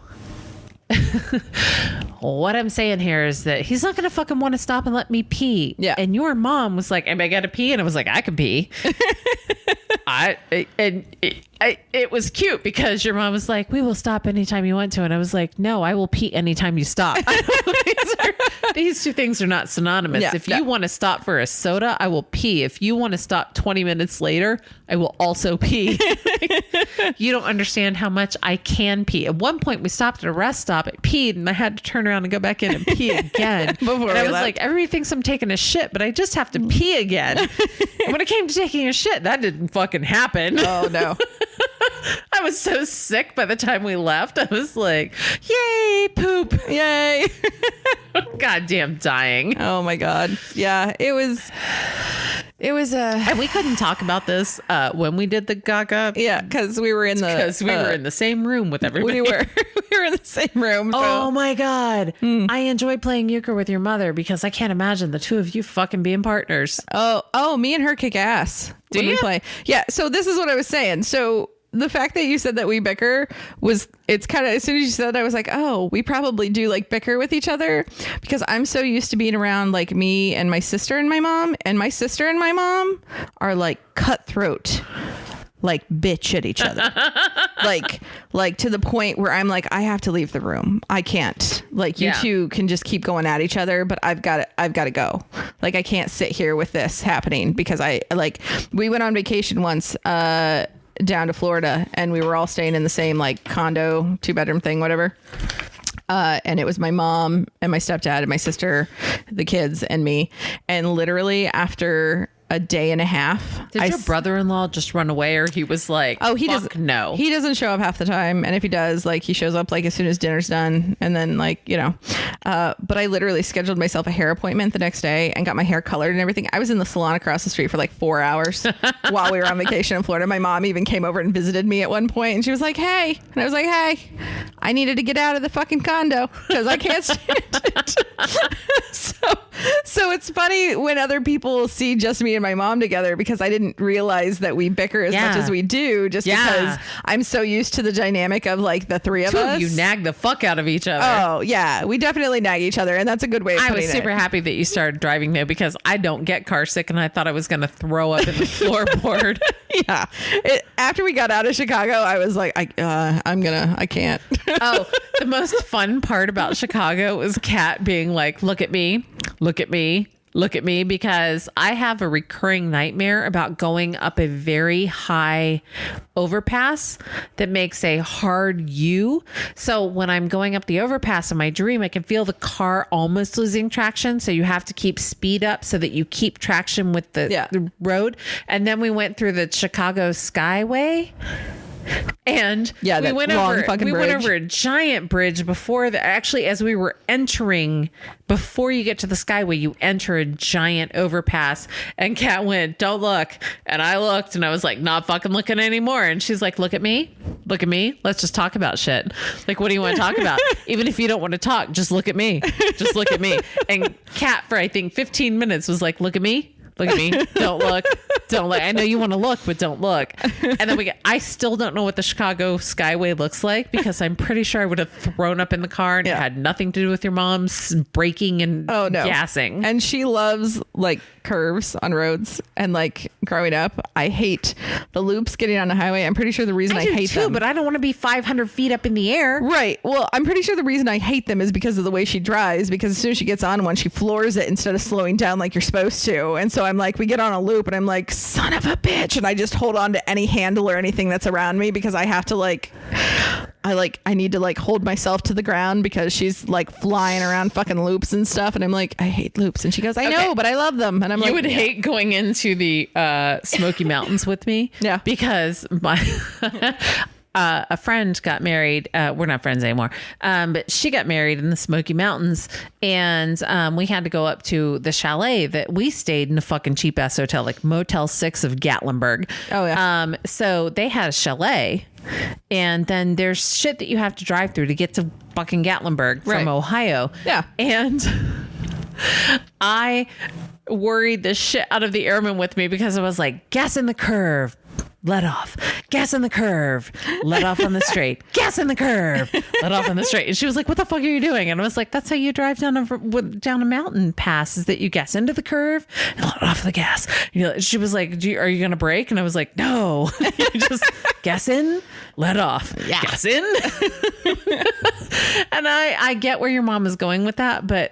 what I'm saying here is that he's not going to fucking want to stop and let me pee. Yeah. And your mom was like, I got to pee. And I was like, I can pee. It was cute because your mom was like, we will stop anytime you want to. And I was like, no, I will pee anytime you stop. These two things are not synonymous. Yeah, if you want to stop for a soda, I will pee. If you want to stop 20 minutes later, I will also pee. You don't understand how much I can pee. At one point, we stopped at a rest stop. I peed and I had to turn around and go back in and pee again. And I was like, everybody thinks I'm taking a shit, but I just have to pee again. And when it came to taking a shit, that didn't fucking happen. Oh, no. I was so sick by the time we left. I was like, yay, poop. Yay. Goddamn dying. Oh my God. Yeah, it was and we couldn't talk about this when we did the Gaga. Yeah, because we were in the same room with everybody. We were in the same room. So. Oh my God. I enjoy playing euchre with your mother because I can't imagine the two of you fucking being partners. Oh, me and her kick ass when we play. Yeah, so this is what I was saying. So the fact that you said that we bicker it's kind of, as soon as you said that, I was like, oh, we probably do like bicker with each other because I'm so used to being around like me and my sister and my mom, and my sister and my mom are like cutthroat, like bitch at each other. like to the point where I'm like, I have to leave the room. I can't. Like you two can just keep going at each other, but I've got to go. Like I can't sit here with this happening because we went on vacation once, down to Florida, and we were all staying in the same like condo, 2-bedroom thing, whatever. And it was my mom and my stepdad and my sister, the kids, and me. And literally after a day and a half, Did your brother-in-law just run away, or he was like, oh, he fuck doesn't. no. He doesn't show up half the time, and if he does, like, he shows up like as soon as dinner's done, and then like, you know. But I literally scheduled myself a hair appointment the next day and got my hair colored and everything. I was in the salon across the street for like 4 hours while we were on vacation in Florida. My mom even came over and visited me at one point, and she was like, "Hey," and I was like, "Hey, I needed to get out of the fucking condo because I can't stand it." So it's funny when other people see just me and my mom together, because I didn't realize that we bicker as much as we do, just because I'm so used to the dynamic of like the three of us. Two of you nag the fuck out of each other. Oh yeah, we definitely nag each other, and that's a good way of putting it. I was super happy that you started driving though, because I don't get car sick, and I thought I was going to throw up in the floorboard. Yeah. After we got out of Chicago, I was like, I can't. Oh, the most fun part about Chicago was Kat being like, look at me, look at me, look at me, because I have a recurring nightmare about going up a very high overpass that makes a hard U. So when I'm going up the overpass in my dream, I can feel the car almost losing traction. So you have to keep speed up so that you keep traction with the road. And then we went through the Chicago Skyway. And we went over a giant bridge before the, actually, as we were entering, before you get to the Skyway, you enter a giant overpass, and Kat went, "Don't look." And I looked, and I was like, not fucking looking anymore. And she's like, look at me, let's just talk about shit. Like, what do you want to talk about? Even if you don't want to talk, just look at me, And Kat, for I think 15 minutes, was like, look at me, don't look. I know you want to look, but don't look. And then I still don't know what the Chicago Skyway looks like, because I'm pretty sure I would have thrown up in the car, and it had nothing to do with your mom's braking and gassing. And she loves like curves on roads, and like growing up, I hate the loops getting on the highway. I'm pretty sure the reason I hate them, but I don't want to be 500 feet up in the air. Right. Well, I'm pretty sure the reason I hate them is because of the way she drives, because as soon as she gets on one, she floors it instead of slowing down like you're supposed to. And so I'm like, we get on a loop, and I'm like, son of a bitch. And I just hold on to any handle or anything that's around me, because I have to I need to like hold myself to the ground, because she's like flying around fucking loops and stuff. And I'm like, I hate loops. And she goes, I know, but I love them. And I'm like, you would hate going into the Smoky Mountains with me. Yeah. Because my a friend got married. We're not friends anymore. But she got married in the Smoky Mountains, and we had to go up to the chalet that we stayed in, a fucking cheap ass hotel, like Motel 6 of Gatlinburg. Oh yeah. So they had a chalet, and then there's shit that you have to drive through to get to fucking Gatlinburg from Ohio. Yeah. And I worried the shit out of the airman with me, because I was like, gas in the curve, let off, gas in the curve, let off on the straight, gas in the curve, let off on the straight. And she was like, what the fuck are you doing? And I was like, that's how you drive down a mountain pass, is that you gas into the curve and let off the gas. She was like, are you going to brake? And I was like, no, you just gas in, let off, gas in. And I get where your mom is going with that, but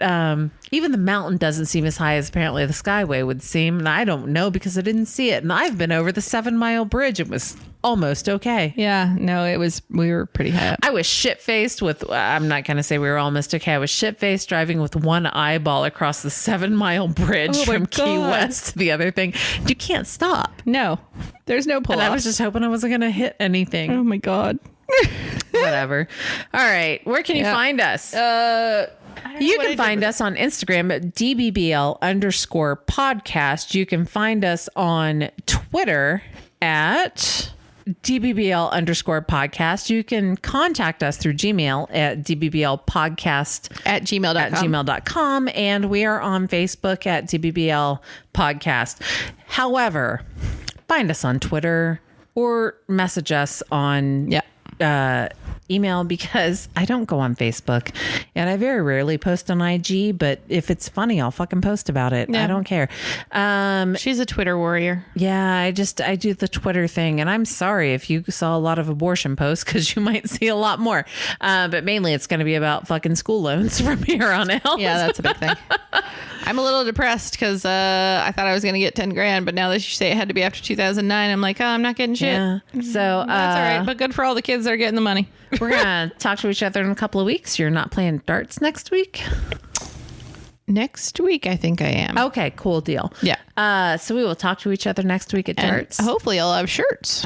even the mountain doesn't seem as high as apparently the Skyway would seem. And I don't know, because I didn't see it. And I've been over the 7 Mile Bridge. It was almost okay. Yeah, no, we were pretty high up. I was shit-faced with, I'm not going to say we were almost okay. I was shit-faced driving with one eyeball across the 7 Mile Bridge from Key West to the other thing. You can't stop. No, there's no pull-off. And I was just hoping I wasn't going to hit anything. Oh my God. Whatever. All right. Where can you find us? You can find us on Instagram at DBBL_podcast. You can find us on Twitter at DBBL_podcast. You can contact us through Gmail at DBBLpodcast at gmail.com. And we are on Facebook at DBBL podcast. However, find us on Twitter or message us on email because I don't go on Facebook and I very rarely post on IG, but if it's funny, I'll fucking post about it. Yeah. I don't care. She's a Twitter warrior. Yeah, I do the Twitter thing, and I'm sorry if you saw a lot of abortion posts because you might see a lot more. But mainly it's going to be about fucking school loans from here on out. Yeah, that's a big thing. I'm a little depressed because I thought I was going to get 10 grand, but now that you say it had to be after 2009, I'm like, oh, I'm not getting shit. Yeah. So That's all right, but good for all the kids that are getting the money. we're going to talk to each other in a couple of weeks. You're not playing darts next week? Next week, I think I am. Okay, cool deal. Yeah. So we will talk to each other next week at darts. Hopefully I'll have shirts.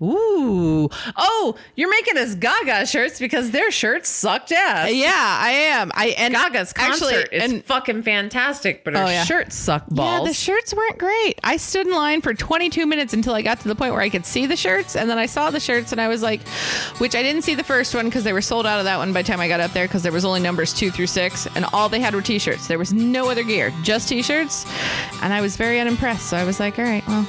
Ooh. Oh, you're making us Gaga shirts because their shirts sucked ass. Yeah, I am. Gaga's concert is and fucking fantastic, but her Oh, yeah. shirts suck balls. yeah, the shirts weren't great. I stood in line for 22 minutes until I got to the point where I could see the shirts, and then I saw the shirts, and I was like, which I didn't see the first one because they were sold out of that one by the time I got up there because there was only numbers 2 through 6, and all they had were t-shirts. There was no other gear, just t-shirts, and I was very unimpressed. So I was like, all right, well,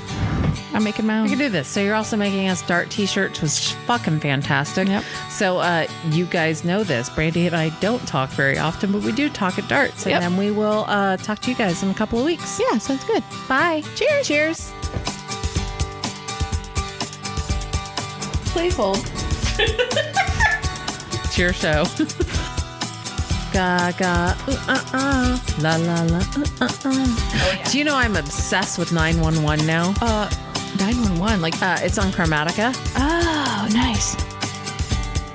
I'm making my own. We can do this. So you're also making us dart t-shirts, which is fucking fantastic. Yep. So you guys know this. Brandy and I don't talk very often, but we do talk at darts. And Yep. then we will talk to you guys in a couple of weeks. Yeah, sounds good. Bye. Cheers. Cheers. Please hold. It's your show. Gaga, la la la, Oh, yeah. Do you know I'm obsessed with 911 now? 911, like, It's on Chromatica. oh, nice.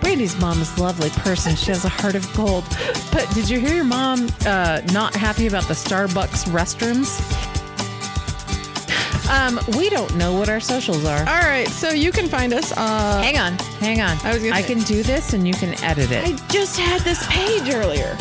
Brandy's mom is a lovely person. She has a heart of gold. But did you hear your mom not happy about the Starbucks restrooms? We don't know what our socials are. All right, so you can find us. Hang on. I was gonna I say- can do this and you can edit it. I just had this page earlier.